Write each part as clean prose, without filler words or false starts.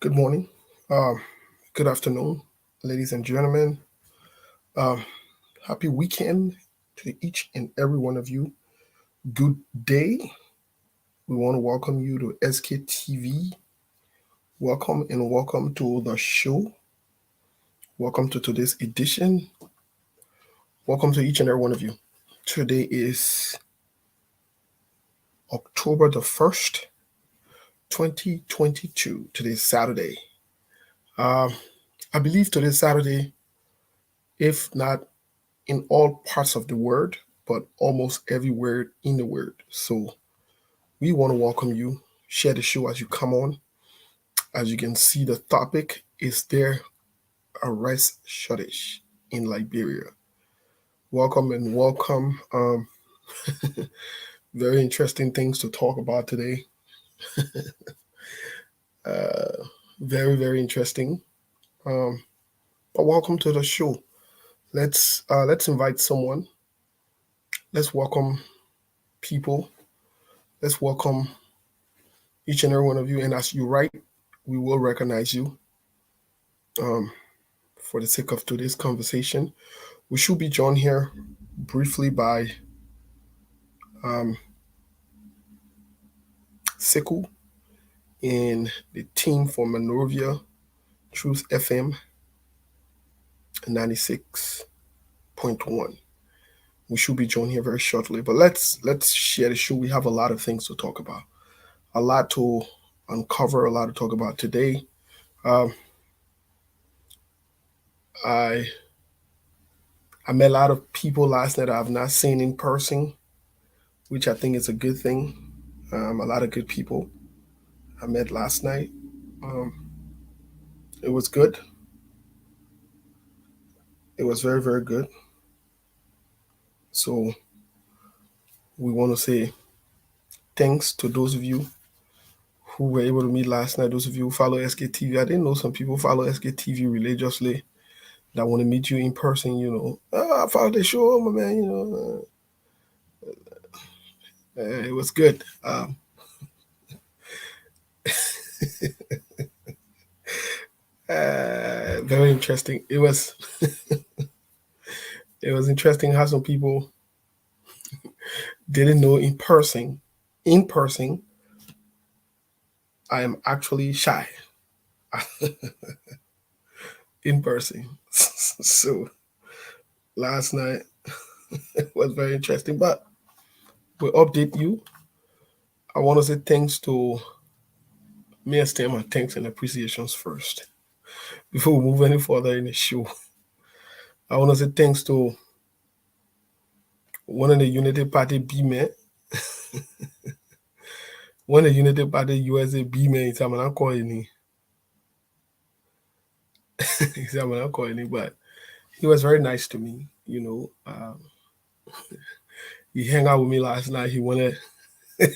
Good morning. Um, Good afternoon, ladies and gentlemen. Um, Happy weekend to each and every one of you. Good day. We want to welcome you to SKTV. Welcome and welcome to the show. Welcome to today's edition. Welcome to each and every one of you. Today is October the 1st, 2022. Today is Saturday. Um, I believe today is Saturday, if not in all parts of the word, but almost every word in the word. So we want to welcome you. Share the show as you come on. As you can see, the topic is there a rice shortage in Liberia? Welcome and welcome. Very interesting things to talk about today. Uh, very interesting. Um, but welcome to the show. Let's invite someone. Let's welcome people. Let's welcome each and every one of you. And as you write, we will recognize you. Um, for the sake of today's conversation, we should be joined here briefly by um, Sekou and the team for Monrovia Truth FM 96.1. We should be joined here very shortly, but let's share the show. We have a lot of things to talk about, a lot to uncover, a lot to talk about today. Um, I I met a lot of people last night I've not seen in person, which I think is a good thing. A lot of good people I met last night. Um, it was good. It was very good. So we want to say thanks to those of you who were able to meet last night. Those of you who follow SKTV. I didn't know some people follow SKTV religiously that want to meet you in person. I follow the show, my man. It was good. Very interesting. It was it was interesting how some people didn't know in person. In person, I am actually shy. In person. So last night was very interesting. But we'll update you. I want to say thanks to me and state my thanks and appreciations first. Before we move any further in the show, I want to say thanks to one of the Unity Party B men, one of the Unity Party USA B men, I'm not calling I'm not calling but he was very nice to me. He hung out with me last night. He wanted to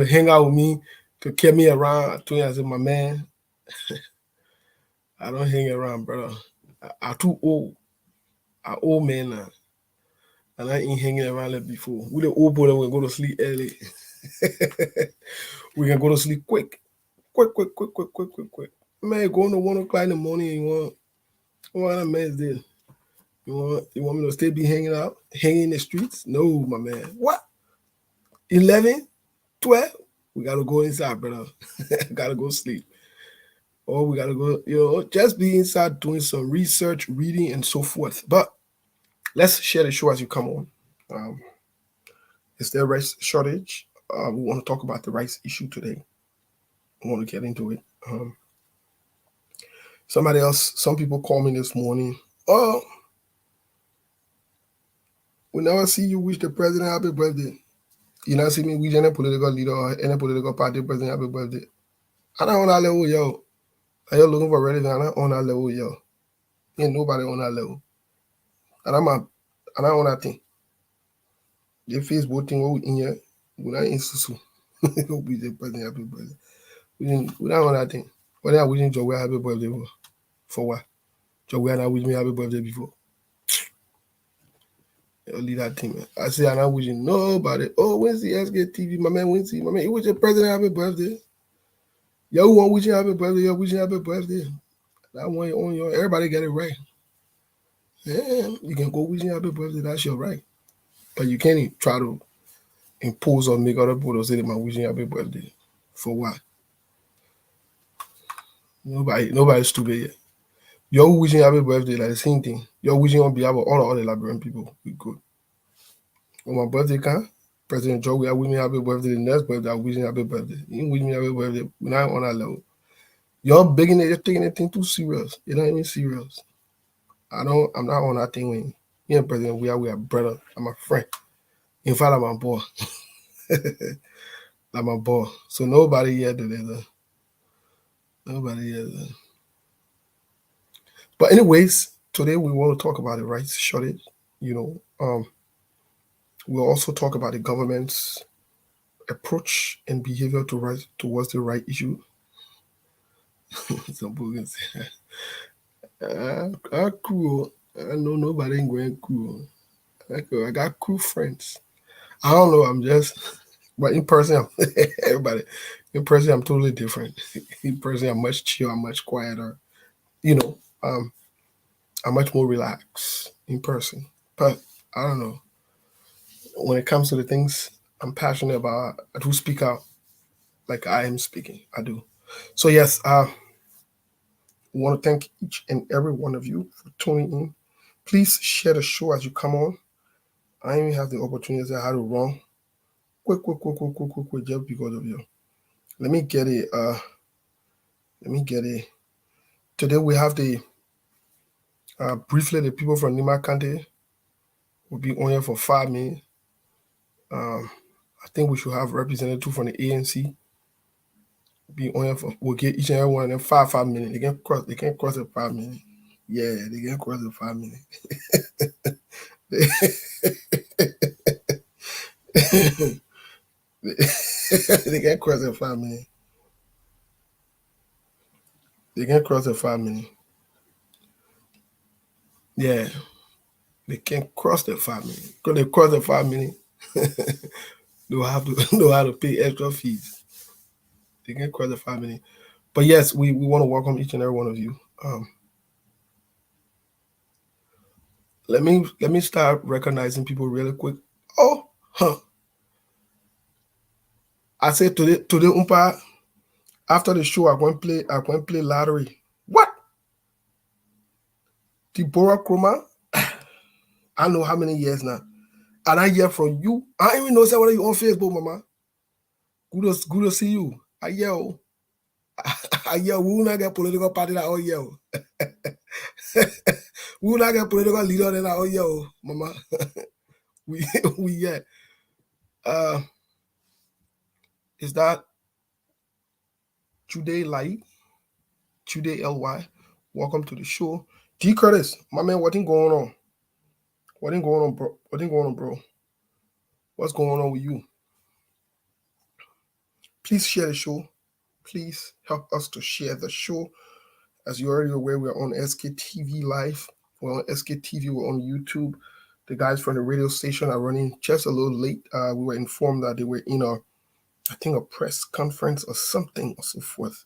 hang out with me to carry me around. I told him, I said, my man, I don't hang around, brother. I'm too old. I'm old man now. And I ain't hanging around like before. We the old boy that we go to sleep early. We can go to sleep quick. Quick. Man, going to 1 o'clock in the morning, what kind of man is this? You want me to still be hanging out? Hanging in the streets? No, my man. What? 11? 12? We gotta go inside, brother. Gotta go sleep. Or we gotta go, just be inside doing some research, reading, and so forth. But let's share the show as you come on. Um, is there rice shortage? We want to talk about the rice issue today. I want to get into it. Some people call me this morning. Oh, we never see you wish the president happy birthday. You not see me wish any political leader or any political party president happy birthday. I don't on that level, yo. Are you looking for relevant? I'm not on that level, yo. Ain't nobody on that level. And I'm on that thing. The Facebook thing what we in here, we not in susu. We the president happy birthday. We not on that thing. What are wishing Joe happy birthday for? For what? Joe not wish me happy birthday before. I'll leave that thing, man. I say I'm not wishing nobody. Oh, when's the SK TV? My man, when's he? My man, you wish the president happy birthday. Yo, one wishing happy birthday. Yo, wishing happy birthday. That one on your. Everybody get it right. Yeah, you can go wishing happy birthday. That's your right. But you can't try to impose or make other people to say they might wishing happy birthday. For what? Nobody's stupid yet. You're wishing happy birthday like the same thing. You're wishing on behalf of all the other Liberian people. We good. When my birthday comes, President Joe, we are wishing happy birthday. The next birthday, I'm wishing happy birthday. You wish me happy birthday. We're not on that level. You're begging it, you're taking anything too serious. You're not even serious. I'm not on that thing when you and President, we are brother. I'm a friend. In fact, I'm a boy. I'm a boy. So nobody here together. Nobody here. But anyways, today we want to talk about the rights shortage. You know, we'll also talk about the government's approach and behavior towards the right issue. Some people can say, cool. I know nobody ain't going cool. I got cool friends. I don't know. I'm just, but in person, everybody. In person, I'm totally different. In person, I'm much chill. I'm much quieter. You know, I'm much more relaxed in person. But I don't know. When it comes to the things I'm passionate about, I do speak out like I am speaking. I do. So yes, I want to thank each and every one of you for tuning in. Please share the show as you come on. I even have the opportunity to say how to run quick, just because of you. Let me get it. Let me get it. Today we have the briefly the people from Nima County will be on here for 5 minutes. I think we should have representative from the ANC be on here for. We'll get each and every one of them 5 minutes. They can cross the 5 minutes. Yeah, they can cross the 5 minutes. They can cross the 5 minutes. They can cross the 5 minutes. Yeah, they can cross the 5 minutes. Because they cross the 5 minutes, they'll have to know how to pay extra fees. They can cross the 5 minutes. But yes, we want to welcome each and every one of you. Let me start recognizing people really quick. Oh, I said today umpa after the show I'm going to play lottery. What? Deborah Chroma? I know how many years now. And I hear from you. I don't even know whether you on Facebook, mama. Good to see you. I yell. I yell, we will not get political party that all yell. We will not get political leader that all yell, mama. we yeah. Is that Today Light? Today LY? Welcome to the show. D Curtis, my man, what ain't going on? What ain't going on, bro? What ain't going on, bro? What's going on with you? Please share the show. Please help us to share the show. As you're already aware, we're on SKTV Live. We're on SKTV. We're on YouTube. The guys from the radio station are running just a little late. We were informed that they were in a press conference or something or so forth.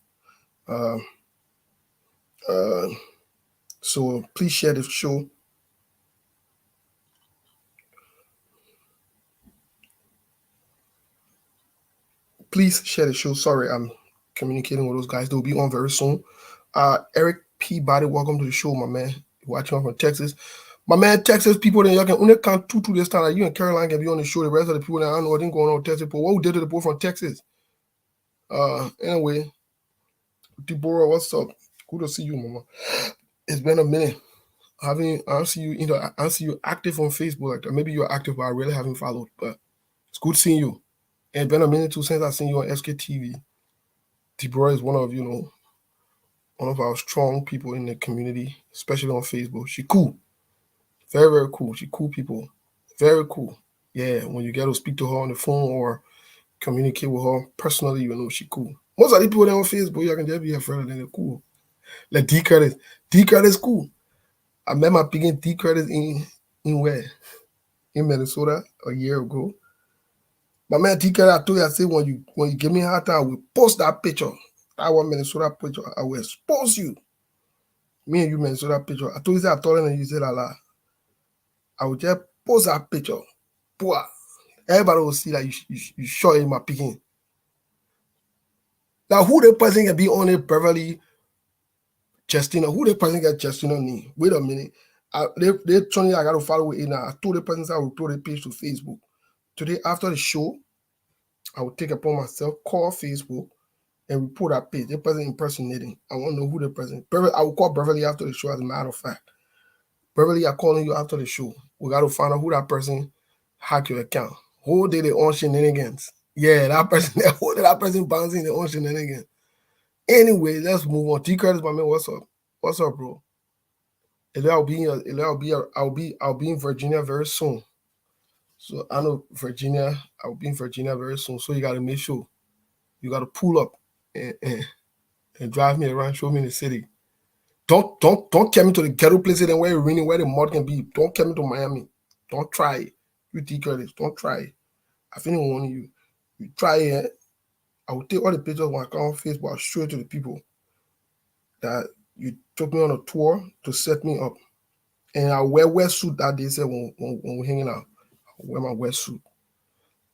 So please share the show. Please share the show. Sorry, I'm communicating with those guys. They'll be on very soon. Eric Peabody, welcome to the show, my man. Watching from Texas. My man, Texas people, then you can only count two this time. Like you and Caroline can be on the show. The rest of the people that I don't know what going on with Texas. But what we did to the people from Texas? Anyway, Deborah, what's up? Good to see you, mama. It's been a minute. I don't see you active on Facebook like that. Maybe you're active, but I really haven't followed. But it's good seeing you. And it's been a minute too since I've seen you on SKTV. Deborah is one of our strong people in the community, especially on Facebook. She cool. Very, very cool. She cool people. Very cool. Yeah, when you get to speak to her on the phone or communicate with her personally, you know she cool. Most of the people that on Facebook, you can just be a friend and they're cool. Like D Curtis. D Curtis cool. I met my picking D Curtis in where? In Minnesota a year ago. My man D Curtis, I told you, I said when you give me a hard time, we post that picture. That one Minnesota picture, I will expose you. Me and you Minnesota picture. I told you that I told and you said la. I will just post that picture. Boy, everybody will see that you shot in my picking. Now who the person can be on it, Beverly Justina? Who the person get Justina name? Wait a minute. They told me I got to follow it now. I told the person I will throw the page to Facebook. Today after the show, I will take upon myself, call Facebook, and report that page. The person impersonating. I want to know who the person. I will call Beverly after the show. As a matter of fact, Beverly, I'm calling you after the show. We got to find out who that person hack your account. Who did they on shenanigans? Yeah, that person. Who did that person bouncing the on shenanigans? Anyway, let's move on. T Curtis, my man, what's up? What's up, bro? I'll be in Virginia very soon. So I know Virginia. I'll be in Virginia very soon. So you got to make sure you got to pull up and drive me around, show me the city. Don't carry me to the ghetto places and where it's raining, where the mud can be. Don't carry me to Miami. Don't try it. You T Curtis, don't try it. I finish warning you. You try it. I will take all the pictures when I come on Facebook. I'll show it to the people that you took me on a tour to set me up. And I wear wetsuit that day, said when we're hanging out. I wear my wetsuit.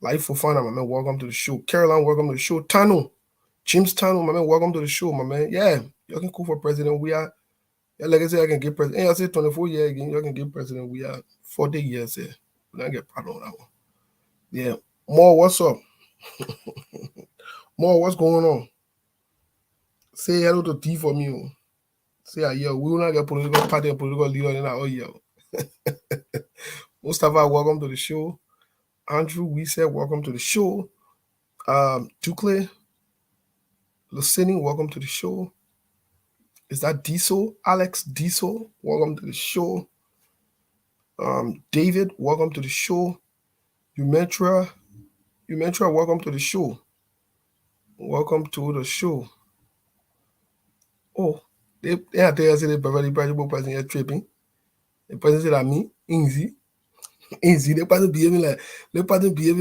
Life for fun, my man. Welcome to the show. Caroline, welcome to the show. Tano, James Tano, my man. Welcome to the show, my man. Yeah, you can call for president. We are, yeah, like I said, I can get president. And I say 24 years again, you can get president. We are 40 years here. We don't get proud on that one. Yeah. More, what's up? More, what's going on? Say hello to T for me. Oh. Say, yeah, we will not get political party and political leader in our year. Mustafa, welcome to the show. Andrew, we said welcome to the show. Ducle, Lucini, welcome to the show. Is that Diesel? Alex Diesel, welcome to the show. David, welcome to the show. Umetra, welcome to the show. Welcome to the show. Oh, they are there say the Beverly person here tripping. The person said that me, easy. Easy, the person behaving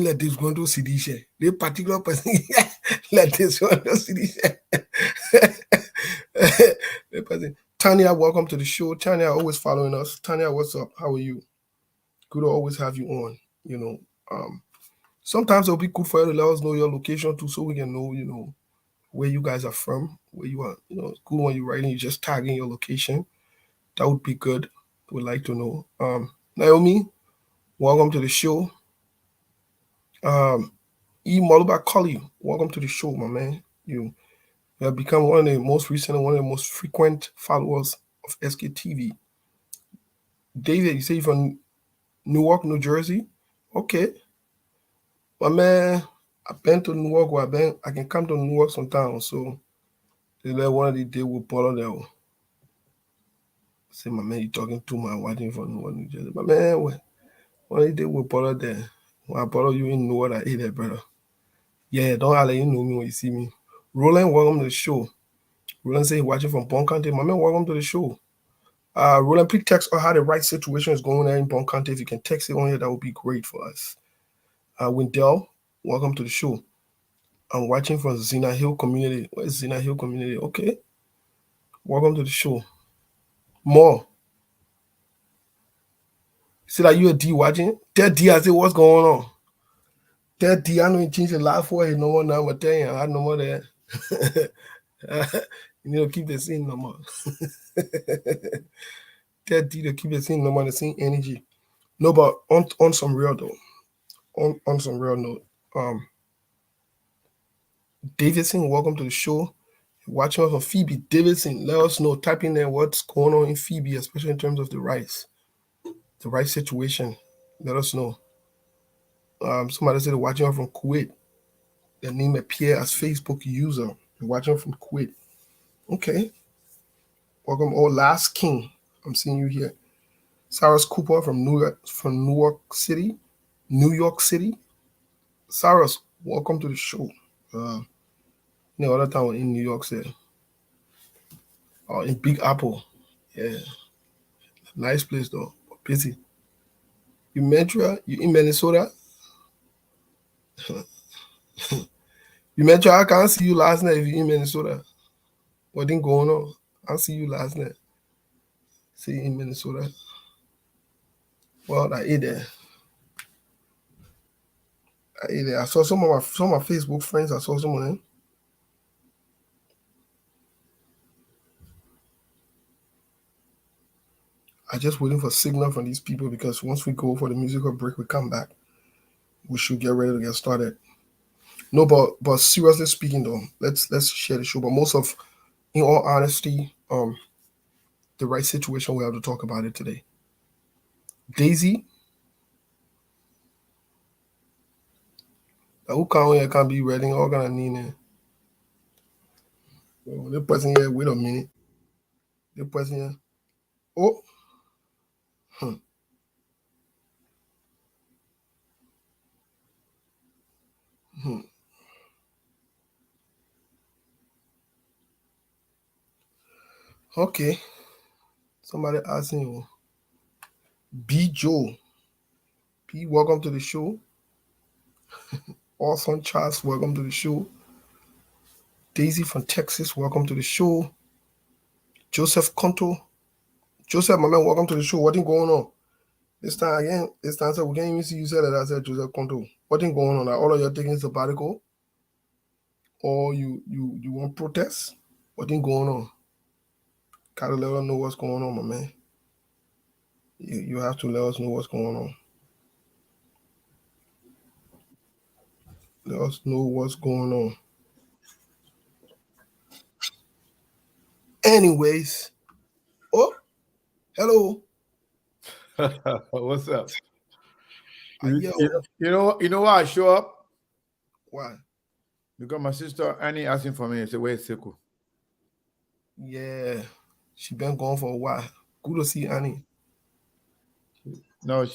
like this going to CD share. The particular person like this one to CD share. The person. Tanya, welcome to the show. Tanya always following us. Tanya, what's up? How are you? Good to always have you on. You know, sometimes it'll be good for you to let us know your location too, so we can know, you know, where you guys are from, where you are. You know, it's good when you're writing, you just tagging your location. That would be good. We'd like to know. Naomi, welcome to the show. E. Moluba Colley, welcome to the show, my man. You have become one of the most recent and one of the most frequent followers of SKTV. David, you say you're from Newark, New Jersey? Okay. My man, I've been to Newark, I can come to Newark sometimes, so like one of the days we'll follow there. Say, my man, you talking too much, watching from Newark, New Jersey. My man, one of the days we'll follow there. When I follow you in Newark, I hate that, brother. Yeah, don't let you know me when you see me. Roland, welcome to the show. Roland say watching from Bon County. My man, welcome to the show. Roland, please text or how the right situation is going there in Bon County. If you can text it on here, that would be great for us. Wendell, welcome to the show. I'm watching from Zena Hill Community. Where's Zena Hill Community? Okay. Welcome to the show. More. See that you a D watching? Tell D, I say, what's going on? Tell D, I know you changed your life for it no more now, but tell you, I no more there. You need to keep the same number. Tell D to keep the same number, the same energy. No, but on some real though. On some real note. Davidson, welcome to the show. Watching us on Phoebe. Davidson, let us know. Type in there what's going on in Phoebe, especially in terms of the rice situation. Let us know. Somebody said they're watching from Kuwait. Their name appear as Facebook user. They're watching from Kuwait. Okay. Welcome, Last King. I'm seeing you here. Cyrus Cooper from New York City. New York City. Cyrus, welcome to the show. The other time in New York City. In Big Apple. Yeah. Nice place though. Busy. You in Minnesota? You mentioned I can't see you last night if you're in Minnesota. What didn't going on? I'll see you last night. See you in Minnesota. Well, I ate there. I saw some of my Facebook friends. I saw some of them. I just waiting for signal from these people because once we go for the musical break, we come back. We should get ready to get started. No, but seriously speaking though, let's share the show. But in all honesty, the right situation we have to talk about it today. Daisy, who can't be reading all gonna need. The person here, wait a minute. The person here. Oh. Okay. Somebody asking you. B. Joe. P. Welcome to the show. Awesome Charles, welcome to the show. Daisy from Texas, welcome to the show. Joseph Conto. Joseph, my man, welcome to the show. What is going on? This time, so we can't even see you said that. I said Joseph Conto. What is going on? Are all of you taking sabbatical? Or you want protest? What is going on? Gotta let us know what's going on, my man. You have to let us know what's going on. Let us know what's going on. Anyways, oh, hello. What's up? Yo. You know why I show up? Why? Because my sister Annie asking for me. I said, "Where's Sekou?" Yeah, she been gone for a while. Good to see Annie. No,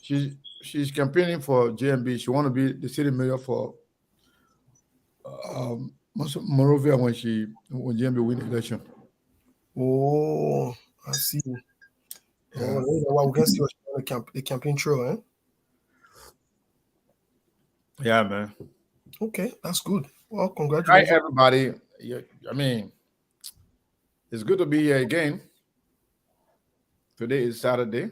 she's campaigning for JMB. She want to be the city mayor for Monrovia when JMB win the election. Oh, I see. Yeah. Oh, well, we can see what on the campaign trail, eh? Yeah, man. Okay, that's good. Well, congratulations. Hi, everybody. I mean, it's good to be here again. Today is Saturday.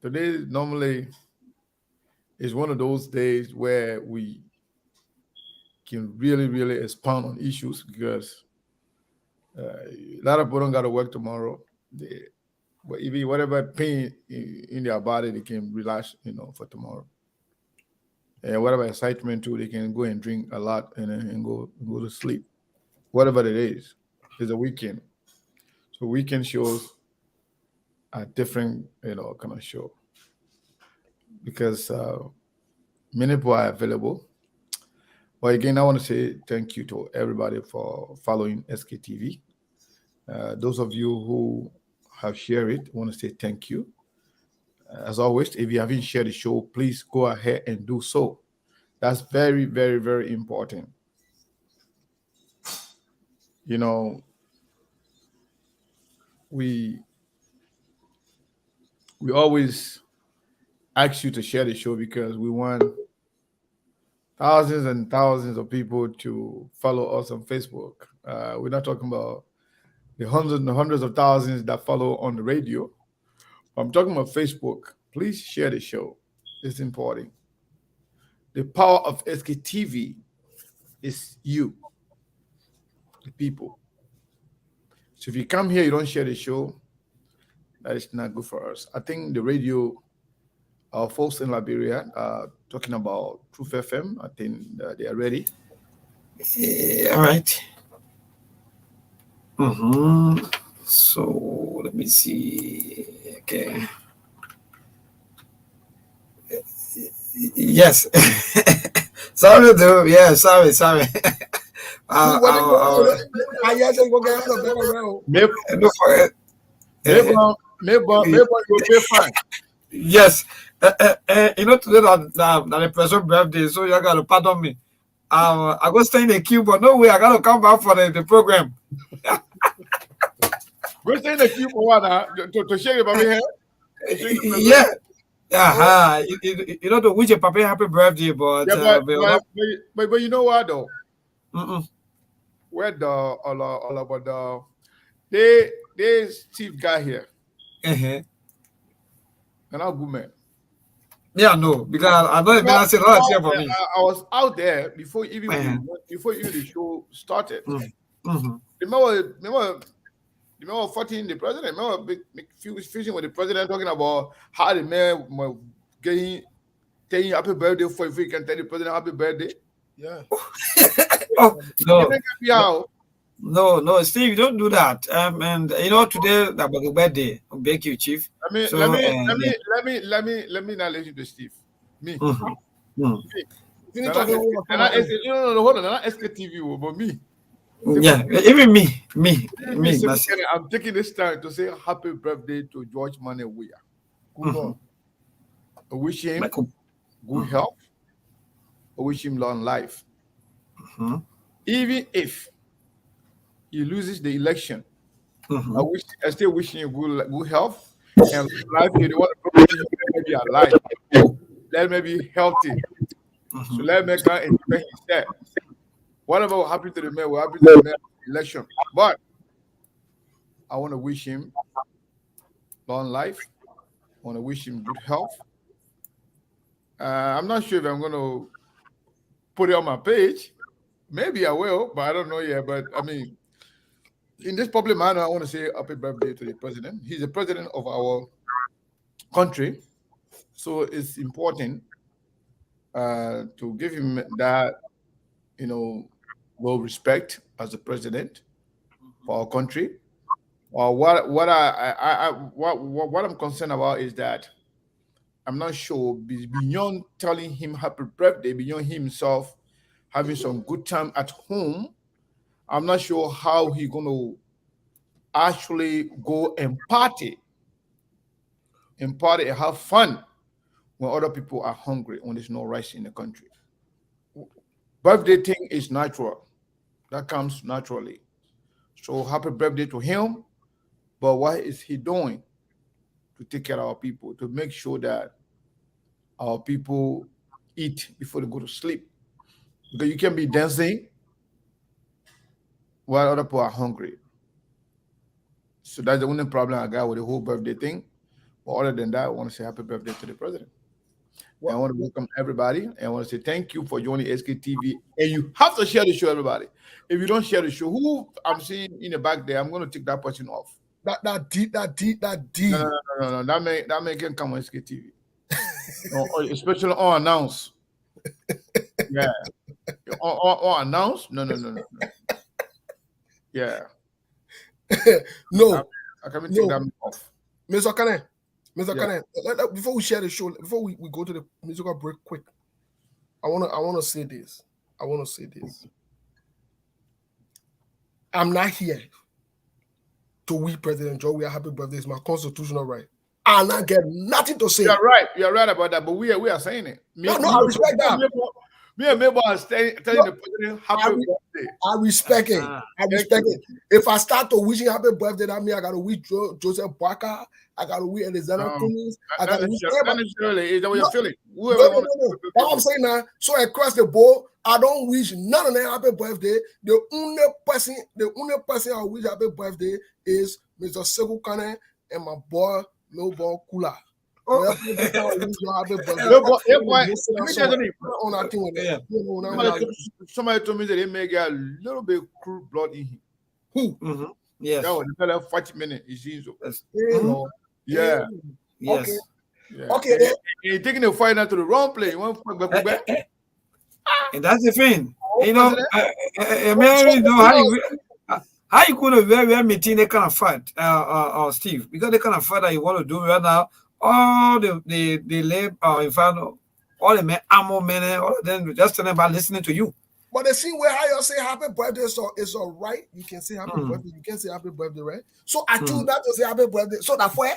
Today normally is one of those days where we can really, really expound on issues because a lot of people don't got to work tomorrow. But even whatever pain in their body, they can relax, for tomorrow. And whatever excitement too, they can go and drink a lot and go to sleep. Whatever it is, it's a weekend. So weekend shows are different, kind of show because many people are available. But again, I want to say thank you to everybody for following SKTV. Those of you who have shared it, I want to say thank you. As always, if you haven't shared the show, please go ahead and do so. That's very, very, very important. We always ask you to share the show because we want thousands and thousands of people to follow us on Facebook. We're not talking about the hundreds and hundreds of thousands that follow on the radio. I'm talking about Facebook. Please share the show. It's important. The power of SKTV is you, the people. So if you come here, you don't share the show, that is not good for us. I think the radio, our folks in Liberia are talking about Truth FM. I think they are ready. All right. So let me see. Okay. Yes. Sorry, dude. Yeah, sorry. Yes. Today that the president's birthday, so you got to pardon me. I go stay in the queue, but no way, I got to come back for the program. Go stay in the queue for what? To shake your baby head? Yeah. To wish your papa happy birthday, but but you know what though? Where the all about they Steve guy here. Uh-huh. And I'll go man. Yeah, no, because I know I said a lot here for me. I was out there before even the show started. Remember 14, the president. Remember big fishing with the president talking about how the man was getting telling you happy birthday for if you can tell the president happy birthday. Yeah. No, Steve, don't do that. And you know today that was a birthday. Thank you, Chief. Let me not listen to Steve. Me. Mm-hmm. No, hold on, not SKTV, but me. Yeah, even me. I'm taking this time to say happy birthday to George Manewuya. I wish him good health. I wish him long life. Even if he loses the election, I still wish him good health and life. You don't want to be alive. Let me be healthy. So let me come and enjoy his death. Whatever will happen to the man will happen to the man election. But I want to wish him long life. I want to wish him good health. I'm not sure if I'm going to put it on my page. Maybe I will, but I don't know yet. But I mean, in this public manner, I want to say happy birthday to the president. He's the president of our country. So it's important to give him that, well respect as the president for our country. What I'm concerned about is that I'm not sure beyond telling him happy birthday, beyond himself having some good time at home, I'm not sure how he's going to actually go and party and have fun when other people are hungry, when there's no rice in the country. Birthday thing is natural. That comes naturally. So happy birthday to him. But what is he doing to take care of our people, to make sure that our people eat before they go to sleep? Because you can be dancing while other people are hungry. So that's the only problem I got with the whole birthday thing. But other than that, I want to say happy birthday to the president. I want to welcome everybody, and I want to say thank you for joining SKTV. And you have to share the show, everybody. If you don't share the show, who I'm seeing in the back there, I'm going to take that person off. That D. No. That man can come on SKTV. Especially unannounced. Yeah. Unannounced? No. Yeah. No. I can't take that off. Mr. Kane. Before we share the show, before we go to the musical break quick, I want to say this. I'm not here to wish President Joe happy birthday. It's my constitutional right. I not get nothing to say. You're right about that, but we are saying it. I respect that. Me and Mabel are telling the president happy birthday. I respect it. If I start to wishing happy birthday, that means I gotta wish Joseph Barker. I gotta wish Alexander Cummings. I gotta wish everybody. Is that what you're feeling? No. That's what I'm saying now. So across the board, I don't wish none of them happy birthday. The only person I wish happy birthday is Mr. Sekou Kane and my boy Melbourne Kula. Somebody told me that they may get a little bit crude blood in him. Who? Yes. That was the 40 minutes. It seems. Yeah. Yes. Okay. You're taking the fight now to the wrong place. And that's the thing. I mean, how you could have very meeting the kind of fight, Steve? Because the kind of fight that you want to do right now, all the labor, in fact, all the ammo men, all of them just telling about listening to you. But the scene where how you say happy birthday is all right. You can say happy birthday. You can say happy birthday, right? So I choose not to say happy birthday. So that's why.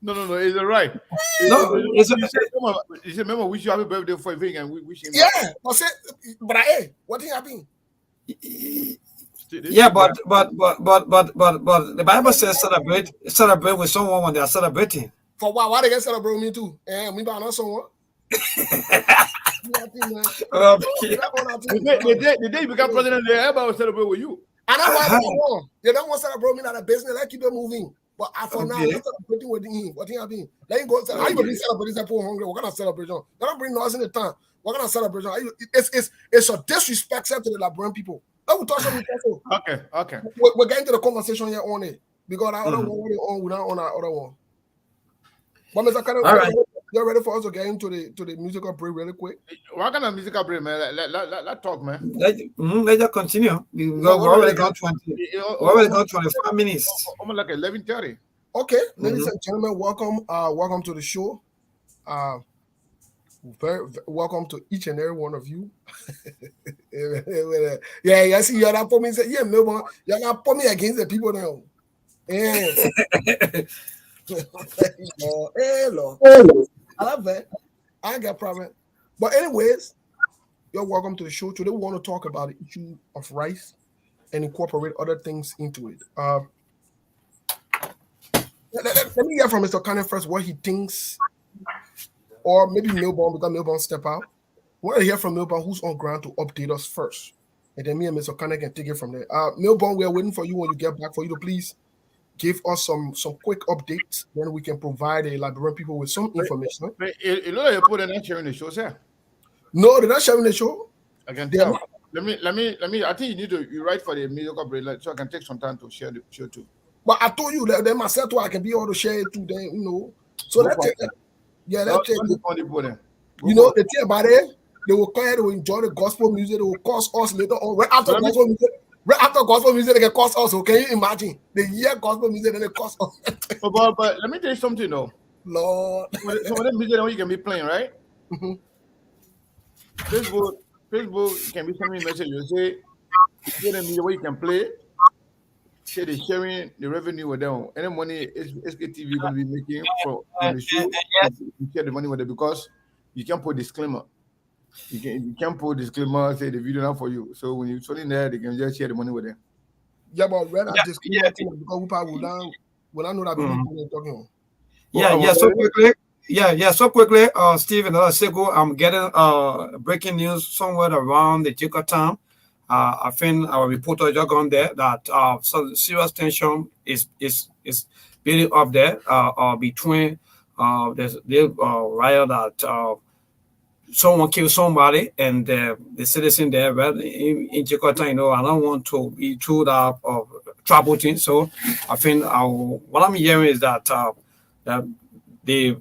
No, it's all right. You remember wish you happy birthday for everything and we wish him. Yeah, but what thing happened? Yeah, but the Bible says celebrate with someone when they are celebrating. For what? Why they can celebrate with me too? And me by not someone. man. The day you become president, everybody will celebrate with you. And that's why they don't want to celebrate me like a business. Let's keep it moving. But for now, let's celebrate with him. What thing I mean? Let him go. How you gonna be celebrating that poor hungry? What kind of celebration? They don't bring noise in the time. What kind of celebration? It's a disrespect to the Liberian people. That will touch on Okay. We're getting to the conversation here on it because I don't want it on. We're not on our other one. But Mr. Carter, all right. You're ready for us to get into the musical break really quick? What kind of musical break, man? Let's talk, man. Let's just continue. We're already gone 25 minutes. Almost like 11:30. Okay, ladies and gentlemen, welcome to the show. Very welcome to each and every one of you. I see you are put me. Yeah, Melbourne, you are put me against the people now. Yeah. Hello. I love that. I ain't got a problem. But anyways, you're welcome to the show. Today we want to talk about the issue of rice and incorporate other things into it. Let me hear from Mr. Kanye first what he thinks, or maybe Melbourne, because Melbourne step out. We want to hear from Melbourne who's on ground to update us first. And then me and Mr. Kanye can take it from there. Melbourne, we are waiting for you when you get back for you to please give us some quick updates, then we can provide a Liberian people with some information. You know you put in that sharing the show, sir. No, they're not sharing the show. I can tell. Let me. I think you write for the musical break, so I can take some time to share the show too. But I told you that myself too, I can be able to share it too. Then So let's take it. Yeah, let's take it. The thing about it, they will come here, they will enjoy the gospel music. They will cost us later on. Right after gospel music. Right after gospel music, they can cost us. So can you imagine? They hear gospel music and they cost us. but let me tell you something though. Lord. Some of the music you can be playing, right? Mm-hmm. Facebook can be sending me a message. You say, get them where you can play. Say they're sharing the revenue with them. Any money SKTV going to be making from the show, you share the money with them because you can put disclaimer. You can put disclaimer, say the video not for you. So when you're in there, they can just share the money with them. Yeah, but read that disclaimer because we probably will not know that people talking on. So quickly, Steve, another second, I'm getting breaking news somewhere around the Jacob time. I think our reporter just gone there that some serious tension is building up there between the riot that someone killed somebody and the citizen there, but in Jakarta, I don't want to be too that of trouble thing. So I think what I'm hearing is that the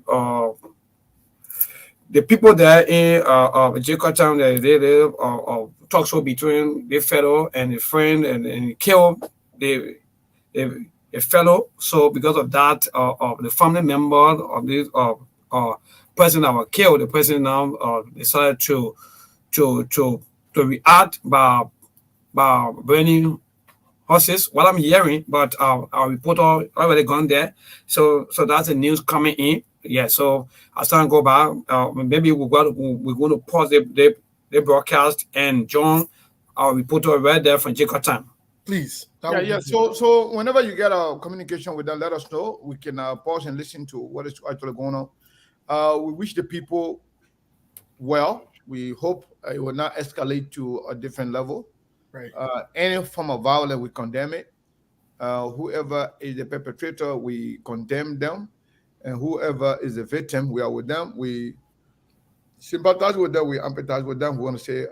people there in Jakarta, they talk show between the fellow and the friend and kill the fellow. So because of that, the family member of this person that was killed, the person now decided to react by burning horses. What I'm hearing, but our reporter already gone there, so that's the news coming in. Yeah, so as time go by, maybe we're going to pause the broadcast and join our reporter right there from Jacob time. Please. So whenever you get a communication with them, let us know. We can pause and listen to what is actually going on. We wish the people well. We hope it will not escalate to a different level. Right. Any form of violence, we condemn it. Whoever is the perpetrator, we condemn them. And whoever is the victim, we are with them. We sympathize with them. We empathize with them. We want to say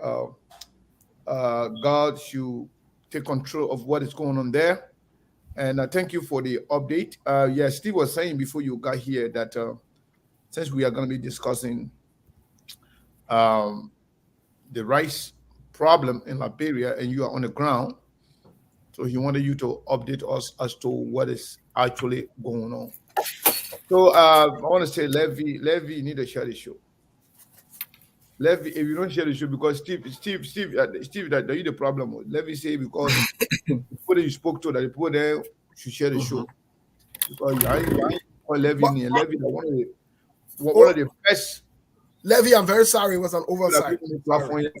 God should take control of what is going on there. And thank you for the update. Steve was saying before you got here that since we are going to be discussing the rice problem in Liberia and you are on the ground, so he wanted you to update us as to what is actually going on. So I want to say, Levy, you need to share the show. Levy, if you don't share the show, because Steve, that you the problem with. Levy say because the people that you spoke to, that the people there should share the show. Because I call Levy near Levy, one of the best. Levy, I'm very sorry, it was an oversight.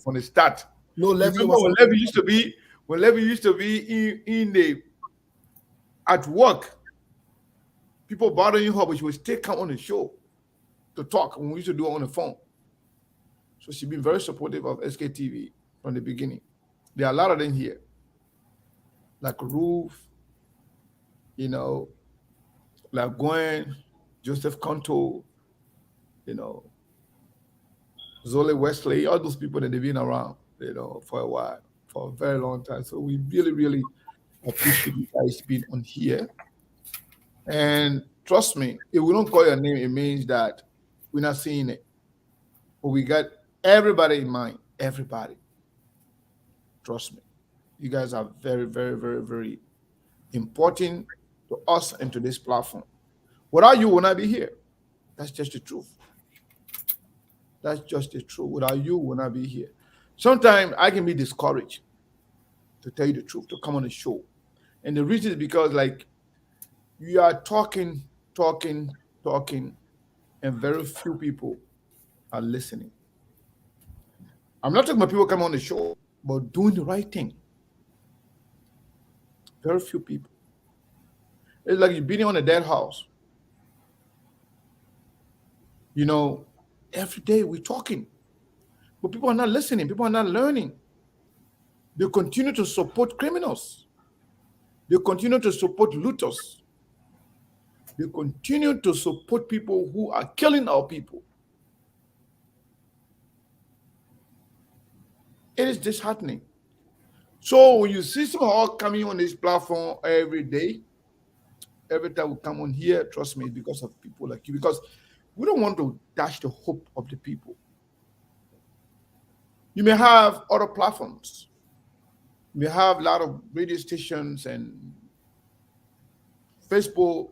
From the start. No, Levy was when Levy used to be at work. People bothering her, but she would still come on the show to talk when we used to do it on the phone. So she's been very supportive of SKTV from the beginning. There are a lot of them here, like Ruth, you know, like Gwen, Joseph Conto, you know, Zole Wesley, all those people that they've been around, you know, for a while, for a very long time. So we really, really appreciate you guys being on here. And trust me, if we don't call your name, it means that we're not seeing it. But we got everybody in mind. Everybody. Trust me. You guys are very, very, very, very important to us and to this platform. Without you, we'll not be here. That's just the truth. That's just the truth. Without you, we'll not be here. Sometimes I can be discouraged, to tell you the truth, to come on the show. And the reason is because, like, you are talking, and very few people are listening. I'm not talking about people coming on the show, but doing the right thing. Very few people. It's like you're beating on a dead house. You know, every day we're talking, but people are not listening. People are not learning. They continue to support criminals. They continue to support looters. They continue to support people who are killing our people. It is disheartening. So when you see some all coming on this platform every day, every time we come on here, trust me, it's because of people like you. Because we don't want to dash the hope of the people. You may have other platforms. You may have a lot of radio stations and Facebook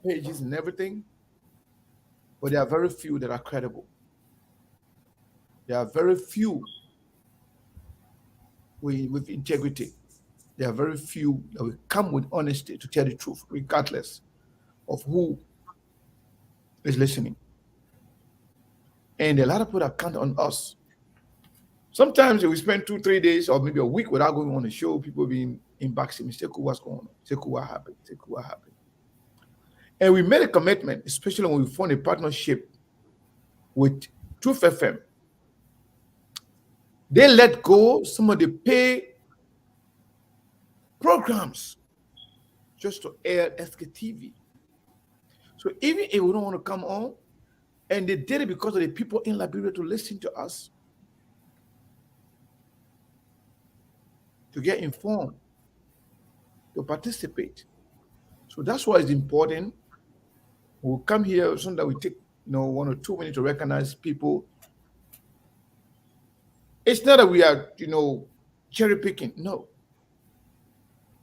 pages and everything, but there are very few that are credible. There are very few with integrity. There are very few that will come with honesty to tell the truth, regardless of who is listening. And a lot of people that count on us. Sometimes we spend 2-3 days or maybe a week without going on the show, people being inboxing me, say, what's going on? Say, what happened? Say, what happened? And we made a commitment, especially when we formed a partnership with Truth FM. They let go some of the pay programs just to air SKTV. So even if we don't want to come on, and they did it because of the people in Liberia to listen to us, to get informed, to participate. So that's why it's important. We'll come here so that we take 1 or 2 minutes to recognize people. It's not that we are cherry picking. No.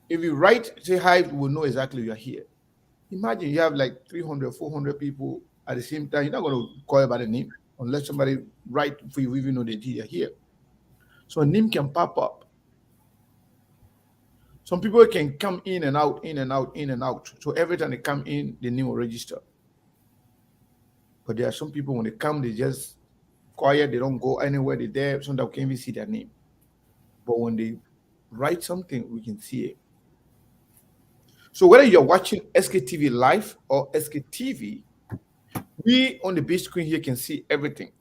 If you write, say hi, we will know exactly you are here. Imagine you have like 300, 400 people at the same time. You're not going to call by the name unless somebody write for you, even though they are here. So a name can pop up. Some people can come in and out, in and out, in and out. So every time they come in, the name will register. But there are some people, when they come, they just quiet. They don't go anywhere. They're there. Sometimes we can't even see their name. But when they write something, we can see it. So whether you're watching SKTV live or SKTV, we on the big screen here can see everything.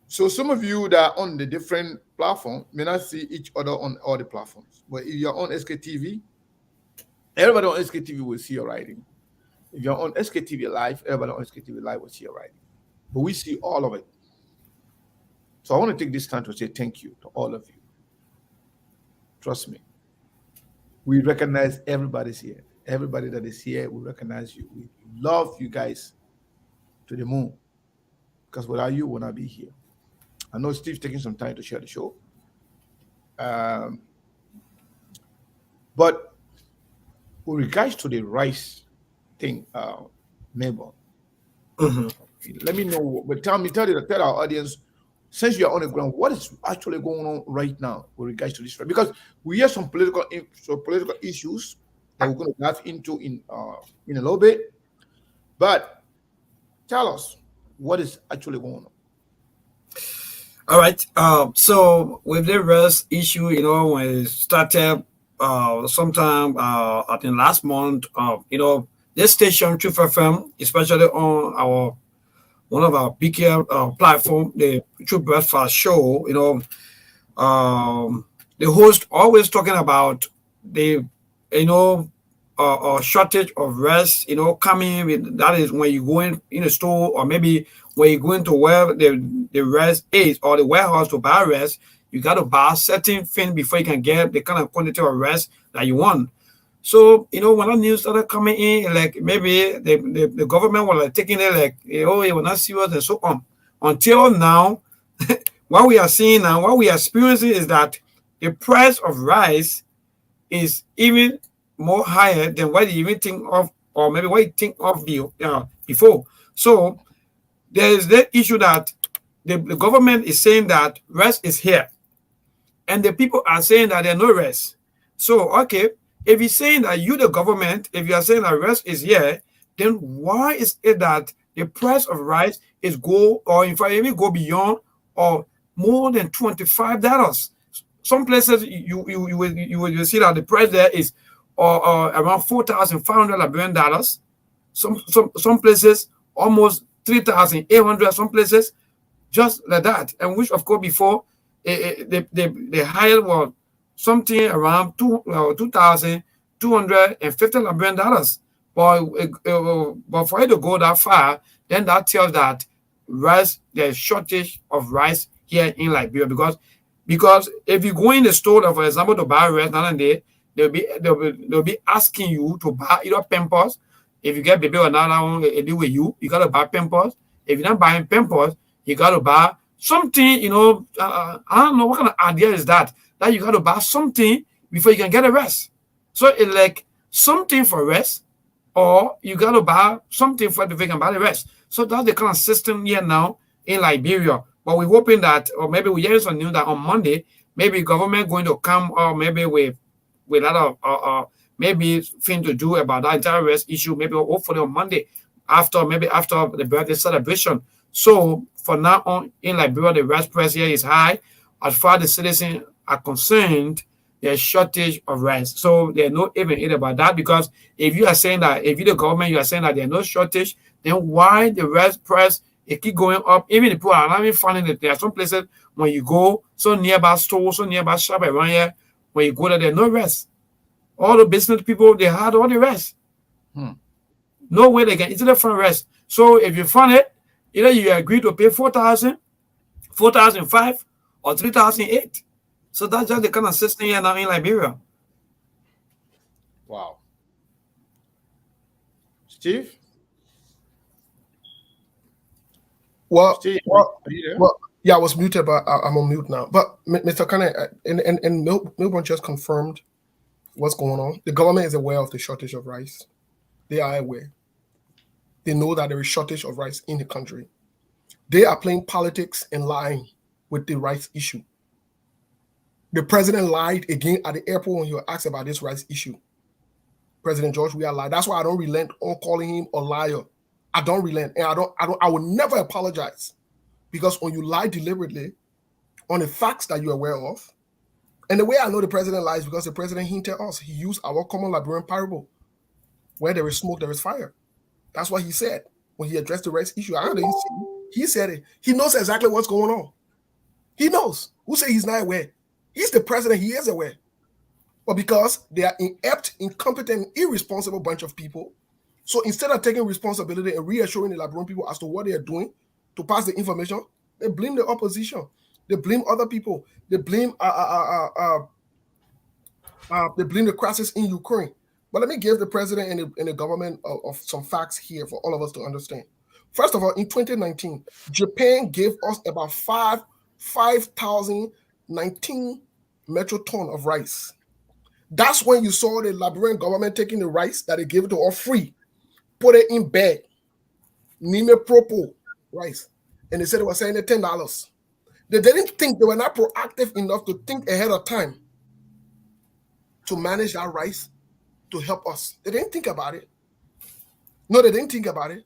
So some of you that are on the different platform may not see each other on all the platforms. But if you're on SKTV, everybody on SKTV will see your writing. If you're on SKTV Live, everybody on SKTV Live will see your writing. But we see all of it. So I want to take this time to say thank you to all of you. Trust me. We recognize everybody's here. Everybody that is here, we recognize you. We love you guys to the moon. Because without you, we'll not be here. I know Steve's taking some time to share the show. But with regards to the rice thing, Mabel, let me know. But tell our audience, since you're on the ground, what is actually going on right now with regards to this? Because we hear some political issues that we're going to dive into in a little bit. But tell us what is actually going on. All right. So with the rest issue, when it started sometime I think last month, this station Truth FM, especially on one of our bigger platform, the True Breakfast Show, the host always talking about the, shortage of rest, coming with, that is when you go in the store, or maybe when you go into where the rest is, or the warehouse to buy rest, you got to buy certain things before you can get the kind of quantity of rest that you want. So, when that news started coming in, like maybe the government was like taking it like, oh, it was not serious and so on. Until now, what we are seeing now, what we are experiencing is that the price of rice is even more higher than what you even think of, or maybe what you think of before. So there is the issue that the government is saying that rest is here, and the people are saying that there's no rest. So, okay, if you're saying that you, the government, if you are saying that rest is here, then why is it that the price of rice is or in fact, even go beyond or more than $25? Some places you will see that the price there is around $4,500 Liberian dollars. Some places almost 3,800. Some places just like that. And which of course before the higher was something around 2,250 Liberian dollars. But for it to go that far, then that tells that there's shortage of rice here in Liberia, because if you go in the store, for example, to buy rice now and then, they'll be asking you to buy either Pampers. If you get baby or another one, with you gotta buy Pampers. If you're not buying Pampers, you gotta buy something. I don't know what kind of idea is that you gotta buy something before you can get a rest. So it's like something for rest, or you gotta buy something before you can buy the rest. So that's the kind of system here now in Liberia. But we're hoping that, or maybe we hear some news that on Monday, maybe government going to come, or maybe with a lot of maybe thing to do about that entire rest issue. Maybe hopefully on Monday, after the birthday celebration. So for now on in Liberia, the rest price here is high. As far as the citizens are concerned, there's shortage of rice. So they're not even about that, because if you are saying that, if you're the government, you are saying that there's no shortage, then why the rice price it keep going up? Even the people are not even finding that there are some places when you go, so nearby stores, so nearby shop around here, when you go there, there's no rest. All the business people, they had all the rest. No way they can easily find rest. So if you find it, either you agree to pay 4,000, 4,005, or 3,008. So that's just the kind of system here now in Liberia. Wow. Steve? Well, Steve, yeah, I was muted, but I'm on mute now. But Mr. Kane and Milburn just confirmed what's going on. The government is aware of the shortage of rice. They are aware. They know that there is shortage of rice in the country. They are playing politics and lying with the rice issue. The president lied again at the airport when he was asked about this rice issue. President George Weah lied. That's why I don't relent on calling him a liar. I don't relent, and I will never apologize, because when you lie deliberately on the facts that you're aware of, and the way I know the president lies, because the president hinted us, he used our common Liberian parable, where there is smoke, there is fire. That's what he said when he addressed the rice issue. I didn't see. He said it. He knows exactly what's going on. He knows. Who said he's not aware? He's the president. He is aware. But because they are inept, incompetent, irresponsible bunch of people, so instead of taking responsibility and reassuring the Liberian people as to what they are doing to pass the information, they blame the opposition. They blame other people. They blame the crisis in Ukraine. But let me give the president and the government of some facts here for all of us to understand. First of all, in 2019, Japan gave us about 5,019 metric ton of rice. That's when you saw the Liberian government taking the rice that they gave it to all free, put it in bag, Nime Propo rice, and they said they were selling it $10. They didn't think, they were not proactive enough to think ahead of time to manage that rice to help us. They didn't think about it. No, they didn't think about it,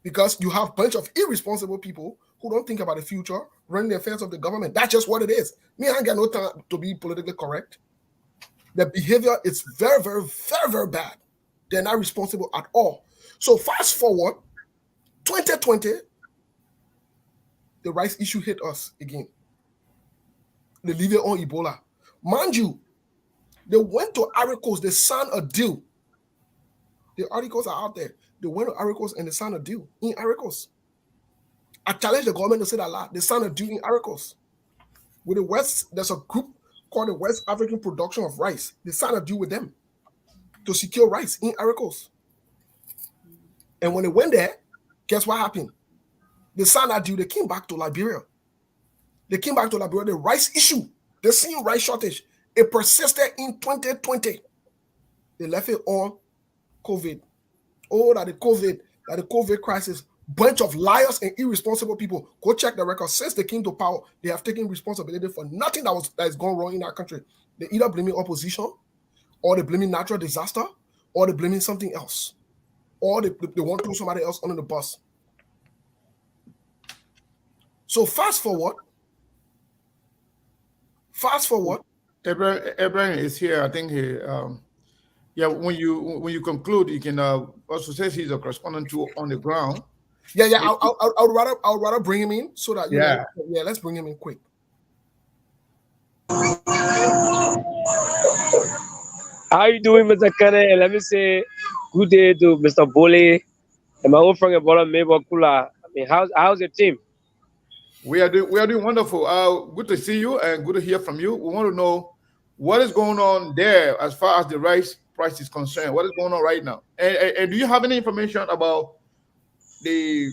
because you have a bunch of irresponsible people who don't think about the future, running the affairs of the government. That's just what it is. Me, I ain't got no time to be politically correct. The behavior is very, very, very, very bad. They're not responsible at all. So fast forward 2020, the rice issue hit us again. They leave it on Ebola. Mind you, they went to Ivory Coast, they signed a deal. The articles are out there. They went to Ivory Coast and they signed a deal in Ivory Coast. I challenge the government to say that lot. They signed a deal in Ivory Coast. With the West, there's a group called the West African Production of Rice. They signed a deal with them to secure rice in Ivory Coast. And when they went there, guess what happened? They signed that deal, they came back to Liberia. The rice issue, the same rice shortage, it persisted in 2020. They left it on COVID. Oh, that the COVID crisis, bunch of liars and irresponsible people. Go check the record. Since they came to power, they have taken responsibility for nothing that is gone wrong in our country. They either blaming opposition, or they blaming natural disaster, or they blaming something else, or they want to throw somebody else under the bus. So fast forward. Abraham is here. I think he. Yeah, when you conclude, you can also say he's a correspondent on the ground. Yeah. I would rather bring him in so that let's bring him in quick. How you doing, Mr. Kennedy? And let me say good day to Mr. Bole and my old friend brother Mabel Kula. I mean, how's your team? We are doing wonderful. Good to see you and good to hear from you. We want to know what is going on there as far as the rice price is concerned. What is going on right now? And do you have any information about the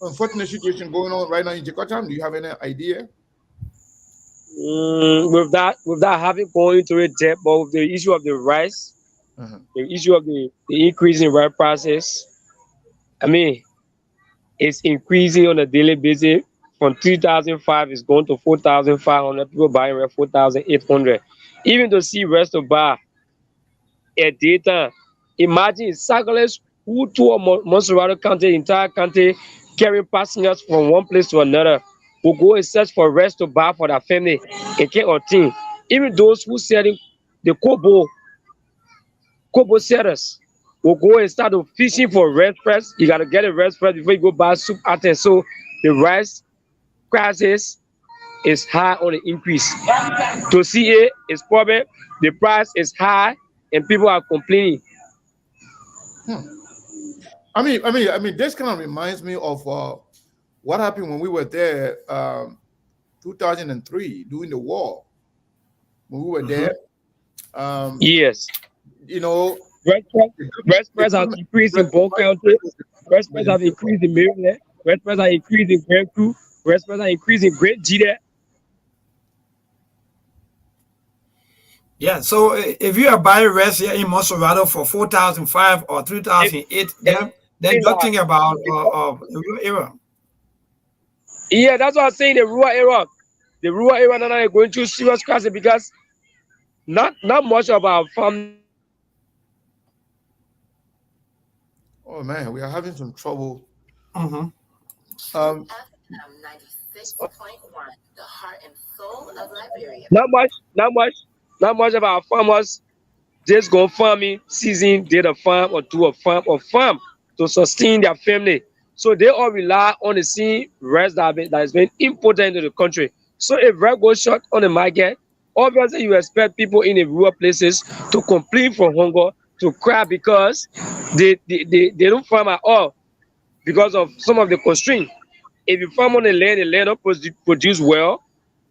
unfortunate situation going on right now in Jakarta? Do you have any idea? Without having gone into it depth, but with the issue of the rice, the issue of the increase in rice prices, I mean, it's increasing on a daily basis. From 3,005, it's going to 4,500. People buying rice 4,800. Even to see rest of bar at data, imagine cyclists who tour Montserrat County, entire county, carrying passengers from one place to another, will go and search for rest to buy for their family and get a team. Even those who selling the Kobo sellers will go and start fishing for red press. You gotta get a red press before you go buy soup out there. So the rice prices is high on the increase. To see it is probably the price is high and people are complaining. I mean, this kind of reminds me of what happened when we were there, 2003 during the war. When we were there, yes, you know, red price have increased in both counties. Red price have increased in Maryland. Red price have increased in Grand Crew. Red price have increased in Great Gita. Yeah, so if you are buying rice here in Montserrat for 4,005 or 3,008, then you're thinking about the rural area. Yeah, that's what I'm saying. The rural area now are going through serious crisis because not much of our farm. Oh man, we are having some trouble. FM 96.1, the heart and soul of Liberia. Not much of our farmers just go farming season, did a farm or do a farm to sustain their family. So they all rely on the same rice that has been imported into the country. So if rice goes short on the market, obviously you expect people in the rural places to complain from hunger, to cry because they don't farm at all because of some of the constraints. If you farm on the land don't produce well,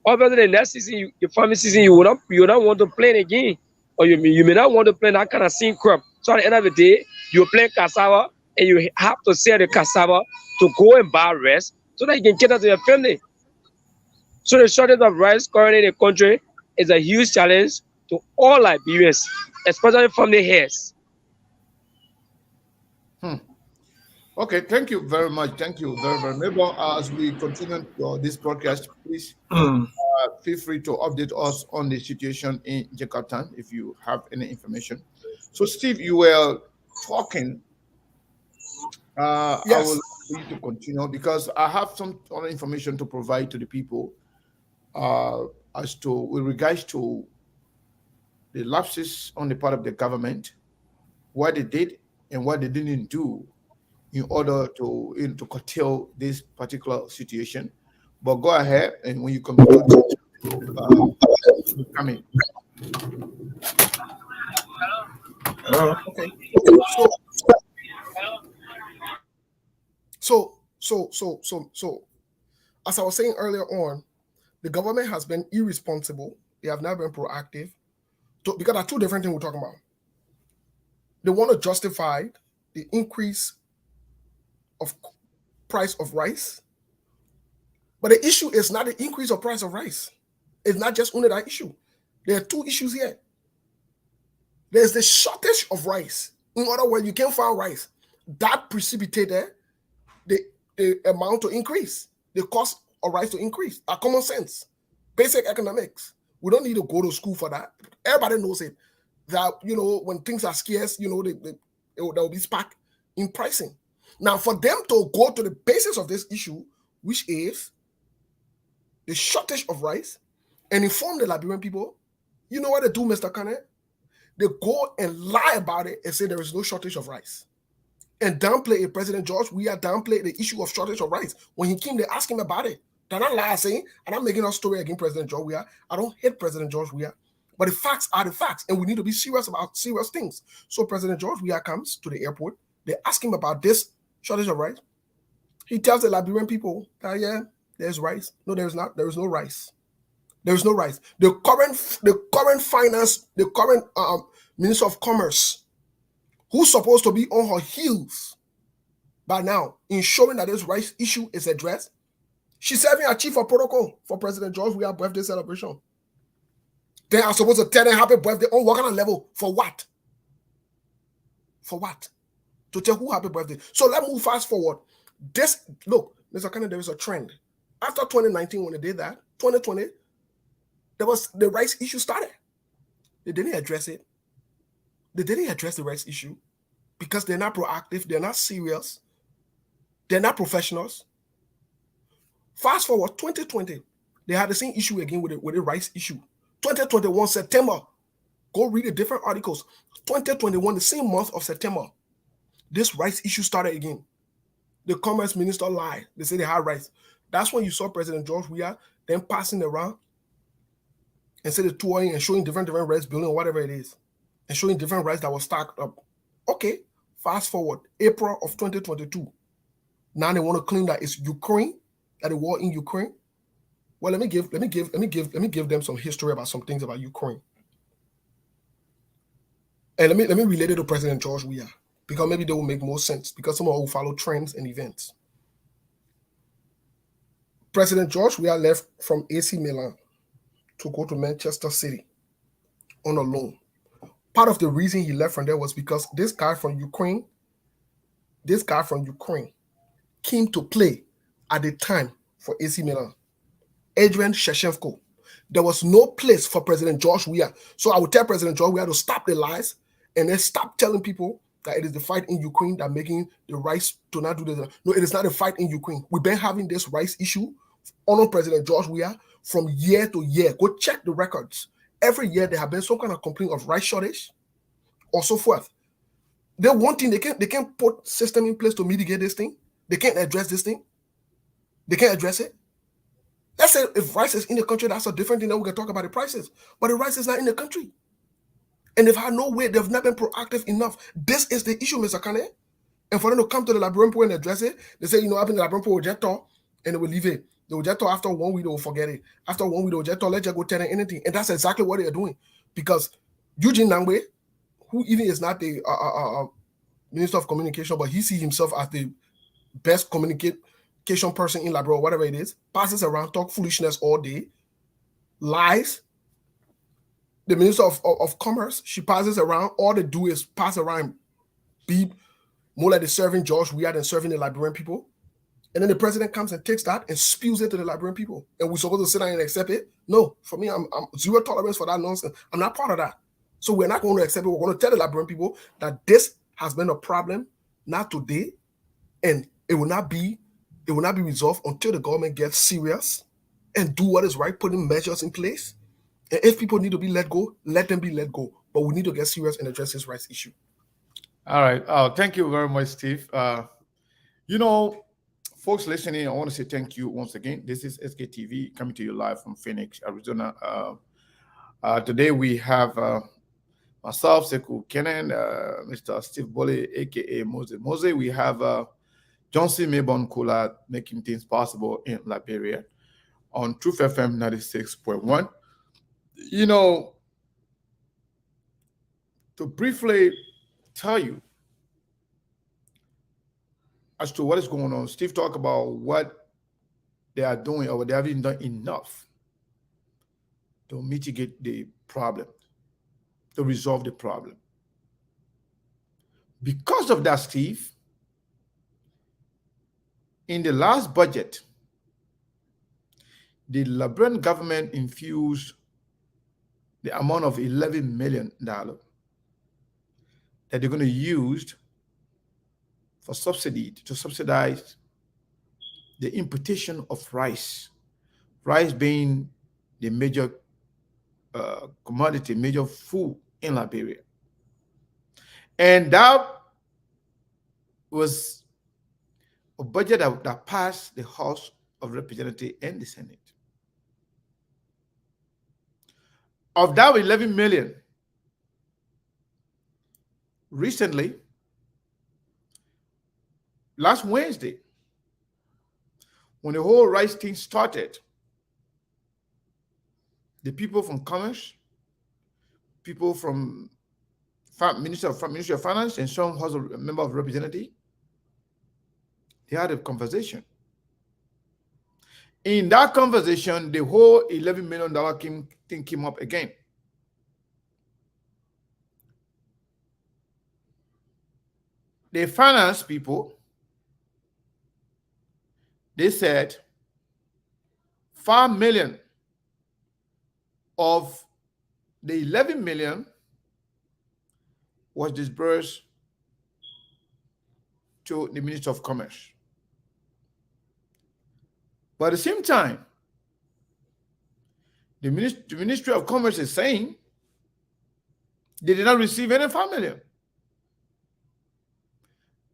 obviously the next season, the farming season, you will not want to plant again, or you may not want to plant that kind of same crop. So at the end of the day, you plant cassava and you have to sell the cassava to go and buy rice so that you can cater to your family. So the shortage of rice currently in the country is a huge challenge to all Liberians, especially family heads. Okay, thank you very much. Thank you very, very much. Maybe as we continue this broadcast, please feel free to update us on the situation in Jakarta if you have any information. So, Steve, you were talking. Yes. I will like you to continue because I have some other information to provide to the people as to with regards to the lapses on the part of the government, what they did and what they didn't do in order to curtail this particular situation. But go ahead, and when you conclude, come in. Okay. So, as I was saying earlier on, the government has been irresponsible. They have not been proactive. Because there are two different things we're talking about. They want to justify the increase of price of rice. But the issue is not the increase of price of rice. It's not just only that issue. There are two issues here. There's the shortage of rice. In other words, you can't find rice. That precipitated the amount to increase, the cost of rice to increase. Common sense, basic economics. We don't need to go to school for that. Everybody knows it. That, when things are scarce, there will be spark in pricing. Now, for them to go to the basis of this issue, which is the shortage of rice, and inform the Liberian people, you know what they do, Mr. Kane? They go and lie about it and say there is no shortage of rice. And downplay it. President George Weah downplayed the issue of shortage of rice. When he came, they asked him about it. They're not lying, saying, and I'm making a story against President George Weah. I don't hate President George Weah, but the facts are the facts, and we need to be serious about serious things. So President George Weah comes to the airport. They ask him about this shortage of rice. He tells the Liberian people that, yeah, there's rice. No, there's not. There is no rice. There is no rice. The current Minister of Commerce, who's supposed to be on her heels by now, ensuring that this rice issue is addressed, she's serving as chief of protocol for President George Weah's birthday celebration. They are supposed to tell them happy birthday on what kind of level? For what? For what? To tell who happy birthday. So let's move fast forward. Look, Mr. Kennedy, there is a trend. After 2019, when they did that, 2020, the rice issue started. They didn't address it. They didn't address the rice issue because they're not proactive, they're not serious, they're not professionals. Fast forward 2020, they had the same issue again with the rice issue. 2021 September, go read the different articles. 2021, the same month of September, this rice issue started again. The commerce minister lied. They said they had rice. That's when you saw President George Weah then passing around and said the touring and showing different rice building or whatever it is, and showing different rice that was stacked up. Okay, fast forward, April of 2022. Now they want to claim that it's Ukraine, that the war in Ukraine. Well, let me give them some history about some things about Ukraine. And let me relate it to President George Weah, because maybe they will make more sense, because someone will follow trends and events. President George Weah left from AC Milan to go to Manchester City on a loan. Part of the reason he left from there was because this guy from Ukraine came to play at the time for AC Milan, Adrian Shevchenko. There was no place for President George Weah. So I would tell President George Weah to stop the lies and then stop telling people that it is the fight in Ukraine that making the rice to not do this. No, it is not a fight in Ukraine. We've been having this rice issue on President George Weah from year to year. Go check the records. Every year there have been some kind of complaint of rice shortage or so forth. They're wanting, they can't put system in place to mitigate this thing. They can't address this thing. They can't address it. Let's say if rice is in the country, that's a different thing that we can talk about the prices. But the rice is not in the country. And they've had no way, they've not been proactive enough. This is the issue, Mr. Kane. And for them to come to the Liberian pool and address it, they say, I've been the Liberian pool will jet talk, and they will leave it. They will jet talk after 1 week, they will forget it. After 1 week, they will jet talk, let's just go tell them anything. And that's exactly what they are doing. Because Eugene Nangwe, who even is not the Minister of Communication, but he sees himself as the best communication person in Liberia, whatever it is, passes around, talk foolishness all day, lies. The Minister of Commerce, she passes around, all they do is pass around, be more like the serving George Weah than serving the Liberian people. And then the president comes and takes that and spews it to the Liberian people. And we're supposed to sit down and accept it? No, for me, I'm zero tolerance for that nonsense. I'm not part of that. So we're not going to accept it. We're going to tell the Liberian people that this has been a problem, not today, and it will not be resolved until the government gets serious and do what is right, putting measures in place. And if people need to be let go, let them be let go. But we need to get serious and address this rights issue. All right. Thank you very much, Steve. You know, folks listening, I want to say thank you once again. This is SKTV coming to you live from Phoenix, Arizona. Today we have myself, Sekou Kenan, Mr. Steve Bolle, aka Mose. We have Johnson Maybon Kula making things possible in Liberia on Truth FM 96.1. You know, to briefly tell you as to what is going on, Steve talked about what they are doing or they haven't done enough to mitigate the problem, to resolve the problem. Because of that, Steve, in the last budget, the Liberian government infused the amount of $11 million that they're going to use for subsidy to subsidize the importation of rice. Rice being the major commodity, major food in Liberia. And that was a budget that passed the House of Representatives and the Senate. Of that 11 million, recently, last Wednesday, when the whole rice thing started, the people from Commerce, people from Ministry of Finance, and some House of Member of Representatives, they had a conversation. In that conversation, the whole $11 million thing came up again. The finance people, they said 5 million of the 11 million was disbursed to the Minister of Commerce. But at the same time, the Ministry of Commerce is saying they did not receive any 5 million.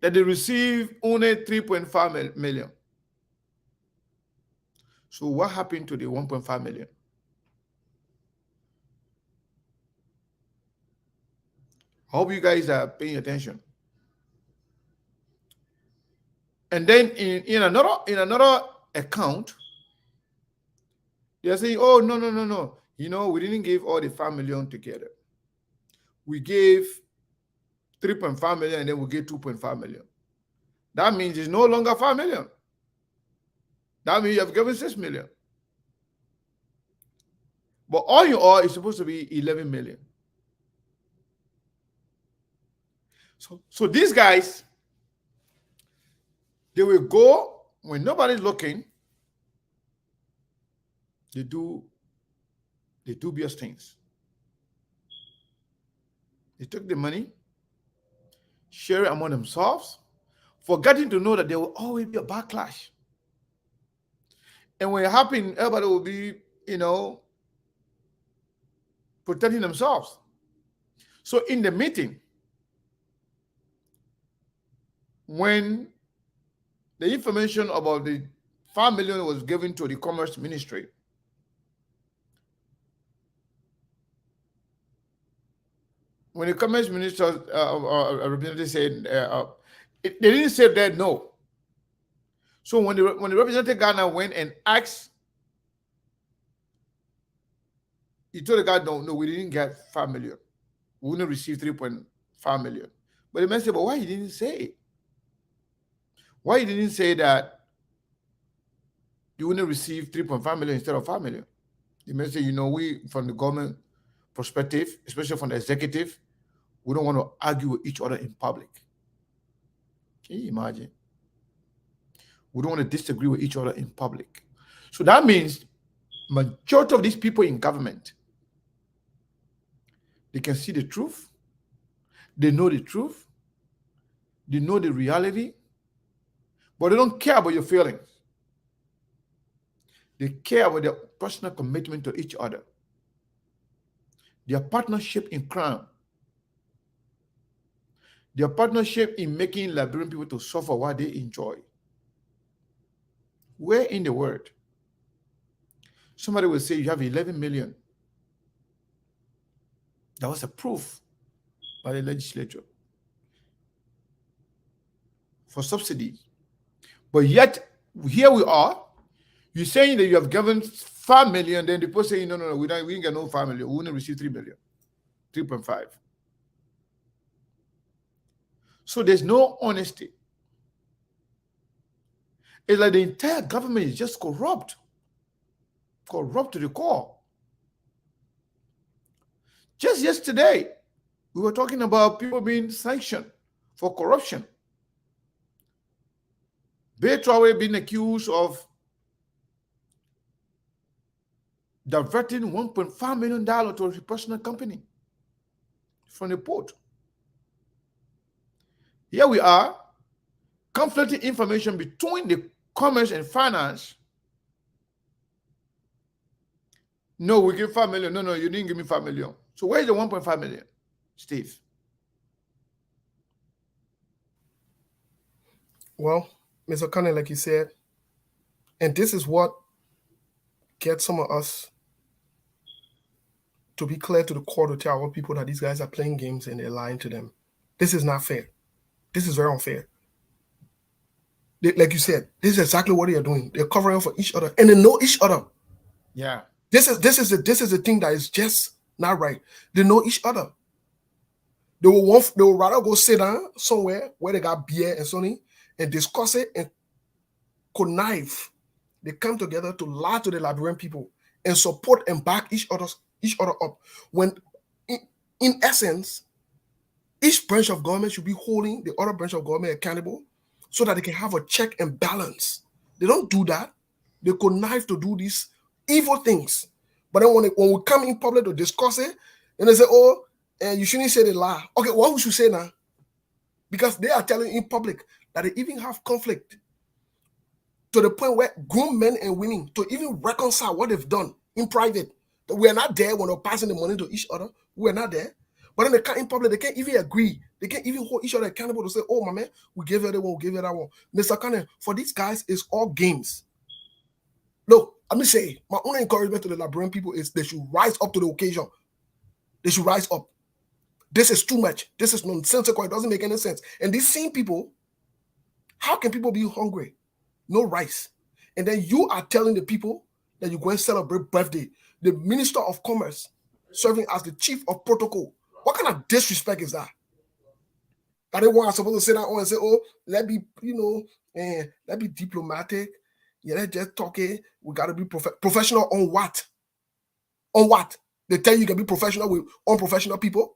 That they received only 3.5 million. So what happened to the 1.5 million? I hope you guys are paying attention. And then in another account, they're saying, oh, no. You know, we didn't give all the 5 million together. We gave 3.5 million and then we gave 2.5 million. That means it's no longer 5 million. That means you have given 6 million. But all in all, it's supposed to be 11 million. So these guys, they will go when nobody's looking. They do dubious things. They took the money, share it among themselves, forgetting to know that there will always be a backlash. And when it happens, everybody will be, protecting themselves. So in the meeting, when the information about the 5 million was given to the Commerce Ministry, when the Commerce Minister representative said, they didn't say that no. So when the representative Ghana went and asked, he told the guy, no, we didn't get 5 million. We wouldn't receive 3.5 million. But the man said, but why he didn't say it? Why he didn't say that you wouldn't receive 3.5 million instead of 5 million? The man said, we, from the government perspective, especially from the executive, we don't want to argue with each other in public. Can you imagine? We don't want to disagree with each other in public. So that means majority of these people in government, they can see the truth. They know the truth. They know the reality. But they don't care about your feelings. They care about their personal commitment to each other. Their partnership in crime. their partnership in making Liberian people to suffer what they enjoy. Where in the world? Somebody will say you have 11 million. That was approved by the legislature for subsidies. But yet, here we are. You're saying that you have given 5 million, then the people saying, no, we didn't get no 5 million. We only receive 3 million, 3.5. So there's no honesty. It's like the entire government is just corrupt to the core. Just yesterday, we were talking about people being sanctioned for corruption. Bay Traore being accused of diverting $1.5 million to a personal company from the port. Here we are, conflicting information between the commerce and finance. No, we give 5 million. No, you didn't give me 5 million. So where's the 1.5 million, Steve? Well, Mr. Connor, like you said, and this is what gets some of us to be clear to the core to tell our people that these guys are playing games and they're lying to them. This is not fair. This is very unfair. Like you said, this is exactly what they are doing. They're covering up for each other and they know each other. Yeah. This is the thing that is just not right. They know each other. They will rather go sit down somewhere where they got beer and something and discuss it and connive. They come together to lie to the Liberian people and support and back each other up. When in essence, each branch of government should be holding the other branch of government accountable so that they can have a check and balance. They don't do that. They connive to do these evil things. But then when we come in public to discuss it, and they say, oh, and you shouldn't say the lie. Okay, what we should say now? Because they are telling in public that they even have conflict to the point where grown men and women to even reconcile what they've done in private. That we are not there when they're passing the money to each other. We are not there. But then they can't in public, they can't even agree. They can't even hold each other accountable to say, oh, my man, we gave you that one, we gave you that one. Mr. Kane, for these guys, it's all games. Look, let me say, my only encouragement to the Liberian people is they should rise up to the occasion. They should rise up. This is too much. This is nonsensical. It doesn't make any sense. And these same people, how can people be hungry? No rice. And then you are telling the people that you're going to celebrate birthday. The Minister of Commerce serving as the chief of protocol. What kind of disrespect is that? That they want supposed to sit down and say, oh, let's be, let's be diplomatic. Yeah, let's just talk it. We got to be professional on what? On what? They tell you can be professional with unprofessional people.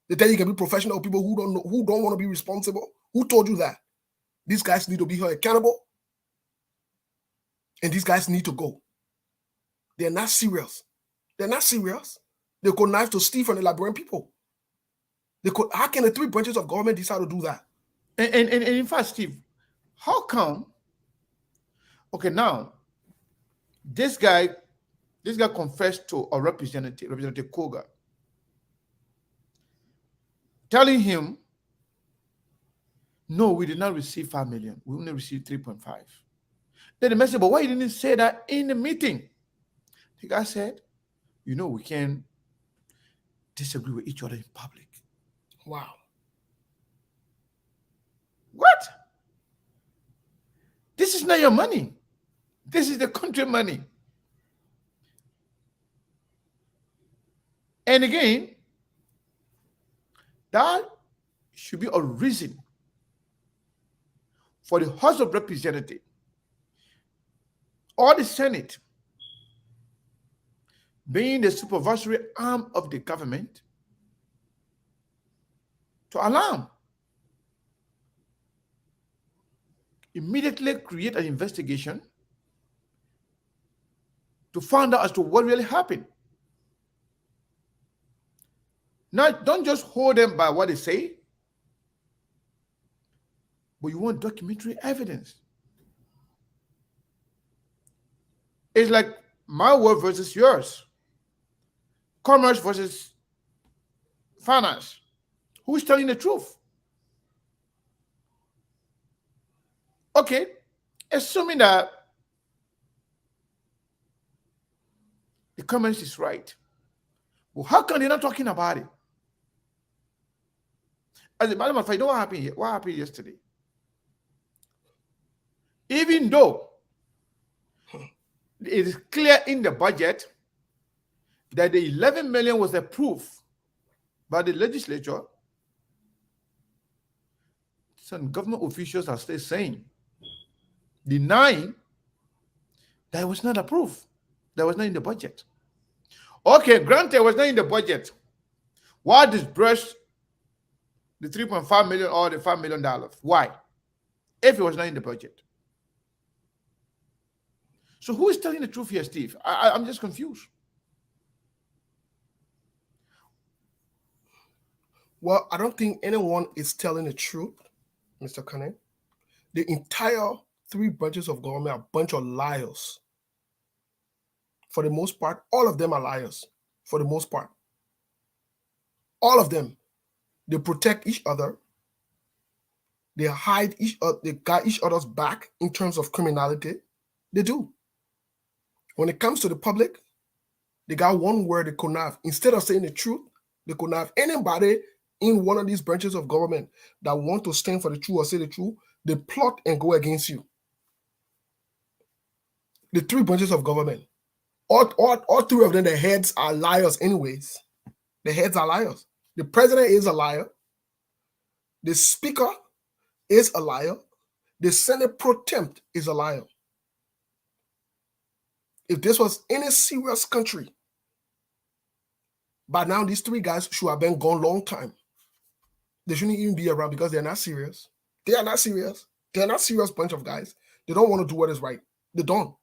They tell you can be professional with people who don't want to be responsible. Who told you that? These guys need to be held accountable. And these guys need to go. They're not serious. They're not serious. They connive to steal from the Liberian people. How can the three branches of government decide to do that? And in fact, Steve, how come? Okay, now this guy confessed to a Representative Koga, telling him, no, we did not receive 5 million. We only received 3.5. Then the message, but why you didn't say that in the meeting? The guy said, we can disagree with each other in public. Wow. What? This is not your money. This is the country money. And again, that should be a reason for the House of Representatives or the Senate, being the supervisory arm of the government, to alarm. Immediately create an investigation to find out as to what really happened. Now, don't just hold them by what they say, but you want documentary evidence. It's like my word versus yours. Commerce versus finance. Who's telling the truth? Okay, assuming that the comments is right, well, how come they're not talking about it? As a matter of fact, you know what happened here? What happened yesterday? Even though it is clear in the budget that the 11 million was approved by the legislature, some government officials are still saying, denying that it was not approved. That was not in the budget. Okay, granted, it was not in the budget. Why disburse the 3.5 million or the $5 million? Why? If it was not in the budget. So who is telling the truth here, Steve? I'm just confused. Well, I don't think anyone is telling the truth, Mr. Kane. The entire 3 branches of government are a bunch of liars. For the most part, all of them are liars. For the most part. All of them. They protect each other. They hide each other. They got each other's back in terms of criminality. They do. When it comes to the public, they got one word they could have. Instead of saying the truth, they could have anybody in one of these branches of government that want to stand for the truth or say the truth, they plot and go against you. The 3 branches of government, all 3 of them, the heads are liars anyways. The heads are liars. The president is a liar. The speaker is a liar. The Senate pro temp is a liar. If this was any serious country, by now these 3 guys should have been gone long time. They shouldn't even be around because they're not serious. They are not serious. They're not serious bunch of guys. They don't want to do what is right. They don't.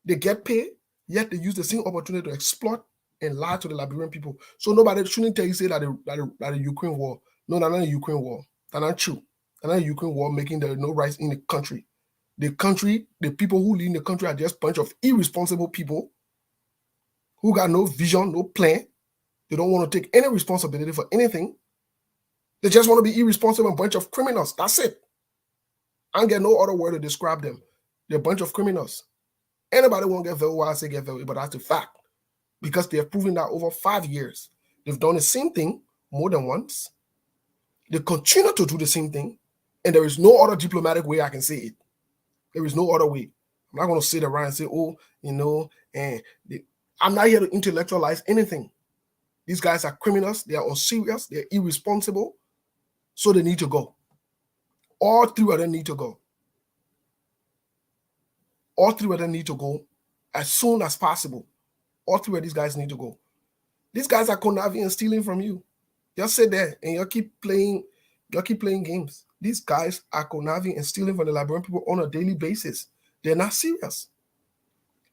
They get paid, yet they use the same opportunity to exploit and lie to the Liberian people. So nobody shouldn't tell you say that the Ukraine war. No, not the Ukraine war. That's not true. That's not the Ukraine war making there no rights in the country. The country, the people who lead in the country are just a bunch of irresponsible people who got no vision, no plan. They don't want to take any responsibility for anything. They just want to be irresponsible, a bunch of criminals. That's it. I don't get no other word to describe them. They're a bunch of criminals. Anybody won't get very well, I say get very well, but that's the fact. Because they have proven that over 5 years. They've done the same thing more than once. They continue to do the same thing. And there is no other diplomatic way I can say it. There is no other way. I'm not going to sit around and say, oh, you know, I'm not here to intellectualize anything. These guys are criminals. They are unserious. They're irresponsible. So they need to go. All 3 of them need to go. All 3 of them need to go as soon as possible. All 3 of these guys need to go. These guys are conniving and stealing from you. Just sit there and you keep playing games. These guys are conniving and stealing from the Liberian people on a daily basis. They're not serious.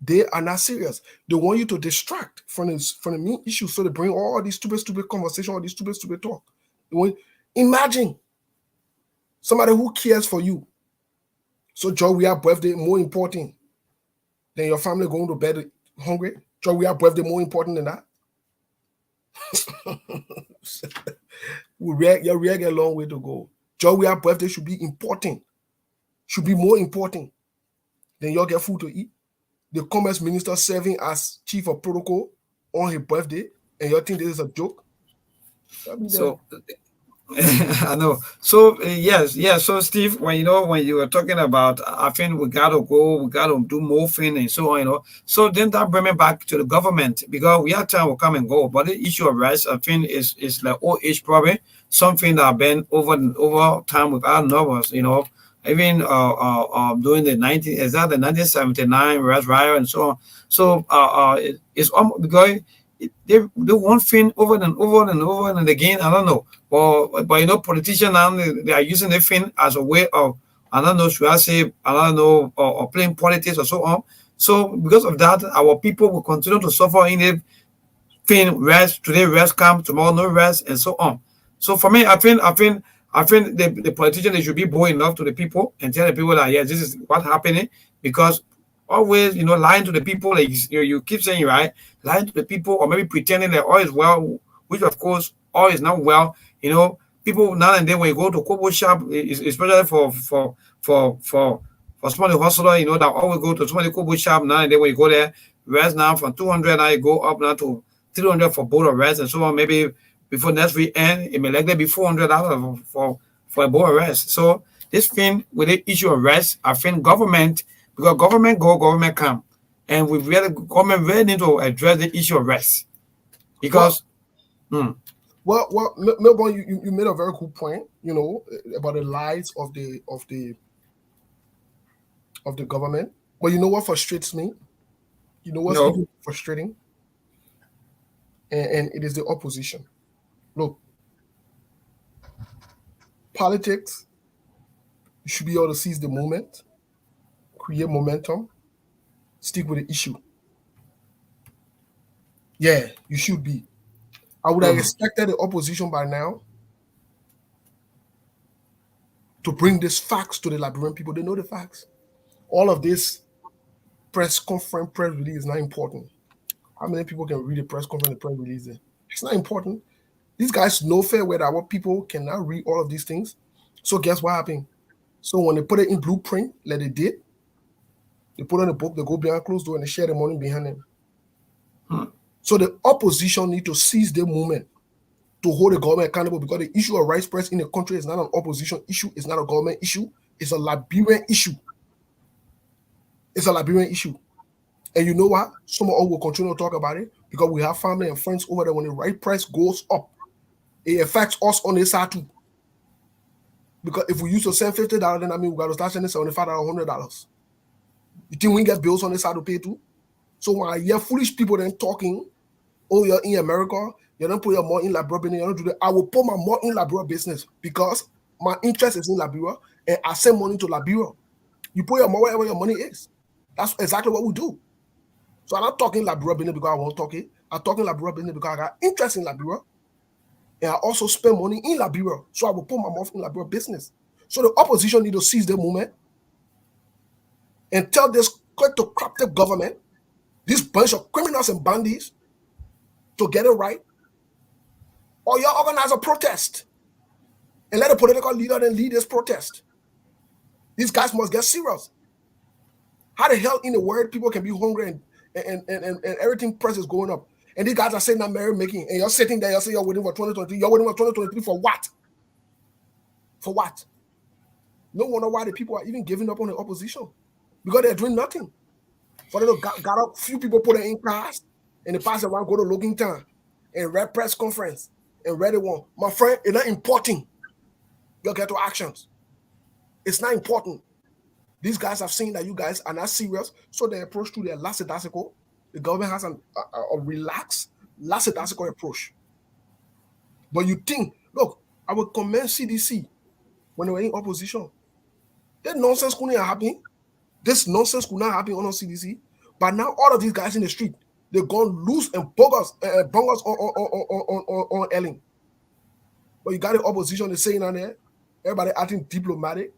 They are not serious. They want you to distract from the main issue, so they bring all these stupid conversation, all these stupid talk. Imagine somebody who cares for you. So, Joe, we have birthday more important than your family going to bed hungry. Joe, we have birthday more important than that. Your real get a long way to go. Joe, we have birthday should be important. Should be more important than you get food to eat. The commerce minister serving as chief of protocol on his birthday, and you think this is a joke? So I know. So yes. So Steve, when you were talking about, I think we gotta go, we gotta do more thing and so on. So then that bring me back to the government, because we have time will come and go. But the issue of rights, I think, is like old age problem, something that been over time with our novels. Even during the 1979 rights riot and so on. So it's almost because they want thing over and over and again. I don't know, but politicians now they are using the thing as a way of, I don't know, should I say, I don't know, or playing politics or so on. So because of that, our people will continue to suffer in the thing. Rest today, rest come tomorrow, no rest, and so on. So for me, I think the politicians, they should be bold enough to the people and tell the people that yes, this is what's happening, because always, lying to the people, like you keep saying, right? Lying to the people, or maybe pretending that all is well, which of course all is not well. People now and then when you go to Kobo shop, especially for for somebody hustler, you know, that always go to somebody cool shop now, and then when you go there, rest now from 200, now you go up now to 300 for both of rest, and so on. Maybe before next week end, it may likely be $400 for a boat of rest. So this thing with the issue of rest, I think government, because government go, government come, and government really need to address the issue of rest, because. Well, Melbourne, you made a very cool point, you know, about the lies of the government. But you know what frustrates me? You know what's even frustrating? And it is the opposition. Look, politics, you should be able to seize the moment, create momentum, stick with the issue. Yeah, you should be. I would have expected the opposition by now to bring these facts to the Liberian people. They know the facts. All of this press conference, press release is not important. How many people can read a press conference, the press release? It's not important. These guys know fair well that our people cannot read all of these things. So guess what happened? So when they put it in blueprint, like they did, they put on a book, they go behind closed door and they share the money behind them. So the opposition need to seize the moment to hold the government accountable, because the issue of rice price in the country is not an opposition issue, it's not a government issue, it's a Liberian issue. It's a Liberian issue. And you know what? Some of us will continue to talk about it because we have family and friends over there. When the rice price goes up, it affects us on this side too. Because if we used to send $50, then I mean we got to start sending $75 or $100. You think we get bills on this side to pay too? So when I hear foolish people then talking, oh, you're in America, you don't put your money in Liberia business, you don't do that. I will put my money in Liberia business because my interest is in Liberia and I send money to Liberia. You put your money wherever your money is. That's exactly what we do. So I'm not talking Liberia business because I want to talk it. I'm talking Liberia business because I got interest in Liberia. And I also spend money in Liberia. So I will put my money in Liberia business. So the opposition need to seize the moment and tell this kleptocratic government, this bunch of criminals and bandits, to get it right, or you organize a protest and let a political leader then lead this protest. These guys must get serious. How the hell in the world people can be hungry and everything price is going up, and these guys are saying that Mary making, and you're sitting there, you're saying you're waiting for 2023. You're waiting for 2023 for what? For what? No wonder why the people are even giving up on the opposition, because they're doing nothing. For them to got up, few people put it in cars and they pass around, go to Logan Town and read press conference and read it one. My friend, it's not important. You'll get to actions. It's not important. These guys have seen that you guys are not serious, so they approach to their lackadaisical. The government has a relaxed, lackadaisical approach. But you think, look, I will commend CDC when they were in opposition. That nonsense couldn't happen. This nonsense could not happen on CDC. But now all of these guys in the street, they're gone loose and bogus on Ellen. But you got the opposition, they're saying on there, everybody acting diplomatic.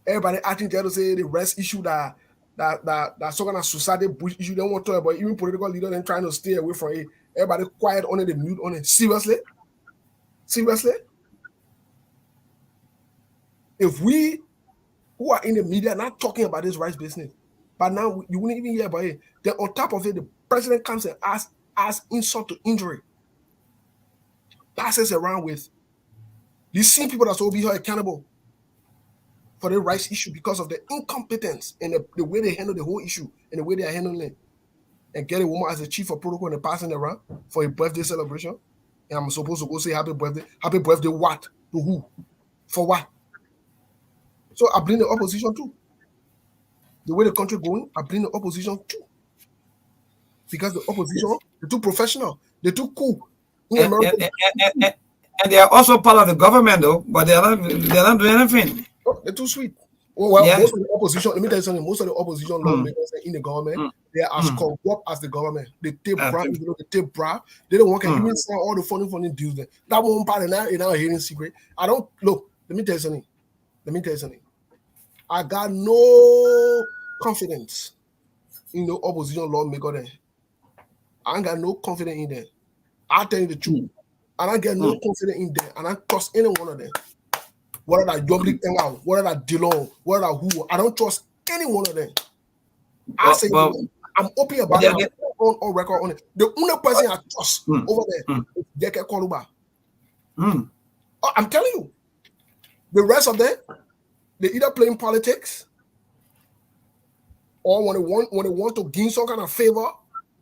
Everybody acting there to say the rest issue that's some kind of society bush issue. They don't want to talk about, even political leaders and trying to stay away from it. Everybody quiet on it, they mute on it. Seriously? If we who are in the media not talking about this rice business, but now you wouldn't even hear about it. Then on top of it, the president comes and asks insult to injury. Passes around with these same people that's will be held accountable for the rice issue because of the incompetence and the way they handle the whole issue and the way they are handling it. And get a woman as a chief of protocol and passing around for a birthday celebration. And I'm supposed to go say happy birthday. Happy birthday what? To who? For what? So I blame the opposition too. The way the country going, I blame the opposition too. Because the opposition, they're too professional, they're too cool. And they are also part of the government though, but they're not doing anything. Oh, they're too sweet. Well, yeah. Most of the opposition, let me tell you something, most of the opposition lawmakers in the government, they are as corrupt as the government. They take bribe, they don't want to even sign all the funny deals there. That one part is now a hidden secret. I don't, look, let me tell you something. I got no confidence in the opposition lawmaker there. I ain't got no confidence in them. I'll tell you the truth. I don't get no confidence in them. And I don't trust any one of them. whether that Young thing out, whether that Dillon, whether that who, I don't trust any one of them. I say I'm open about it. I'm on record on it. The only person I trust over there is Jeke Koluba. I'm telling you, the rest of them, they either playing politics, or when they want to gain some kind of favor,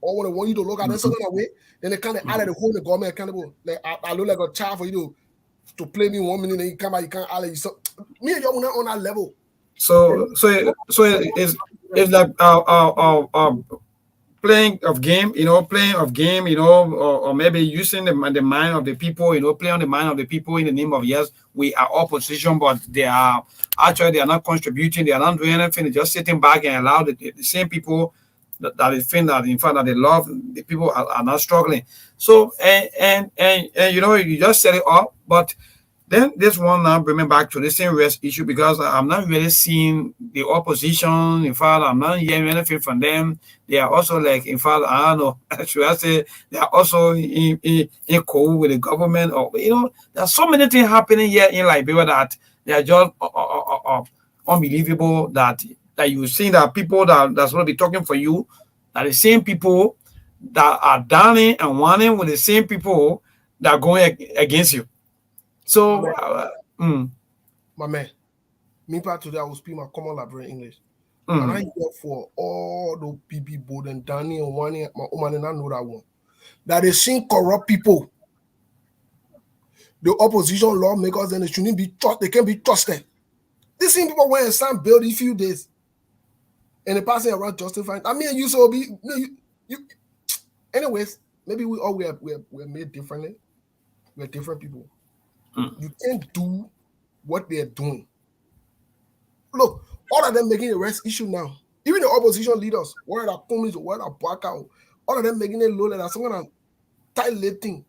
or when they want you to look at them some kind of way, then they kind of add the whole the government accountable. Like I look like a child for you to play me 1 minute and you come out, you can't allow you. So me and you are not on that level. So it's like playing of game, or maybe using the mind of the people, playing on the mind of the people in the name of, yes, we are opposition, but they are not contributing, they are not doing anything, they're just sitting back and allow the same people that they think that in fact that they love, the people are not struggling. So and you just set it up, but then this one now bring me back to the same race issue, because I'm not really seeing the opposition. In fact, I'm not hearing anything from them. They are also like, in fact, I don't know, should I say, they are also in cool with the government, or there's so many things happening here in Liberia that they are just unbelievable. That you see that people that's going to be talking for you, that the same people that are downing and wanting with the same people that are going against you. So, my man, me part today I will speak my common Liberian English. And I hear for all the people, both and Danny and Wani, my woman, and I know that one. That they seen corrupt people. The opposition lawmakers, and they shouldn't be trusted. They can't be trusted. These same people went and signed bill these few days, and the passing around justifying. I mean, you so be you. Anyways, maybe we're made differently. We're different people. You can't do what they're doing. Look, all of them making a rest issue now. Even the opposition leaders, whether that Cummings or whether that Baka, all of them making it low that some kind of tight thing.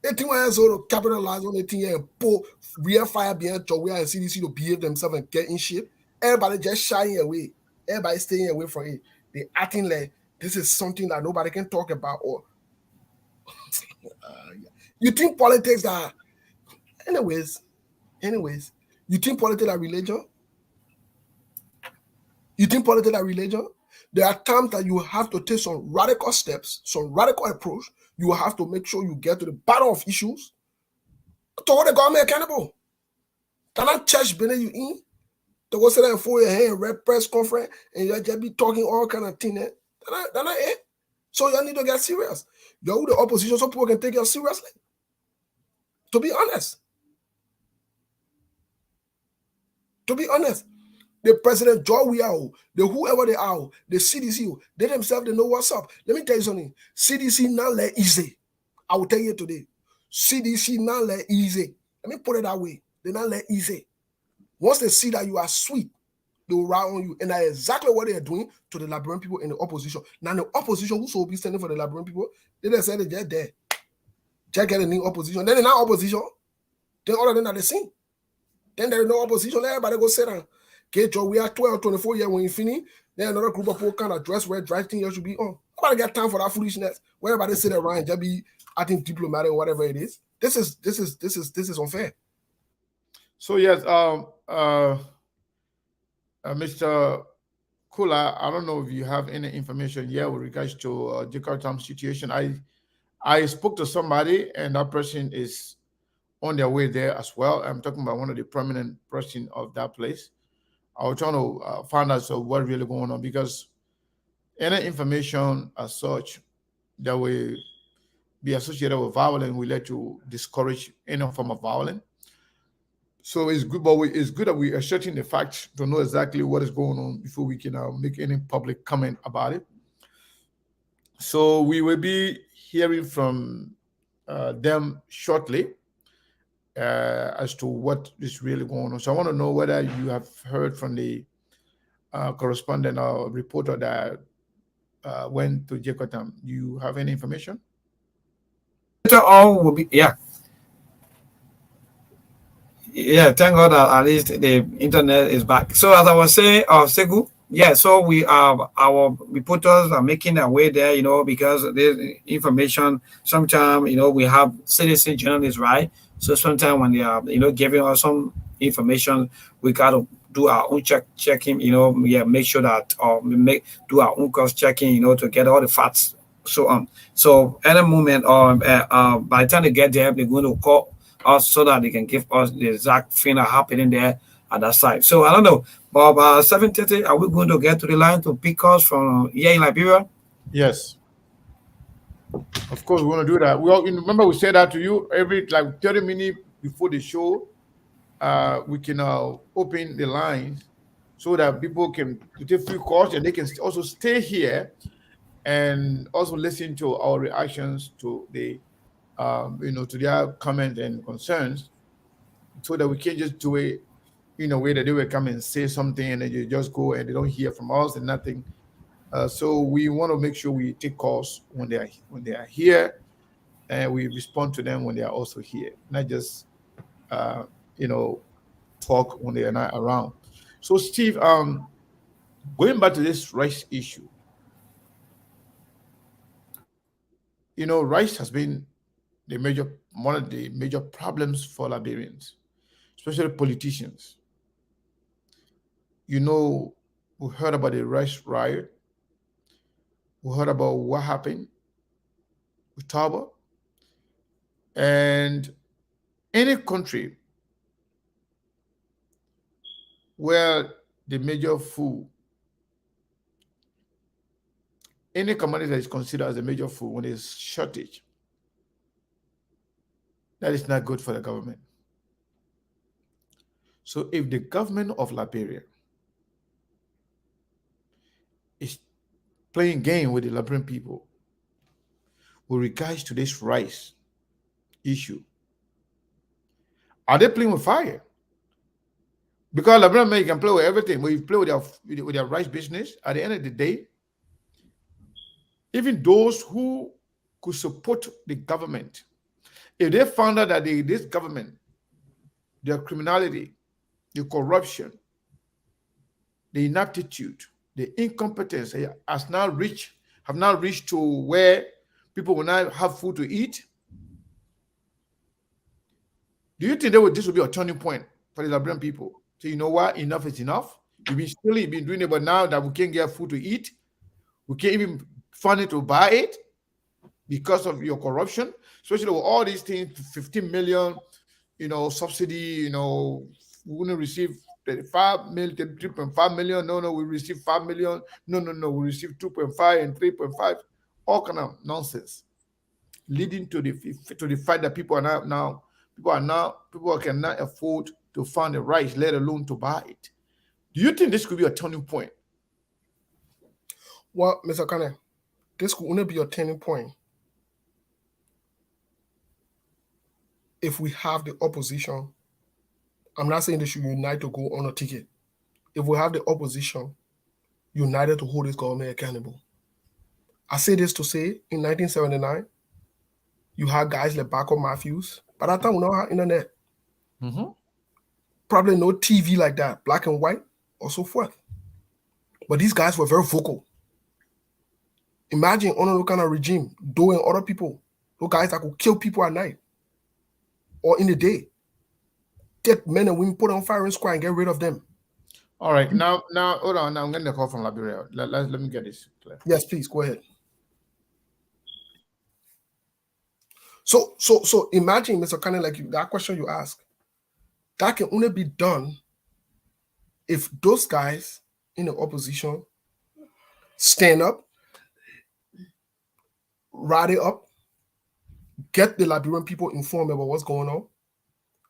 They think we're sort of capitalize on the thing and pull real fire behind Chowea and CDC to behave themselves and get in shape. Everybody just shying away. Everybody staying away from it. They acting like this is something that nobody can talk about. Or you think politics are. Anyways, you think politics are religion? You think politics are religion? There are times that you have to take some radical steps, some radical approach. You have to make sure you get to the bottom of issues to hold the government accountable. Can I church been you in? To go sit there and fold your hand, red press conference, and you just be talking all kind of things. That's not it. So you need to get serious. You're the opposition, so people can take you seriously. To be honest. The president, Joe Wiao, the whoever they are, the CDC, they themselves, they know what's up. Let me tell you something. CDC not let easy. I will tell you today. CDC not let easy. Let me put it that way. They not let easy. Once they see that you are sweet, they will ride on you. And that's exactly what they are doing to the Liberian people in the opposition. Now the opposition who will be standing for the Liberian people, they just say they just there. Just get a new opposition. Then they're not opposition. Then all of them are the same. Then there is no opposition. Let everybody go sit down. Okay, Joe, we are 12, 24 years when you finish. Then another group of people kind of dress where dry thing you should be on. Nobody got time for that foolishness. Where everybody sit around and just be acting diplomatic or whatever it is. This is unfair. So yes, Mr. Kula, I don't know if you have any information yet with regards to Jakarta's situation. I spoke to somebody, and that person is on their way there as well. I'm talking about one of the prominent person of that place. I was trying to find out what's really going on, because any information as such that will be associated with violence will let you discourage any form of violence. So it's good, but it's good that we are searching the facts to know exactly what is going on before we can make any public comment about it. So we will be hearing from them shortly as to what is really going on. So I want to know whether you have heard from the correspondent or reporter that went to Jakarta. Do you have any information? Later on will be thank God that at least the internet is back. So as I was saying, Segu, so we are, our reporters are making their way there, because there's information. Sometimes, we have citizen journalists, right? So sometimes when they are, giving us some information, we gotta do our own checking, make sure that do our own cross checking, to get all the facts. So so any moment by the time they get there, they're going to call us so that they can give us the exact thing that happening there at that side. So I don't know, but about 7:30, are we going to get to the line to pick us from here in Liberia? Yes. Of course, we want to do that. Remember we said that to you every like 30 minutes before the show. We can open the lines so that people can take few calls and they can also stay here and also listen to our reactions to the to their comments and concerns, so that we can't just do it in a way that they will come and say something and then you just go and they don't hear from us and nothing. So we want to make sure we take calls when they are here, and we respond to them when they are also here, not just talk when they are not around. So Steve, going back to this rice issue, rice has been one of the major problems for Liberians, especially politicians. We heard about the rice riot. We heard about what happened with Taba. And any country where the major food, any commodity that is considered as a major food, when there's shortage, that is not good for the government. So if the government of Liberia is playing game with the Liberian people with regards to this rice issue, are they playing with fire? Because Liberian men can play with everything, but you play with their rice business, at the end of the day, even those who could support the government, if they found out that this government, their criminality, the corruption, the inaptitude, the incompetence have now reached to where people will not have food to eat, do you think this will be a turning point for the Liberian people? So you know what? Enough is enough. You've been stealing, you've been doing it, but now that we can't get food to eat, we can't even find it to buy it because of your corruption, especially with all these things, 15 million, subsidy, we're going to receive 35 million, 3.5 million. No, we receive 5 million. No, we receive 2.5 and 3.5. All kind of nonsense, leading to the fact that people cannot afford to find the rice, let alone to buy it. Do you think this could be a turning point? Well, Mr. Kane, this could only be a turning point if we have the opposition. I'm not saying they should unite to go on a ticket. If we have the opposition united to hold this government accountable. I say this to say, in 1979, you had guys like Baco Matthews. By that time, we don't have internet. Mm-hmm. Probably no TV like that, black and white, or so forth. But these guys were very vocal. Imagine on a kind of regime doing other people, those guys that could kill people at night or in the day. Get men and women put on firing squad and get rid of them. All right. Now, hold on. Now I'm getting a call from Liberia. Let me get this clear. Yes, please, go ahead. So imagine, Mr. Kane, like that question you ask, that can only be done if those guys in the opposition stand up, rally up, get the Liberian people informed about what's going on,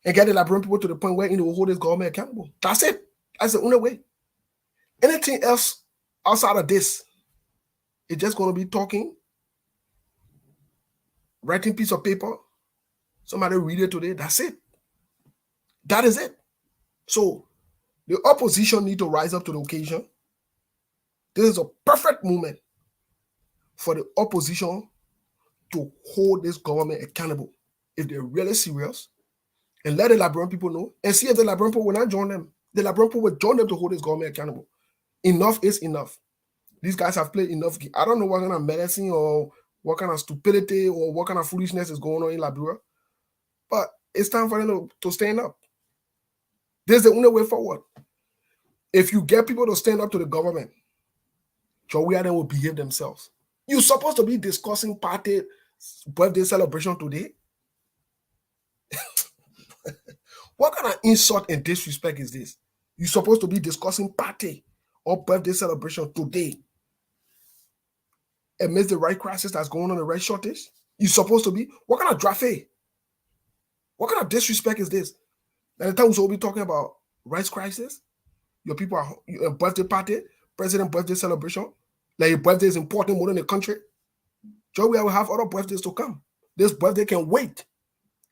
and get the Liberian people to the point where they will hold this government accountable. That's it. That's the only way. Anything else outside of this, it's just going to be talking, writing piece of paper, somebody read it today, that's it. That is it. So the opposition need to rise up to the occasion. This is a perfect moment for the opposition to hold this government accountable if they're really serious, and let the Liberian people know, and see if the Liberian people will not join them. The Liberian people will join them to hold this government accountable. Enough is enough. These guys have played enough. I don't know what kind of medicine or what kind of stupidity or what kind of foolishness is going on in Liberia, but it's time for them to stand up. This is the only way forward. If you get people to stand up to the government, Joey and them will behave themselves. You're supposed to be discussing party birthday celebration today. What kind of insult and disrespect is this? You're supposed to be discussing party or birthday celebration today amidst the right crisis that's going on, the right shortage. You're supposed to be. What kind of drafe? What kind of disrespect is this? At the time we'll be talking about rights crisis, your people are your birthday party, president birthday celebration. Like your birthday is important more than the country. Joe, we will have other birthdays to come. This birthday can wait.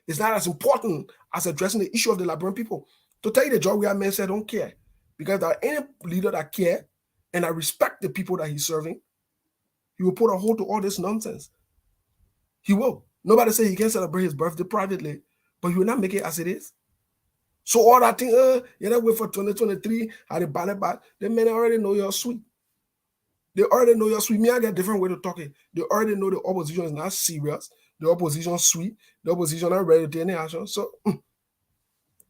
It's not as important as addressing the issue of the Liberian people. To tell you the job, we have men said don't care. Because there are any leader that care and I respect the people that he's serving, he will put a hold to all this nonsense. He will. Nobody say he can celebrate his birthday privately, but he will not make it as it is. So all that thing, you know, wait for 2023, how the ballot back, the men already know you're sweet. They already know you're sweet. Me, I get a different way to talk it. They already know the opposition is not serious. The opposition is sweet. The opposition are ready to take any action. So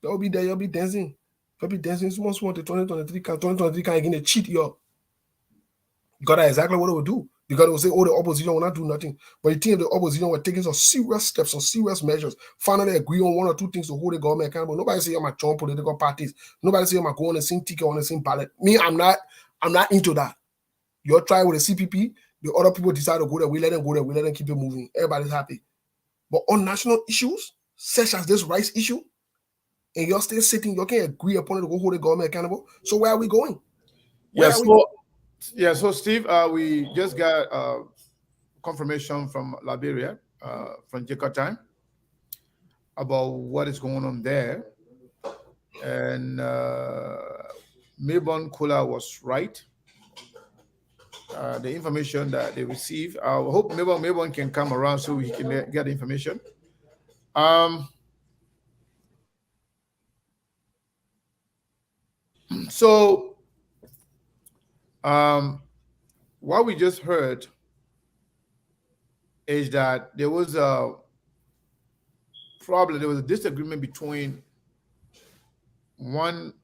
they'll be there, you'll be dancing. You'll be dancing. Someone want the 2023 can't again cheat you. Because that's exactly what it will do. Because it will say, oh, the opposition will not do nothing. But you think the opposition were taking some serious steps, some serious measures, finally agree on one or two things to hold the government accountable. Nobody say I'm a join political parties. Nobody say I'm going on the same ticket on the same ballot. Me, I'm not into that. You're trying with the CPP, the other people decide to go there, we let them go there, we let them keep it moving. Everybody's happy. But on national issues, such as this rights issue, and you're still sitting, you can't agree upon it to go hold the government accountable. So where are we going? So Steve, we just got confirmation from Liberia, from Jakarta time, about what is going on there. And Melbourne Kula was right. The information that they received. I hope Melbourne can come around so we can get the information. What we just heard is that there was a disagreement between one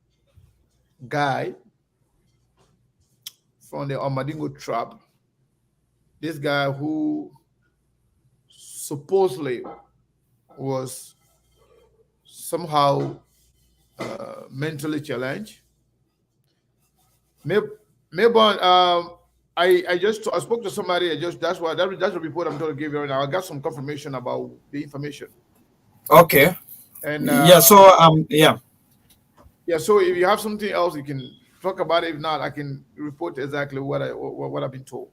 guy from the Amadingo tribe, this guy who supposedly was somehow mentally challenged. Melbourne, I spoke to somebody. That's the report I'm going to give you right now. I got some confirmation about the information. Okay. And So if you have something else, you can talk about it. If not, I can report exactly what I've been told.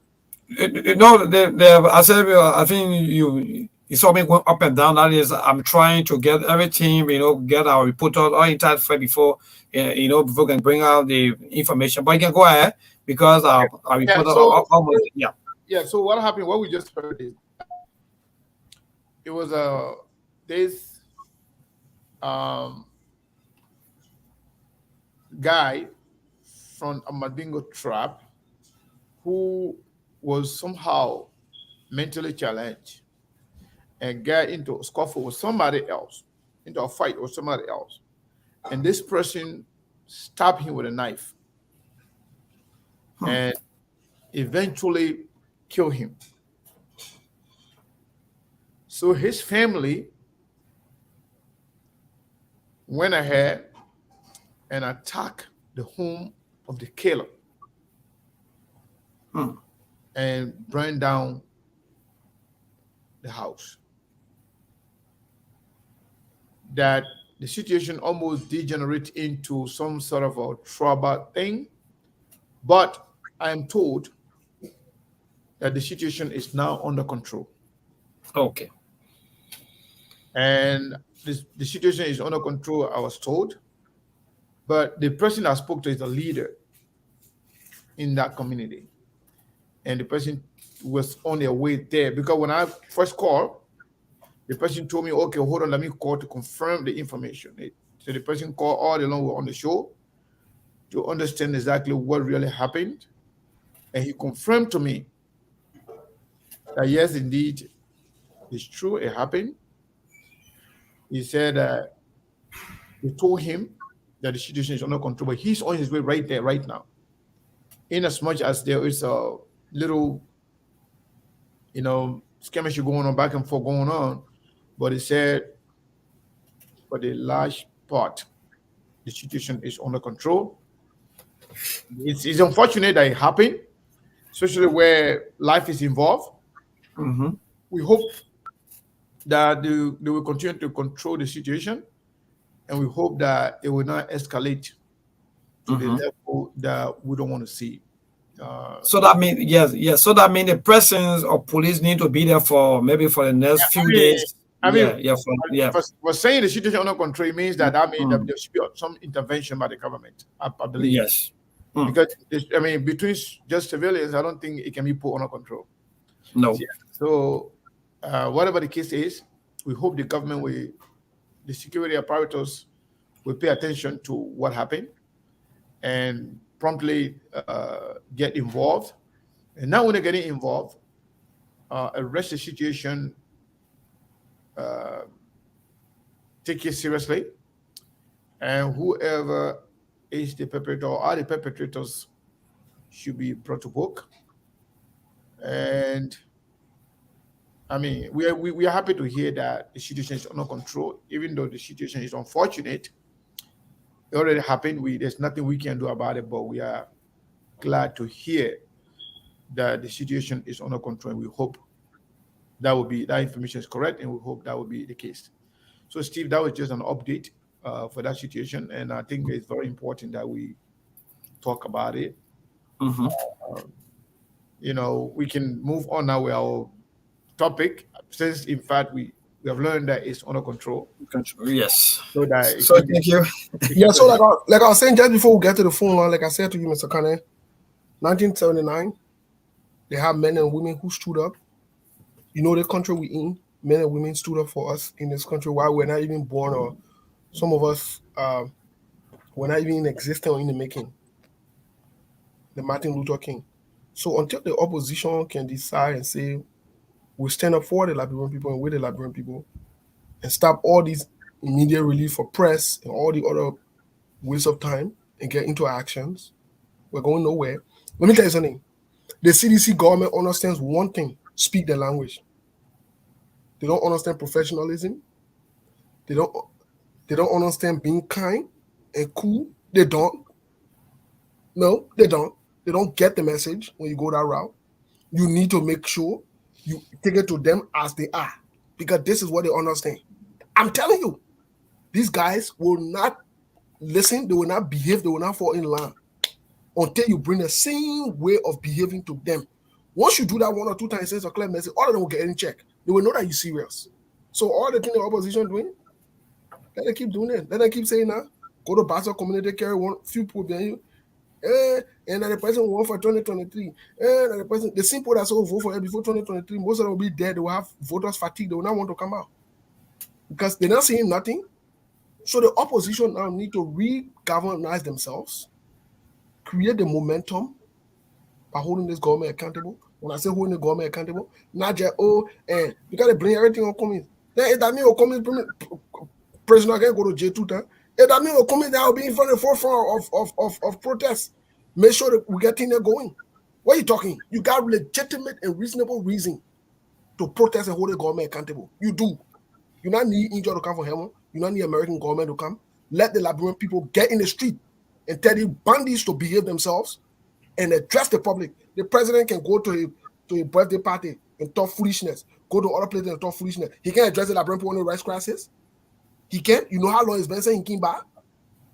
I said, I think you saw me going up and down. That is, I'm trying to get everything, get our report all inside before, before we can bring out the information. But you can go ahead because our report So what happened? What we just heard is it was this guy from a Madingo tribe who was somehow mentally challenged and got into a scuffle with somebody else, into a fight with somebody else. And this person stabbed him with a knife and eventually killed him. So his family went ahead and attacked the home of the killer and burned down the house. That the situation almost degenerated into some sort of a trouble thing, but I am told that the situation is now under control. Okay. And the situation is under control, I was told, but the person I spoke to is a leader in that community. And the person was on their way there because when I first called, the person told me, okay, hold on, let me call to confirm the information. So the person called all along, we were on the show to understand exactly what really happened. And he confirmed to me that yes, indeed, it's true, it happened. he said they told him that the situation is under control, but he's on his way right there, right now. In as much as there is a little, skirmish going on, back and forth going on, but he said, for the large part, the situation is under control. It's unfortunate that it happened, especially where life is involved. Mm-hmm. We hope that they will continue to control the situation, and we hope that it will not escalate to the level that we don't want to see. So that means yes. So that means the presence of police need to be there for the next few days. For saying the situation under control means that that there should be some intervention by the government. I believe. Yes. Because between just civilians, I don't think it can be put under control. No. Yeah. So, whatever the case is, we hope the government the security apparatus will pay attention to what happened and promptly get involved. And now when they're getting involved, arrest the situation, take it seriously, and whoever is the perpetrator or the perpetrators should be brought to book. And we are happy to hear that the situation is under control, even though the situation is unfortunate. It already happened. There's nothing we can do about it, but we are glad to hear that the situation is under control. And we hope that information is correct, and we hope that will be the case. So, Steve, that was just an update for that situation, and I think it's very important that we talk about it. Mm-hmm. We can move on now with our topic, since in fact we have learned that it's under control. Yes. So thank you. Yeah. So like I was saying just before we get to the phone line, like I said to you, Mr. Kane, 1979, they have men and women who stood up. The country we in, men and women stood up for us in this country while we're not even born, or some of us were not even existing or in the making. The Martin Luther King. So until the opposition can decide and say, we stand up for the Liberian people and with the Liberian people and stop all these immediate relief for press and all the other waste of time and get into actions, we're going nowhere. Let me tell you something. The CDC government understands one thing: speak the language. They don't understand professionalism. They don't understand being kind and cool. They don't. No, they don't. They don't get the message when you go that route. You need to make sure you take it to them as they are, because this is what they understand. I'm telling you, these guys will not listen. They will not behave. They will not fall in line until you bring the same way of behaving to them. Once you do that 1 or 2 times, send a clear message, all of them will get in check. They will know that you're serious. So all the things the opposition doing, let them keep doing it. Let them keep saying that. Go to Basel Community, carry few people behind you. And the person won for 2023. The simple that's all vote for it before 2023, most of them will be dead. They will have voters fatigue. They will not want to come out because they're not saying nothing. So the opposition now need to re-galvanize themselves, create the momentum by holding this government accountable. When I say holding the government accountable, not just you gotta bring everything on coming. Then that means coming president can go to jail 2 times. If that means coming, that will be in front of the forefront of protests. Make sure that we get things there going. What are you talking? You got legitimate and reasonable reason to protest and hold the government accountable. You do. You not need India to come for help. You not need American government to come. Let the Liberian people get in the street and tell the bandits to behave themselves and address the public. The president can go to a birthday party and talk foolishness. Go to other places and talk foolishness. He can address the Liberian people on the rice crisis. He can't. You know how long it's been saying he came back?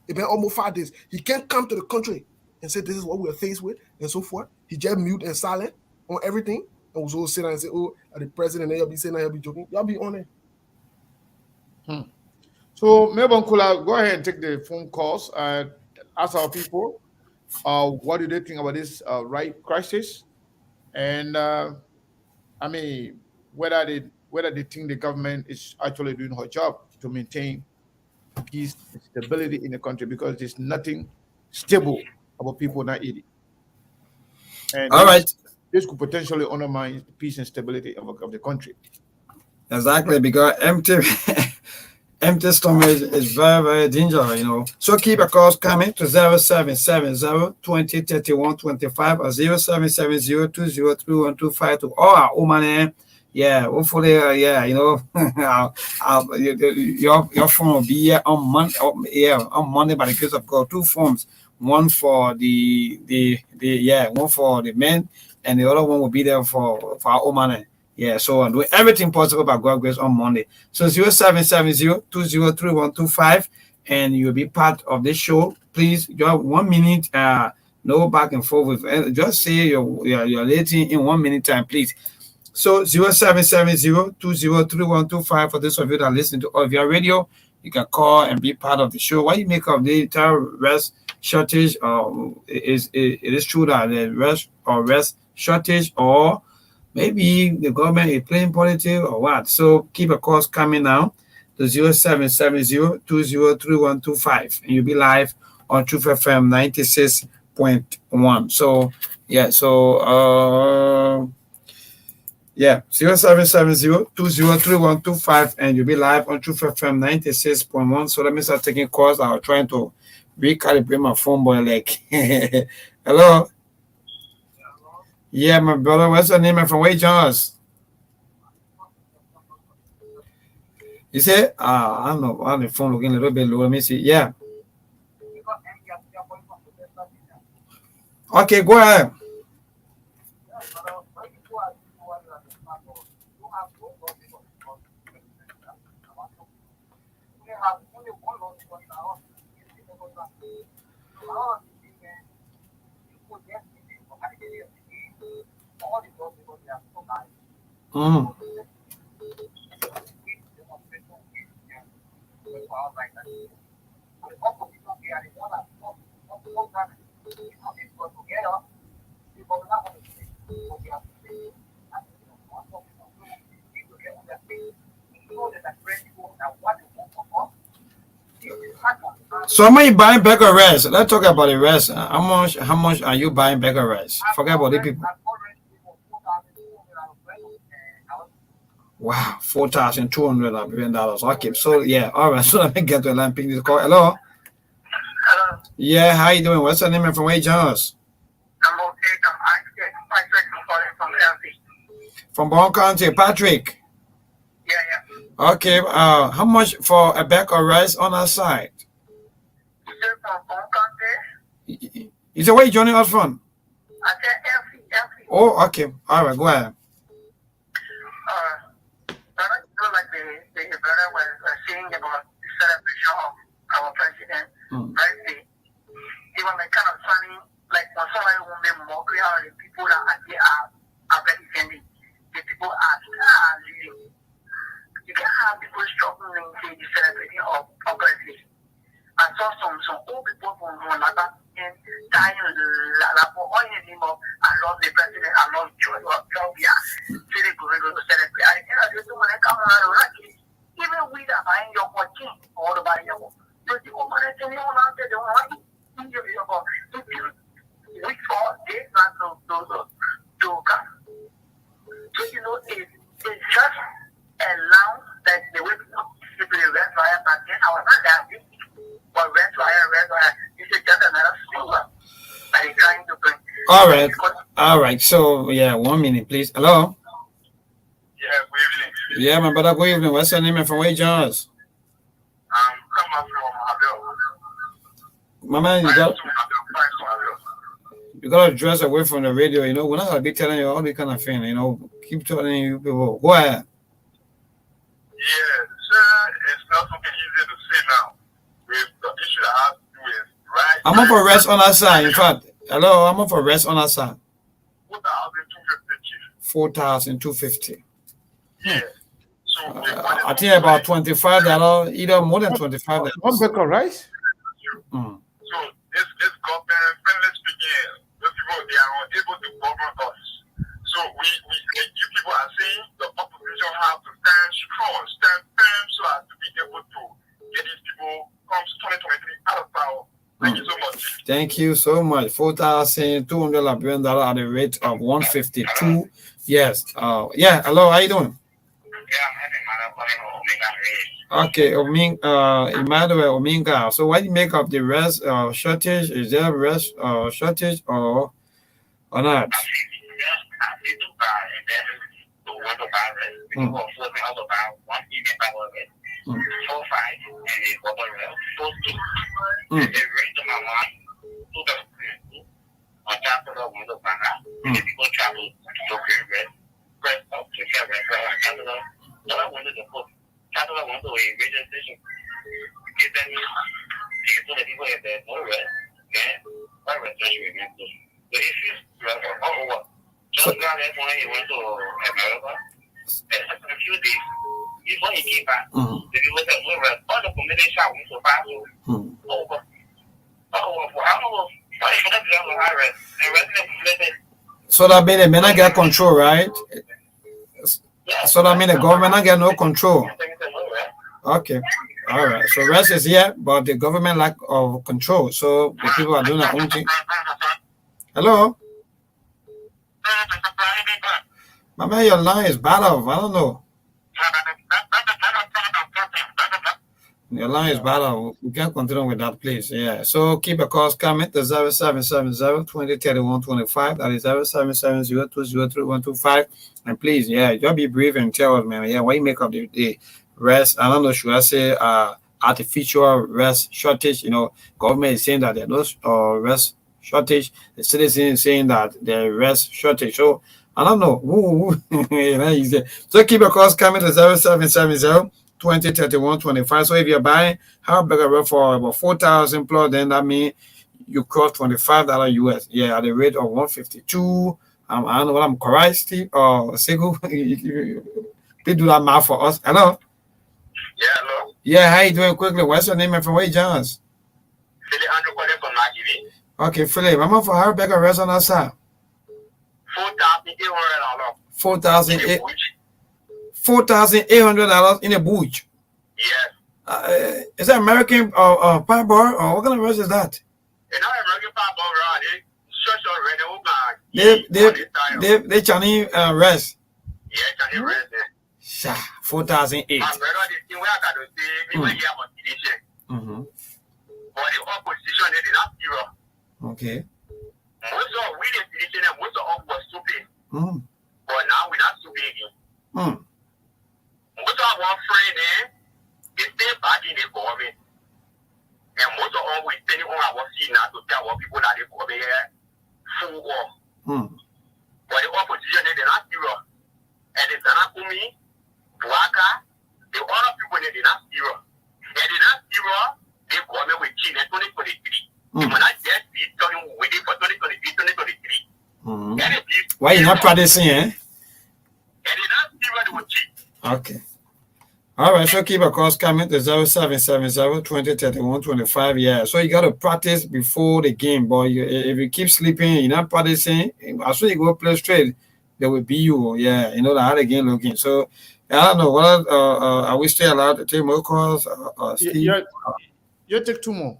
It's been almost 5 days. He can't come to the country and say this is what we're faced with and so forth. He just mute and silent on everything and was all sit down and say, the president, and y'all be saying that, y'all be joking. Y'all be on it. So, Melbourne Kula, go ahead and take the phone calls. Ask our people what do they think about this right crisis, and whether they think the government is actually doing her job to maintain peace and stability in the country, because there's nothing stable about people not eating. And all right, this could potentially undermine the peace and stability of the country. Exactly, because empty stomach is very, very dangerous, you know. So keep a calls coming to 0770-2031-25 or 0770-2031-25 to all our woman. Yeah, hopefully, yeah, you know, your phone will be here on Monday. On Monday, by the grace of God, 2 forms. One for the one for the men, and the other one will be there for our woman. Yeah, so I'm doing everything possible by God's grace on Monday. So 0770-2031-25, and you'll be part of this show. Please, you have 1 minute. No back and forth with. Just say you're late in 1 minute time, please. So 0770-2031-25 for those of you that listen to Ovia Radio, you can call and be part of the show. What you make of the entire rest shortage? It is true that the rest shortage, or maybe the government is playing politics or what? So keep a calls coming now to 0770-2031-25, and you'll be live on Truth FM 96.1. So yeah, 0770-2031-25, and you'll be live on Truth FM 96.1. So let me start taking calls. I was trying to recalibrate my phone, boy. Like, hello. Yeah, my brother. What's your name and from where, John's? You say, I don't know. On the phone looking a little bit low. Let me see. Yeah. Okay, go ahead. So how much you buying bag of rice? Let's talk about the rice. How much are you buying bag of rice? Forget about the people. Wow, $4,200. Okay, so yeah, all right. So let me get to the line. Pick this call. Hello. Hello. Yeah, how you doing? What's your name and from where you join us? I'm okay. I'm Patrick. I'm calling from LC. From Bon County, Patrick. Yeah. Okay. How much for a bag of rice on our side? You said from Bon County? You said where you joining us from? I said LC. Oh, okay. All right, go ahead. Like the brother was saying about the celebration of our president birthday. It was like kind of funny, like when somebody will make mockery out of the people that actually are representing. The people are leading. You can have people struggling in the celebrating of birthday. I saw some old people from Laba and dying all in the name of I love the president, I love Georgia. So they go to celebrate. I tell you, when I come on, even we that buying your watching all the buying your watch. So the woman is saying, "Oh, now they don't want you about week 4 days not to come." So you know, it's just allow that the way people rest fire, but then I was not that big. But rest fire, this is just another silver that they're trying to bring. All right. So yeah, 1 minute, please. Hello. Yeah, good evening. Yeah, my brother, good evening. What's your name and from where you join us? I'm from Abel. My man, you gotta dress away from the radio. You know, we're not gonna be telling you all this kind of thing. You know, keep telling you people. Go ahead. Yeah, sir, it's not something easy to say now. With the issue that I have to do is right. I'm up for rest on our side. In fact, hello, I'm up for rest on our side. 4,250. 4,250. Yeah. So I think about $25, either more than $25. One bag of rice? So this government, friendly speaking, those people, they are unable to govern us. So you people are saying the opposition have to stand strong, stand firm, so as to be able to get these people comes 2023 out of power. Thank you so much. Thank you so much. $4,200 at the rate of 152. Yes. Yeah. Hello. How you doing? Yeah, I'm having my Okay, Emmanuel Omega. So what do you make of the rest shortage? Is there a rest shortage or not? So that means they may not get control, right? So that means the government not get no control. Okay. All right. So rest is here, but the government lack of control. So the people are doing their own thing. Hello? My man, your line is bad off. I don't know. Your line is bad off. We can't continue with that, please. Yeah. So keep a calls coming to 0770-2031-25. That is 0770-203-125. And please, yeah, just be brief and tell us, man. Yeah, what you make of the rest? I don't know, should I say artificial rest shortage? You know, government is saying that there's no rest shortage. The citizens is saying that there's rest shortage. So I don't know. So keep your calls coming to 0770-2031-25. So if you're buying Harberger for about 4,000 plus, then that means you cost $25 US. Yeah, at the rate of 152. I don't know what I'm correct, Steve or Segu. Please do that math for us. Hello. Yeah, hello. Yeah, how you doing? Quickly, what's your name and from where you join us? Philip Andrew calling from Nagiri. Okay, Philip. I'm for Harberger rest on that side. $4,800. $4,800 in a bush. Yes. Is that American pie bar or what kind of rest is that? It's not American pie bar, They Chinese rest. Yeah, Chinese rest. 4,008. My brother, the thing we are going to say, we will hear about position. But the opposition, they did not zero. Okay. Most of we the position and most of us was stupid. But now we're not stupid again. Most of our friends, they stay back in the government. And most of us we spending on our feet now to tell our people that they go here full war. But the opposition, they did not zero. And the Tanakumi, Buaka, the other people, they did not zero. And they not zero, they go with China 2023. When I just be talking with it for 2023, 2023. Why you not practicing, eh? And they not zero, they will cheat. Okay. All right, so keep a calls coming to 0770-2031-25. Yeah, so you got to practice before the game, boy. If you keep sleeping, you're not practicing, as soon as you go play straight, they will beat you. Yeah, you know how the game looking. So I don't know. What are we still allowed to take more calls? You take two more.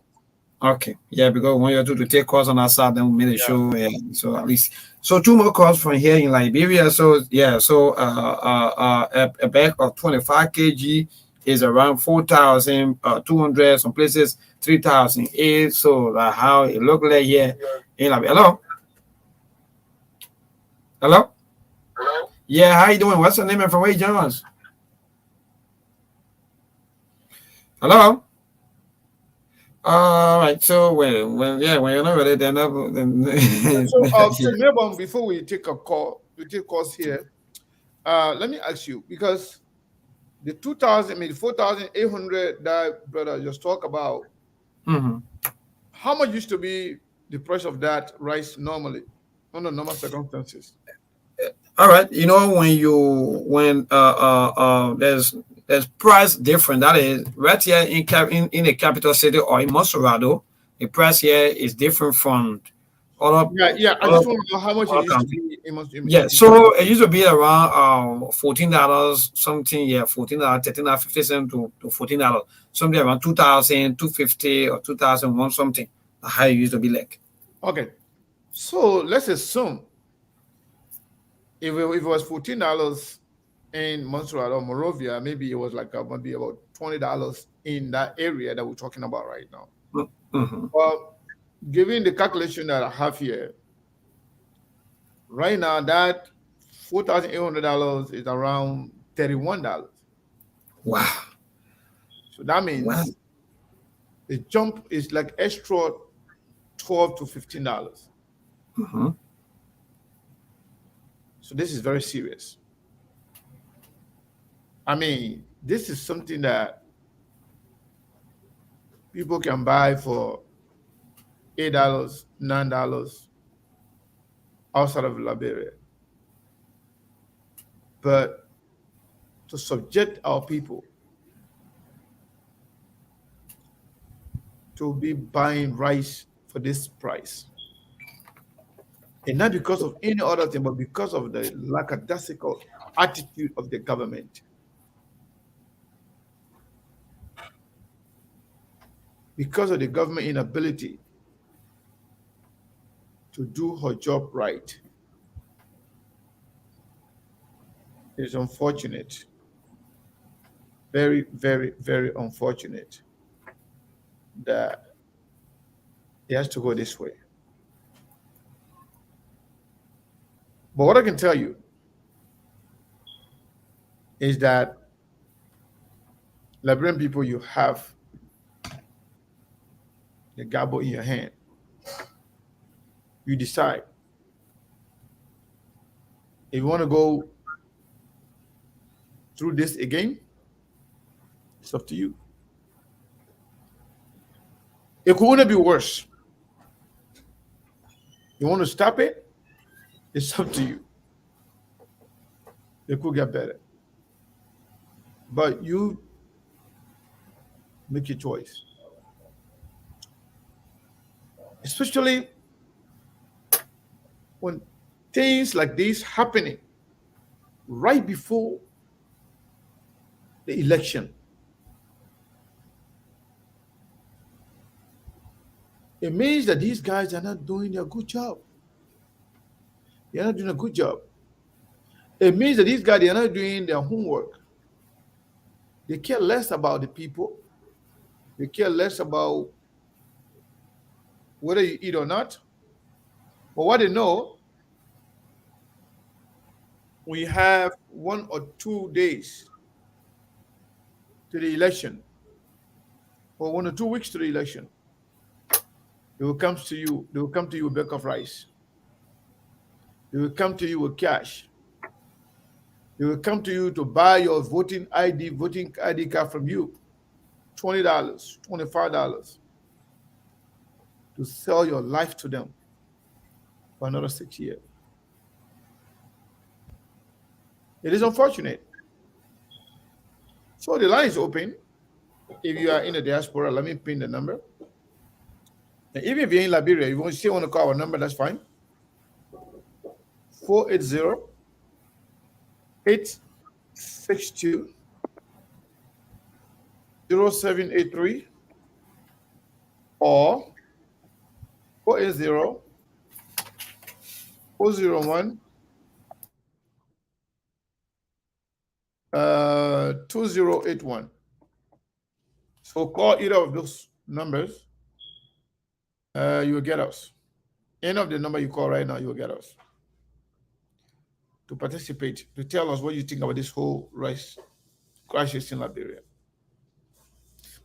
Okay, yeah, because we want you to take calls on our side, then we made a show. Yeah, so at least two more calls from here in Liberia. So yeah, so a bag of 25 kg is around 4,200. Some places 3,008. So how it look like here in Liberia. Hello. Hello. Yeah, how you doing? What's your name and from where you join us? Hello. All right. So when you're not ready, then. So Melbourne, before we take calls here. Let me ask you, because the 4,800 that brother just talked about. How much used to be the price of that rice normally under normal circumstances? All right, you know, when there's price different. That is right here in the capital city or in Monserrado, the price here is different from other. Yeah. I just want to know how much it used to be. Yeah, so it used to be around $14 something. Yeah, $14, $13, 50 cents to $14, something around 2,000, 250 or 2001 something. How it used to be like. Okay, so let's assume if it was $14 in Montreal or Morovia, maybe it was like maybe about $20 in that area that we're talking about right now. Well, given the calculation that I have here, right now that $4,800 is around $31. Wow. So that means the jump is like extra $12 to $15. So this is very serious. I mean, this is something that people can buy for $8, $9 outside of Liberia. But to subject our people to be buying rice for this price, and not because of any other thing, but because of the lackadaisical attitude of the government. Because of the government inability to do her job right. It's unfortunate. Very, very, very unfortunate that it has to go this way. But what I can tell you is that Liberian people, you have the gavel in your hand. You decide. If you want to go through this again, it's up to you. It could only be worse. You want to stop it? It's up to you. It could get better. But you make your choice. Especially when things like this happening right before the election. It means that these guys are not doing their good job. They are not doing a good job. It means that these guys, they are not doing their homework. They care less about the people. They care less about whether you eat or not. But what they know, we have 1 or 2 days to the election, or 1 or 2 weeks to the election. They will come to you. They will come to you with a bag of rice. They will come to you with cash. They will come to you to buy your voting ID card from you, $20, $25, to sell your life to them for another 6 years. It is unfortunate. So the line is open. If you are in the diaspora, let me pin the number. And even if you're in Liberia, if you still want to call our number, that's fine. 480-862-0783 or 480-401 2081. So call either of those numbers. You will get us. Any of the number you call right now, you will get us to participate, to tell us what you think about this whole rice crisis in Liberia.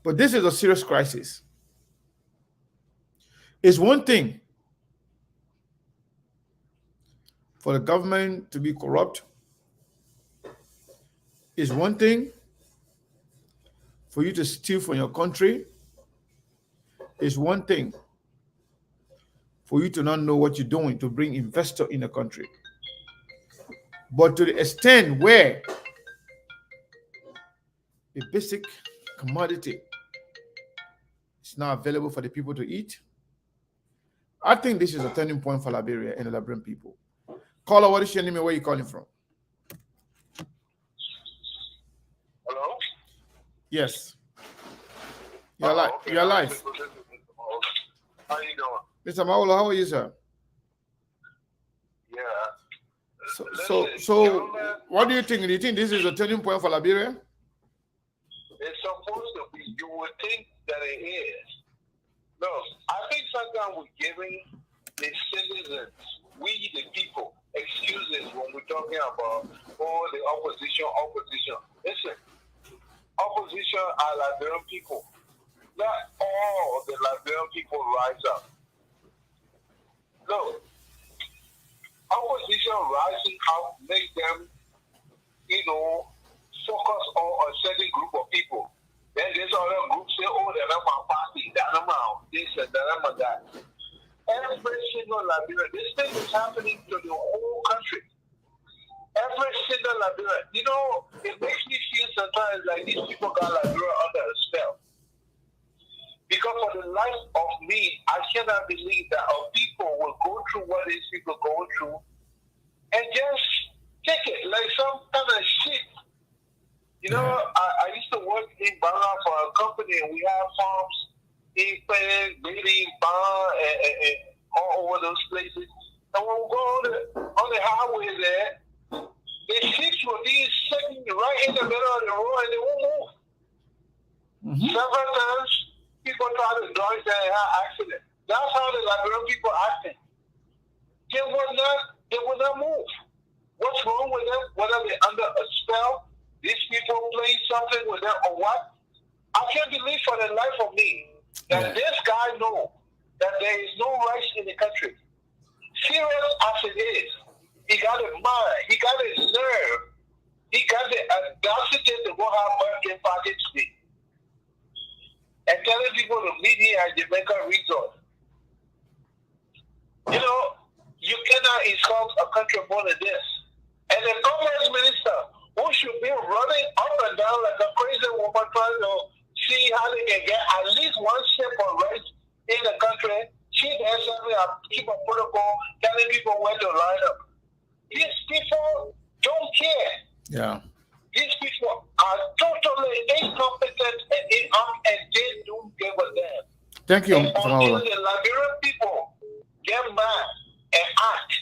But this is a serious crisis. It's one thing for the government to be corrupt. It's one thing for you to steal from your country. It's one thing for you to not know what you're doing to bring investor in the country. But to the extent where a basic commodity is not available for the people to eat, I think this is a turning point for Liberia and the Liberian people. Caller, what is your name and where are you calling from? Hello? Yes. You're alive. Okay. You're alive. How you doing? Mr. Maolo, how are you, sir? Yeah. So Gentlemen, What do you think? Do you think this is a turning point for Liberia? It's supposed to be. You would think that it is. No, I think sometimes we're giving the citizens, we the people, excuses when we're talking about the opposition. Listen, opposition are Liberian people. Not all the Liberian people rise up. No, opposition rising up make them, focus on a certain group of people. Then there's other groups say, they're not my party, they're not my this and they're not my that. Every single Liberian, this thing is happening to the whole country. Every single Liberian. It makes me feel sometimes like these people got Liberia under a spell. Because for the life of me, I cannot believe that our people will go through what these people go through and just take it like some kind of shit. I used to work in Banga for a company, and we have farms in Bailey, Banga, and all over those places. And when we go on the highway there, the ships will be sitting right in the middle of the road and they won't move. Mm-hmm. Several times, people try to dodge that and have accident. That's how the Liberian people acting. They will not move. What's wrong with them? Whether they're under a spell, these people playing something with them or what? I can't believe for the life of me that this guy knows that there is no rights in the country. Serious as it is, he got a mind, he got a nerve, he got the audacity to go have birthday party today and telling people to meet here at Jamaica Resort. You cannot insult a country more than this. And the commerce minister, who should be running up and down like a crazy woman trying to see how they can get at least one ship of rice in the country, she has something to keep a protocol, telling people where to line up. These people don't care. Yeah. These people are totally incompetent and they don't give a damn. Thank you. Until the Liberian people get mad and act.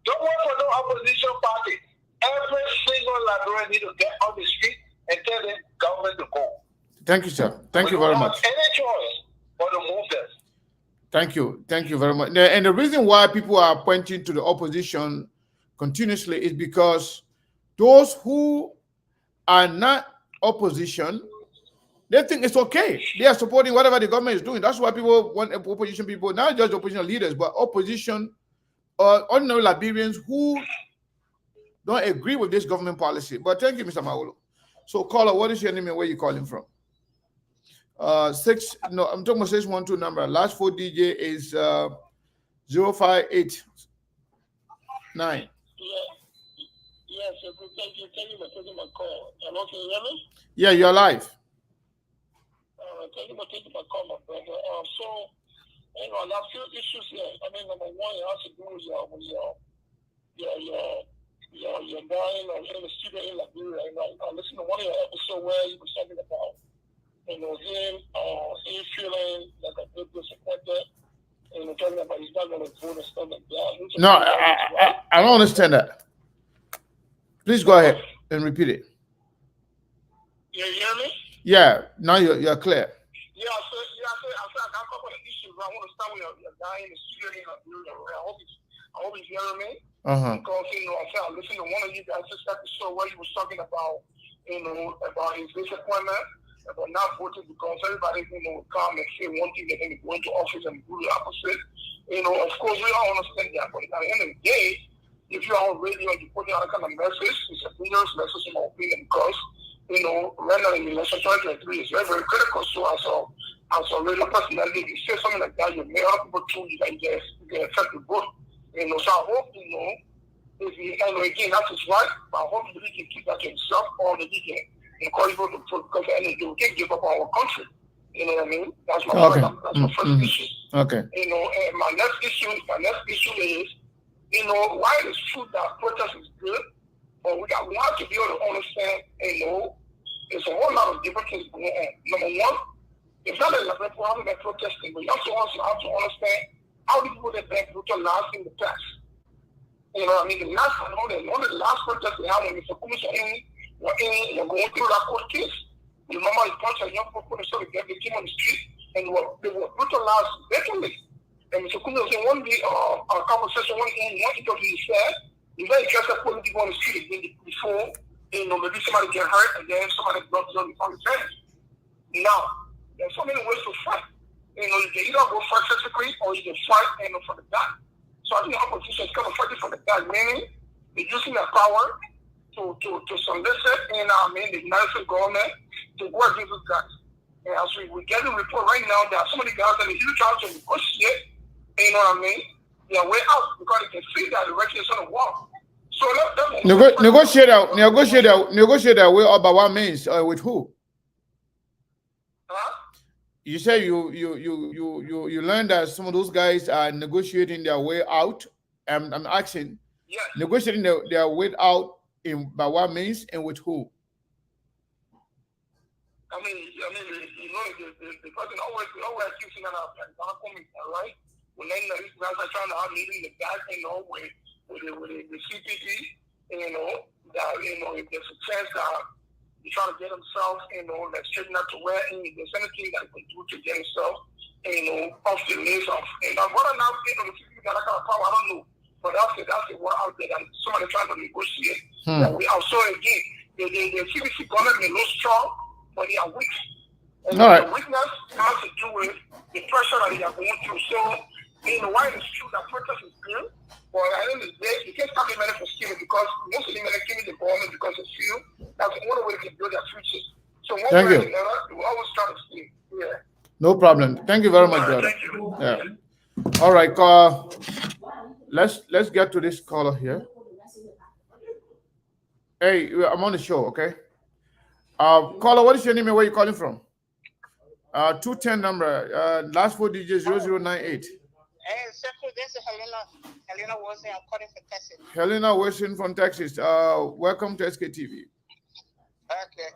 Don't work for no opposition party. Every single Liberian need to get on the street and tell the government to go. Thank you, sir. Thank you very much. Any choice but to move this. Thank you. Thank you very much. And the reason why people are pointing to the opposition continuously is because those who are not opposition, they think it's okay. They are supporting whatever the government is doing. That's why people want opposition people, not just opposition leaders, but opposition or ordinary Liberians who don't agree with this government policy. But thank you, Mr. Maolo. So, caller, what is your name and where you calling from? I'm talking about 612 number. Last 4 DJ is 0589. Yes, thank you for taking my call. Hello, can you hear me? Yeah, you're live. Thank you for taking my call, my brother. So, there are a few issues here. I mean, number one, it has to do with your dying in the studio in Liberia. I listened to one of your episodes where you were talking about, him feeling like a bit disappointed, talking about he's not going to vote and stuff like that. No, I don't understand that. Please go ahead and repeat it. You hear me? Yeah, now you're clear. Yeah, I got a couple of issues. I want to start with your guy in the studio in Liberia. I hope he's hearing me. Because, I listened to one of you guys this episode where he was talking about, about his disappointment, about not voting because everybody, would come and say one thing and then go into office and do the opposite. Of course, we all understand that. But at the end of the day, if you're on radio and you're putting out a kind of message, it's a dangerous message in my opinion because, right now in election 2023 is very, very critical. So as a radio personality, if you say something like that, you may have people to you that you can affect the vote. So I hope, if he, again, that's his right, but I hope he can keep that to himself or that he can encourage people to vote because we can't give up our country. You know what I mean? That's my first issue. Okay. And my next issue is, why it's true that protest is good, but we have to be able to understand, there's a whole lot of different things going on. Number one, it's not that people haven't been protesting, but you also have to understand how the people that been brutalized in the past. You know, I mean, the last one of the last protest they had when Mr. Kumi were going through that court case. You remember he punched a young people and so they came on the street and they were brutalized blatantly. And Mr. Kumi was in one day, a conversation one interview he said, he's very careful putting people on the street before, you know, maybe somebody get hurt and then somebody blows on the fence. Now, there's so many ways to fight. You know, you can either go fight physically or you can fight, you know, for the gun. So I think the opposition is kind of fighting for the gun, meaning they're using their power to solicit in the United States government to go against those guys. And as we get a report right now, there are so many guys that are huge out to negotiate, you know what I mean? They are way out because they can see that the direction is on the wall. So negotiate that way, or by what means? With who? Huh? You say you learned that some of those guys are negotiating their way out. I'm asking, yes. Negotiating their way out by what means and with who? I mean, you know, the person always keeps saying that, right? When these guys are trying to have meeting the guys, you know, with the CPP, you know, that, you know, if there's a chance that they try to get themselves, you know, like straighten out to where, and if there's anything that they can do to get themselves, you know, off the list of, and whether or not, you know, the CPP got that kind of power, I don't know. But that's the word out there that somebody trying to negotiate. That we also, again, the CPC government may look strong, but they are weak. And the weakness has to do with the pressure that they are going through. So, you know, while it's true that protest is good, but at the end of the day, you can't stop the money for stealing because most of the money came in the government because they feel that's one way they can build their future. So one way or another, we always try to steal. Yeah. No problem. Thank you very much, brother. Thank you. Yeah. All right, let's get to this caller here. Hey, I'm on the show, okay? Caller, what is your name and where are you calling from? 210 number, last 4 digits 0098. Hey, Sekou, this is Helena Wilson. I'm calling from Texas. Helena Wilson from Texas. Welcome to SKTV. Okay.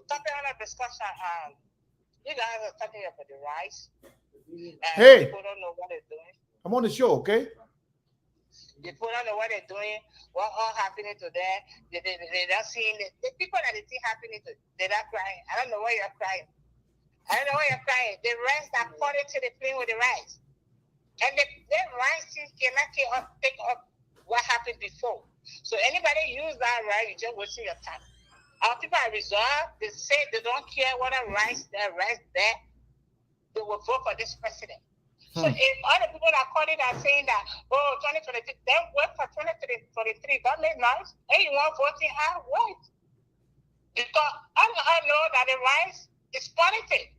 Talking on a discussion, you guys are talking about the rice. Hey. People don't know what they're doing. I'm on the show, okay? People don't know what they're doing, what all happening to them. They're not seeing it. The people that they see happening to, they're not crying. I don't know why you're crying. I don't know why you're crying. The rice that according to the plane with the rice. And the rice cannot take up what happened before. So anybody use that rice, you just wasting your time. Our people are resolved. They say they don't care what rice there. They will vote for this president. So if other people are calling and saying that, 2023, then wait for 2023, don't make noise. Hey, you want voting out? Wait. Because I know that the rice is politics.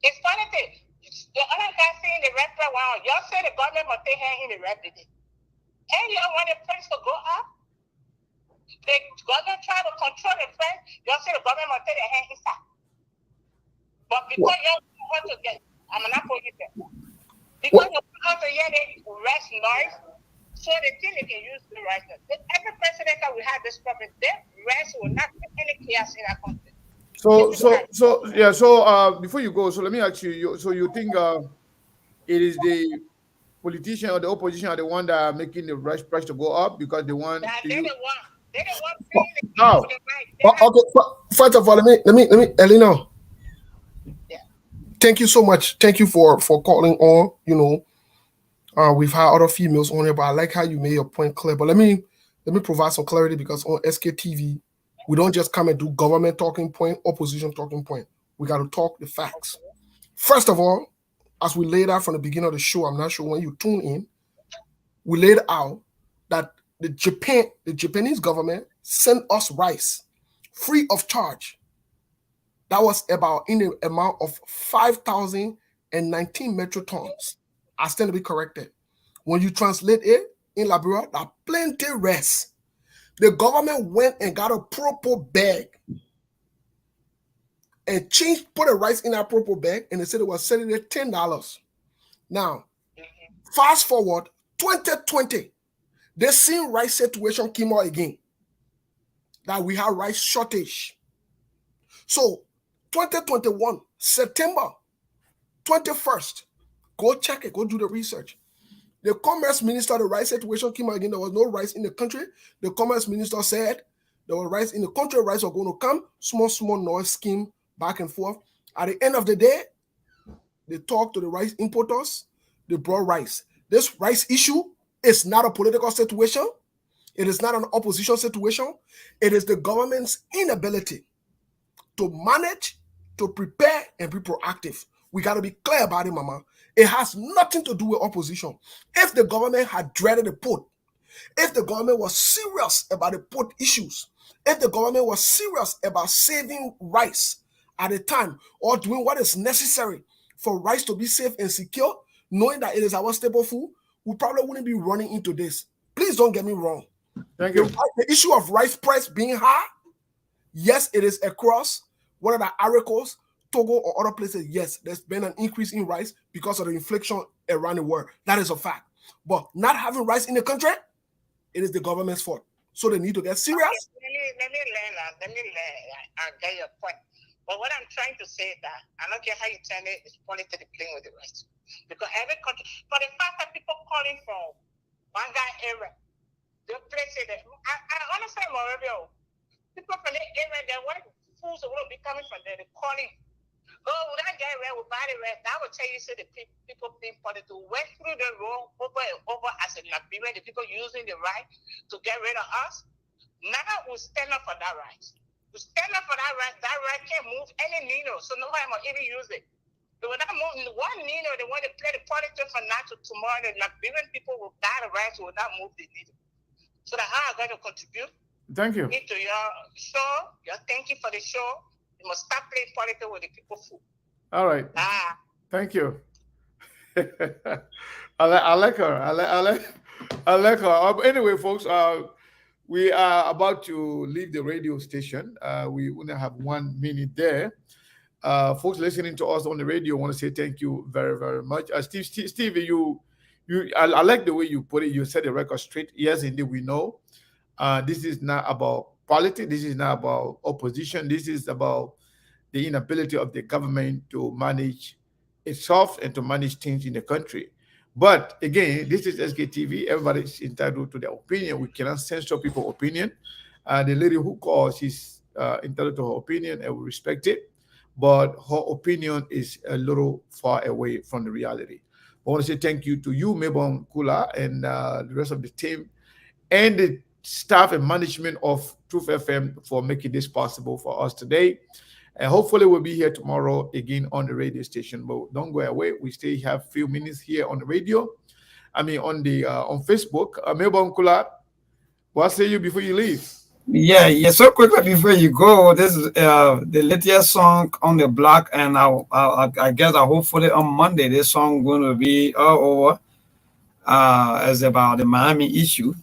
It's politics. The other guy saying the rent, wow, y'all say the government must take hand in the rent today. And y'all want the price to go up? The government try to control the price, y'all say the government must take their hand inside. But because y'all want to get, I'm not going to get that. Because you want to hear the rest noise, so they think they can use the rest noise. Every president that we have this problem, their rest will not be any chaos in our country. So before you go, so let me ask you, so you think it is the politician or the opposition are the one that are making the price to go up because they want they're the one okay, first of all, let me Elena. Yeah. Thank you so much. Thank you for calling on. You know, we've had other females on here, but I like how you made your point clear. But let me provide some clarity because on SKTV, we don't just come and do government talking point, opposition talking point. We got to talk the facts. First of all, as we laid out from the beginning of the show, I'm not sure when you tune in, we laid out that the Japanese government sent us rice free of charge. That was about in the amount of 5,019 metric tons. I stand to be corrected. When you translate it in Liberia, that plenty rest. The government went and got a proper bag and put a rice in that proper bag, and they said it was selling at $10. Now, fast forward 2020, the same rice situation came out again. That we have rice shortage. So 2021, September 21st, go check it, go do the research. The commerce minister, the rice situation came again. There was no rice in the country. The commerce minister said there was rice in the country. Rice was going to come. Small noise scheme back and forth. At the end of the day, they talked to the rice importers. They brought rice. This rice issue is not a political situation. It is not an opposition situation. It is the government's inability to manage, to prepare, and be proactive. We got to be clear about it, Mama. It has nothing to do with opposition. If the government had dreaded the port, if the government was serious about the port issues, if the government was serious about saving rice at a time or doing what is necessary for rice to be safe and secure, knowing that it is our staple food, we probably wouldn't be running into this. Please don't get me wrong. Thank you. The issue of rice price being high, yes, it is across whether the Ivory Coast, Togo, or other places. Yes, there's been an increase in rice because of the inflation around the world. That is a fact. But not having rice in the country, it is the government's fault. So they need to get serious. Okay, let me learn. I get your point. But what I'm trying to say is that I don't care how you turn it, it's politically playing with the rice. Because every country, for the fact that people calling from Banga area, the place that I understand Moravia. People from the area, they want foods that will be coming from there. They're calling. Oh, that guy where we buy the rest. That will tell you, so the people being political went through the road over and over as a Liberian, the people using the right to get rid of us. Now we stand up for that right. We stand up for that right. That right can't move any Nino, so nobody will even use it. But when that move one Nino, they want to play the politics from now to tomorrow. The Liberian people will buy the rights, will not move the Nino. So that how I'm going to contribute. Thank you. Into your show, your thank you for the show. You must stop playing politics with the people food. All right. Thank you. I like her. I like her. Anyway, folks, we are about to leave the radio station. We only have 1 minute there. Folks listening to us on the radio, I want to say thank you very, very much. Steve, I like the way you put it. You set the record straight. Yes, indeed, we know. This is not about politics. This is not about opposition. This is about the inability of the government to manage itself and to manage things in the country. But again, this is SKTV. Everybody is entitled to their opinion. We cannot censor people's opinion. The lady who calls, she's entitled to her opinion, and we respect it. But her opinion is a little far away from the reality. I want to say thank you to you, Mabon Kula, and the rest of the team, and the staff and management of Truth FM for making this possible for us today. And hopefully we'll be here tomorrow again on the radio station. But don't go away. We still have a few minutes here on the radio. On Facebook. Mabon Kula, what say you before you leave? Yeah. So quickly before you go, this is the latest song on the block, and I guess hopefully on Monday this song going to be all over. As about the Miami issue,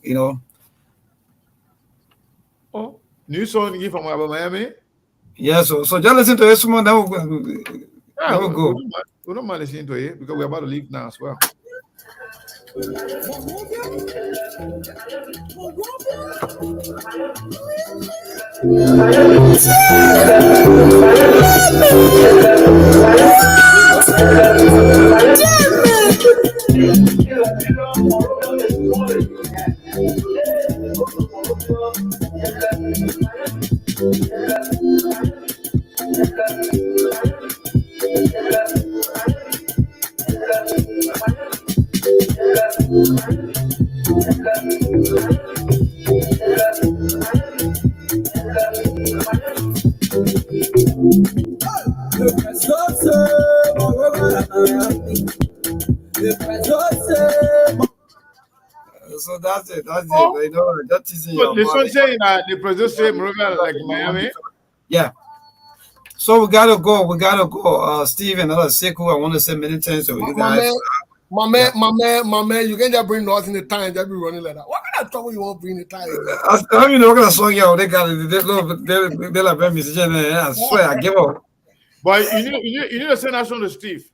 Oh, new song from Miami. Yeah, so just listen to this one. Then we'll go. We don't mind listening to it because we're about to leave now as well. So that's it. That is in your this one saying the president say like Miami. Yeah. So we gotta go. Steve and other Sekou, I want to say many times to you guys. My man, you can't just bring noise in the time, just be running like that. What kind of trouble you want to bring the time? I mean, what kind of song they got it. They like very musician. I swear, I give up. But you need to send us on to Steve.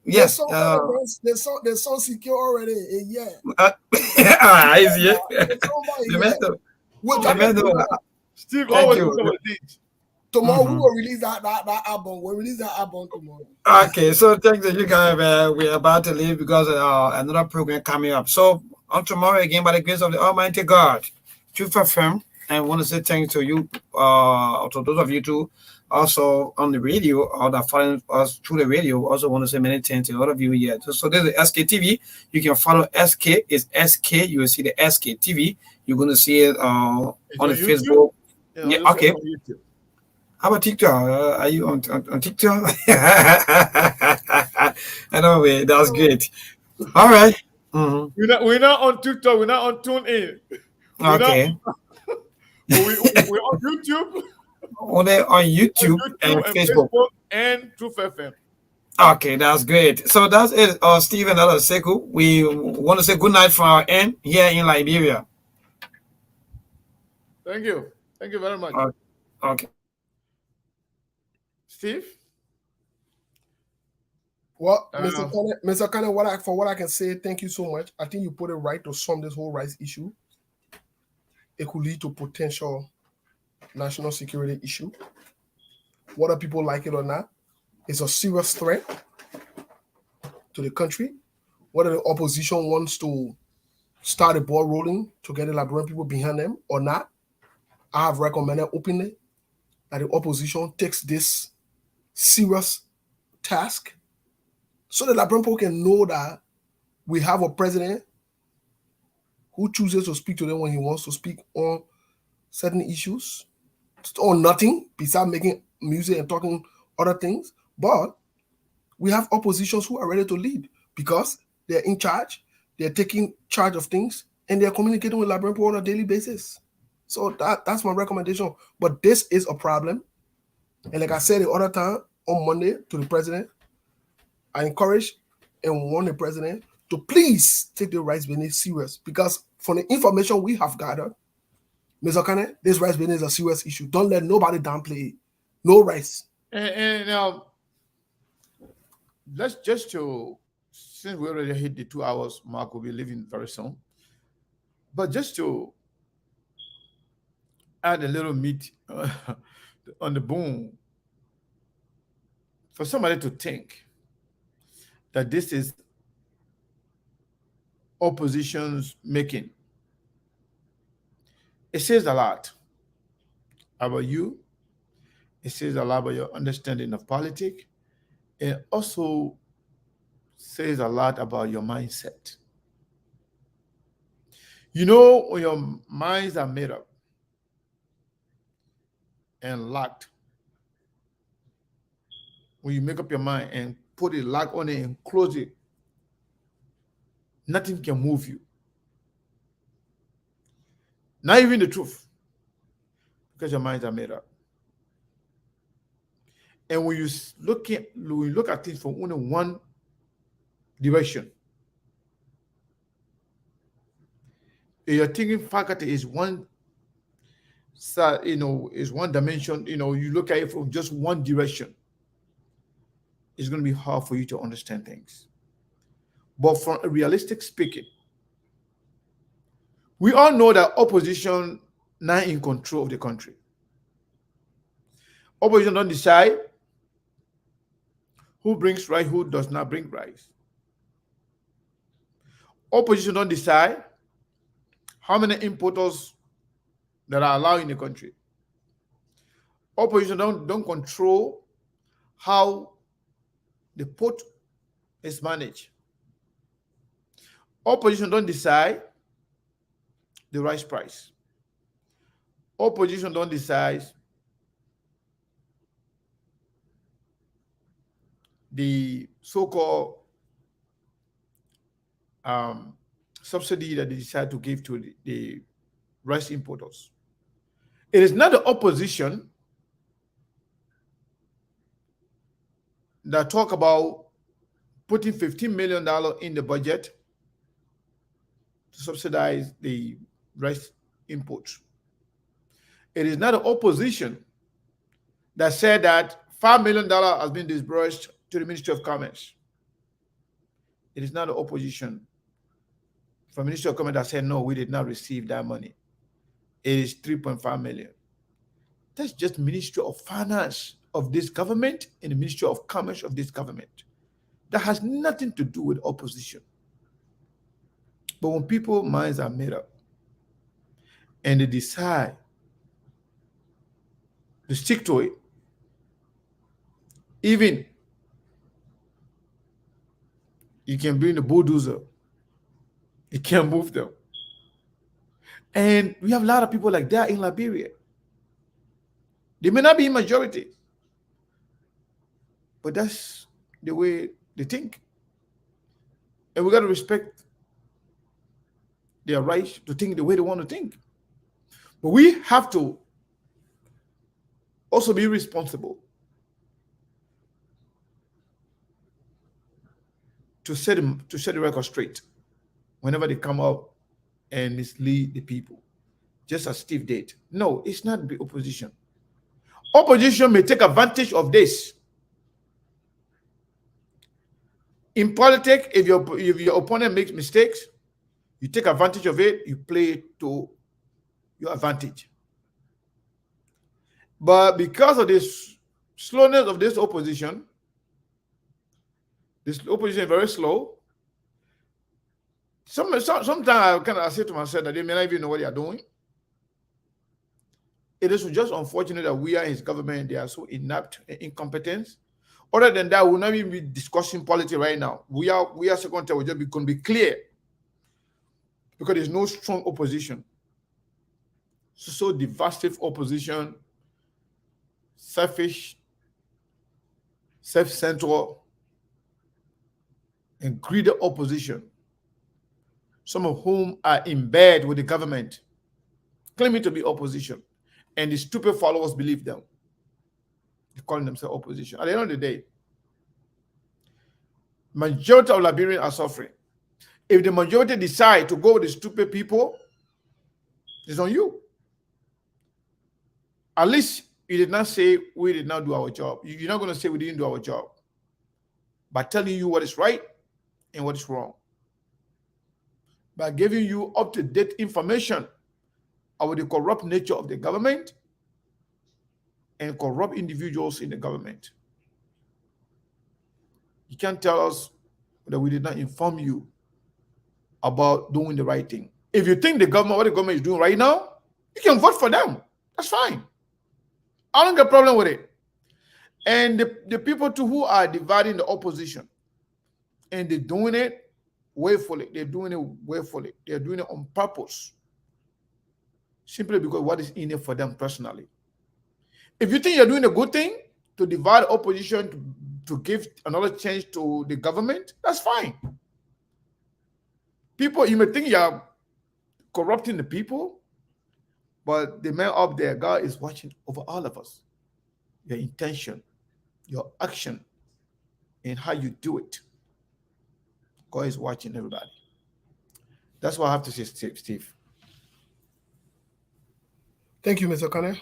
Yes. The song secure already. Yeah. Easy. Steve always Tomorrow we will release that album. We'll release that album tomorrow. Okay, so thanks to you guys. We're about to leave because another program coming up. So on tomorrow again, by the grace of the Almighty God, Truth FM, and I want to say thanks to you, to those of you too, also on the radio or that following us through the radio. Also want to say many thanks to all of you here. So this is SKTV. You can follow SK. It's SK. You will see the SKTV. You're going to see it on the Facebook. Yeah, okay. How about TikTok? Are you on TikTok? Anyway, that's great. All right. Mm-hmm. We're not on TikTok. We're not on TuneIn. Okay. We're on YouTube. Only on YouTube and Facebook and Truth FM. Okay, that's great. So that's it. Stephen Alaseku. We want to say good night from our end here in Liberia. Thank you. Thank you very much. Okay. Steve? Well, Mr. Kane, what I can say, thank you so much. I think you put it right to sum this whole rights issue. It could lead to potential national security issue. Whether people like it or not, it's a serious threat to the country. Whether the opposition wants to start a ball rolling to get the Liberian people behind them or not, I have recommended openly that the opposition takes this serious task so that Liberian people can know that we have a president who chooses to speak to them when he wants to speak on certain issues, or nothing besides making music and talking other things. But we have oppositions who are ready to lead because they're in charge, they're taking charge of things, and they're communicating with Liberian people on a daily basis. So that's my recommendation. But this is a problem. And like I said the other time on Monday to the president, I encourage and warn the president to please take the rights business serious, because from the information we have gathered, Mr. Kane, this rights business is a serious issue. Don't let nobody downplay it. No rights. And now, let's just to, since we already hit the 2 hours mark, we'll be leaving very soon. But just to add a little meat on the bone, for somebody to think that this is opposition's making, it says a lot about you. It says a lot about your understanding of politics. It also says a lot about your mindset. You know, when your minds are made up and locked, when you make up your mind and put a lock on it and close it, nothing can move you. Not even the truth, because your minds are made up. And when you look at things from only one direction, your thinking faculty is one, is one dimension. You look at it from just one direction, it's going to be hard for you to understand things. But from a realistic speaking, we all know that opposition now in control of the country. Opposition don't decide who brings rice, who does not bring rice. Opposition don't decide how many importers that are allowed in the country. Opposition don't control how the port is managed. Opposition don't decide the rice price. Opposition don't decide the so-called subsidy that they decide to give to the rice importers. It is not the opposition that talk about putting $15 million in the budget to subsidize the rice imports. It is not the opposition that said that $5 million has been disbursed to the Ministry of Commerce. It is not the opposition from Ministry of Commerce that said, no, we did not receive that money. It is $3.5 million. That's just Ministry of Finance of this government and the Ministry of Commerce of this government. That has nothing to do with opposition. But when people's minds are made up and they decide to stick to it, even you can bring the bulldozer, you can't move them. And we have a lot of people like that in Liberia. They may not be in majority, but that's the way they think. And we got to respect their right to think the way they want to think. But we have to also be responsible to set the record straight whenever they come up and mislead the people, just as Steve did. No, it's not the opposition. Opposition may take advantage of this. In politics, if your opponent makes mistakes, you take advantage of it, you play it to your advantage. But because of this slowness of this opposition is very slow. Sometimes I say to myself that they may not even know what they are doing. It is just unfortunate that we are in his government, they are so inept and incompetent. Other than that, we'll not even be discussing politics right now. We are second term, we're just going to be clear. Because there's no strong opposition. So divisive opposition, selfish, self-centered, and greedy opposition, some of whom are in bed with the government, claiming to be opposition, and the stupid followers believe them. They're calling themselves opposition. At the end of the day, majority of Liberians are suffering. If the majority decide to go with the stupid people, it's on you. At least you did not say we did not do our job. You're not going to say we didn't do our job by telling you what is right and what is wrong, by giving you up-to-date information about the corrupt nature of the government and corrupt individuals in the government. You can't tell us that we did not inform you about doing the right thing. If you think what the government is doing right now, you can vote for them. That's fine. I don't get a problem with it. And the people too who are dividing the opposition, and they're doing it willfully. They're doing it willfully. They're doing it on purpose. Simply because what is in it for them personally. If you think you're doing a good thing to divide opposition, to give another chance to the government, that's fine. People, you may think you're corrupting the people, but the man up there, God is watching over all of us. Your intention, your action, and how you do it. God is watching everybody. That's what I have to say, Steve. Thank you, Mr. Kane.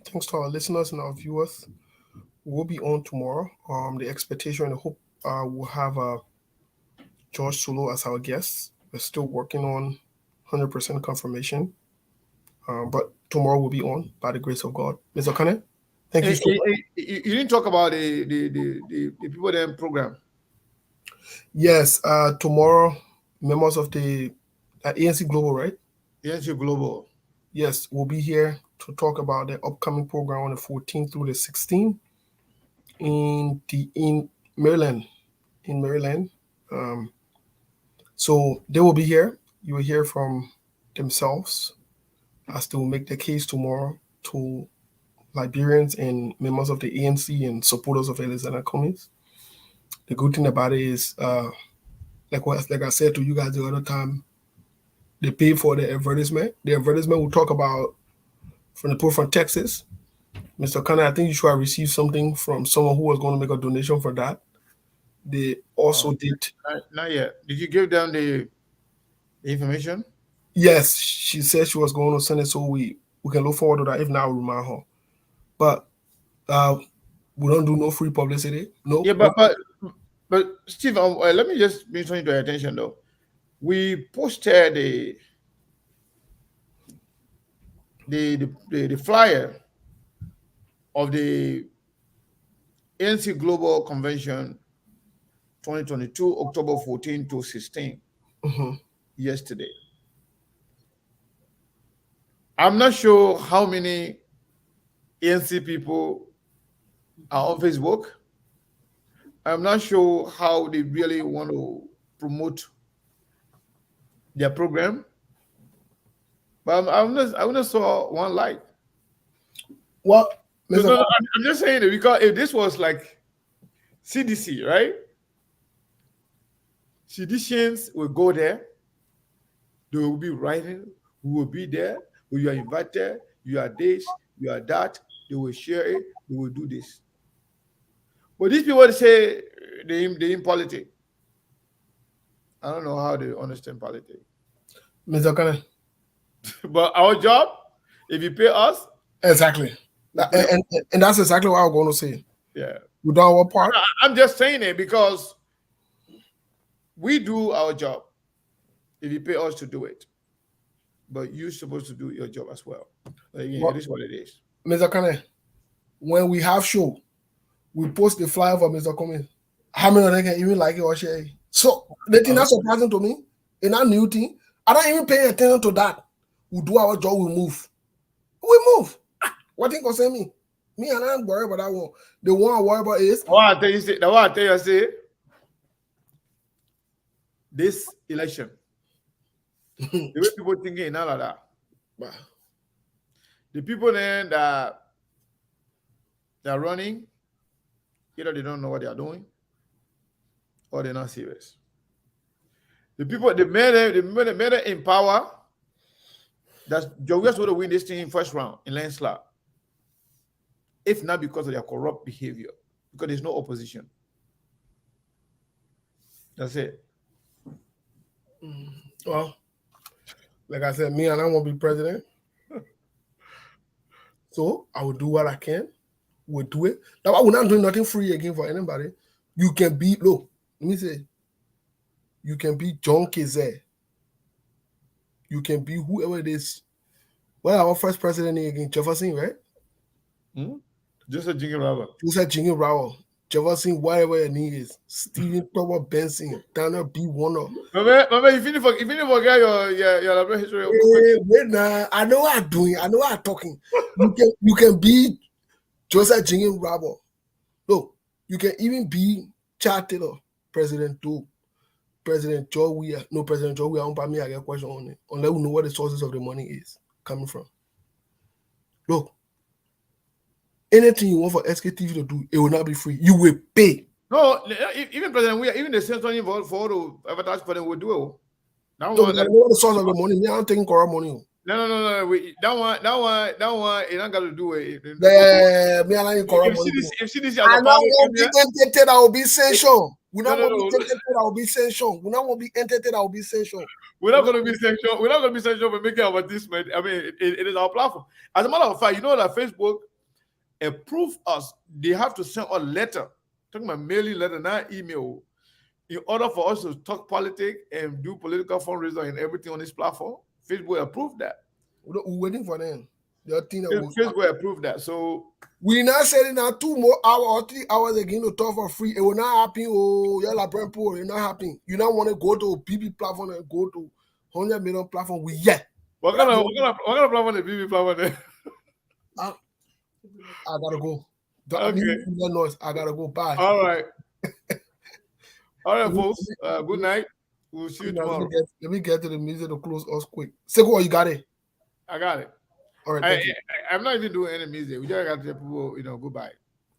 Thanks to our listeners and our viewers. We'll be on tomorrow. The expectation and hope we'll have George Solo as our guest. We're still working on 100% confirmation. But tomorrow we'll be on by the grace of God. Mr. Kane, thank you so much. You didn't talk about the people that program. Yes, tomorrow, members of the ANC Global, right? ANC Global. Yes, we'll be here to talk about the upcoming program on the 14th through the 16th in Maryland. In Maryland. So they will be here. You will hear from themselves as to make the case tomorrow to Liberians and members of the ANC and supporters of Alexander Cummings. The good thing about it is, like I said to you guys the other time, they pay for the advertisement. The advertisement will talk about from the people from Texas. Mr. Kane, I think you should have received something from someone who was going to make a donation for that. They also did. Not yet. Did you give them the information? Yes, she said she was going to send it, so we can look forward to that. If not, I'll remind her. But we don't do no free publicity. No. Yeah, but Steve, let me just bring something to your attention though. We posted the flyer of the ANC Global Convention 2022, October 14 to 16, yesterday. I'm not sure how many ANC people are on Facebook. I'm not sure how they really want to promote their program. But I only saw one like. Well, no, I'm just saying it because if this was like CDC, right? CDCians will go there. They will be writing. We will be there. You are invited. You are this. You are that. They will share it. They will do this. But these people say they in politics. I don't know how they understand politics. Mr. Kane. But our job, if you pay us. Exactly. And that's exactly what I'm going to say. Yeah. We do our part. I'm just saying it because we do our job if you pay us to do it. But you're supposed to do your job as well. Again, it is what it is. Mr. Kane, when we have show, we post the flyer for Mr. Kane. How many of them can even like it or share it? So the thing that's surprising to me, in that new thing, I don't even pay attention to that. We do our job, we move. We move. What thing concern me? Me and I'm worried about that one. The one I worry about is what I tell you, say this election. The way people thinking now like that. The people then that are running, either they don't know what they are doing, or they're not serious. The people, they made it in power. That Joe West would have win this thing in first round in landslide. If not because of their corrupt behavior, because there's no opposition. That's it. Well, like I said, me and I won't be president. So I will do what I can. We'll do it. Now, we're not doing nothing free again for anybody. You can be, look, let me say, you can be John Kazay. You can be whoever it is. Well, our first president again, Jefferson, right? Joseph Jingin Rowell. Joseph Jingin Rowell. Jefferson, whatever your name is. Stephen Tower Benson. Daniel B. Warner. Remember, if you forget your history. Wait, nah. I know what I'm doing. I know what I'm talking. You can be Joseph Jingin Rowell. Look, you can even be Chad Taylor, President 2. President Joe Weir. No, President Joe Weir, I get a question on it. Unless we know what the sources of the money is coming from. Look, anything you want for SKTV to do, it will not be free. You will pay. No, even President Weir, even the Central involved for to advertise for them will do it. That one, know what the source of the money. I'm taking corrupt money. No. That one, it not got to do it. Me and I corrupt money. If CDC I won't be entertained, I will be sanctioned. We're not going to be entertained, I will be sanctioned. We're not going to be entertained, I will be sanctioned. We're not going to be sanctioned. We're not going to be sanctioned for making advertisement. I mean, it is our platform. As a matter of fact, you know that Facebook approve us. They have to send a letter. Talking about mailing letter, not email. In order for us to talk politics and do political fundraiser and everything on this platform, Facebook approved that. We're waiting for them. Facebook approved that. So we're not saying now 2 more hours or 3 hours again to talk for free. It will not happen. Oh, you're like Brentpool. It's not happening. You don't want to go to a BB platform and go to 100 million platform. What kind of platform is BB platform there? I gotta go. Okay. Noise. I gotta go. Bye. All right. All right, folks. Good night. We'll see you tomorrow. Let me get to the music to close us quick. Seko, you got it? I got it. All right. I'm not even doing any music. We just got to tell people, goodbye.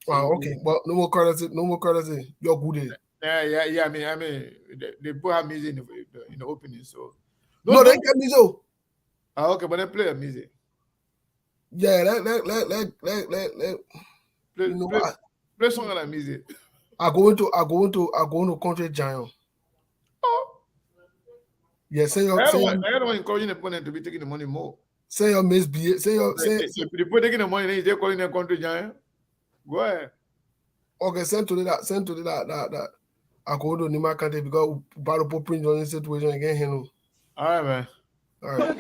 Wow, okay. Well, no more courtesy. You're good. Yeah. I mean, they put have music in the opening, so. No, they get music. Okay, but they play a music. Yeah, play song of that music. I go into Country Giant. Oh. Yeah, say your. I don't want encouraging the opponent to be taking the money more. Say your misbehave. If they put taking the money, then they're calling them Country Giant. Go ahead. Okay, send to that. I go to Nima Kante because battle put print on this situation again. All right, man. All right.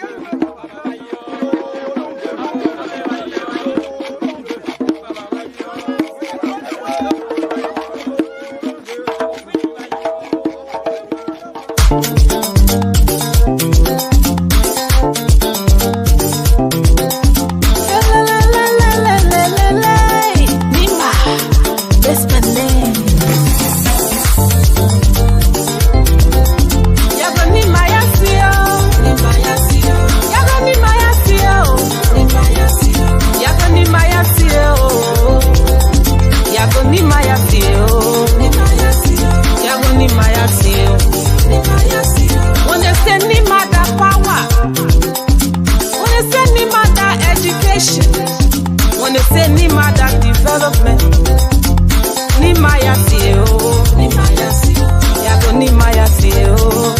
Nimada development. Nimaya CEO. Yago Nimaya CEO.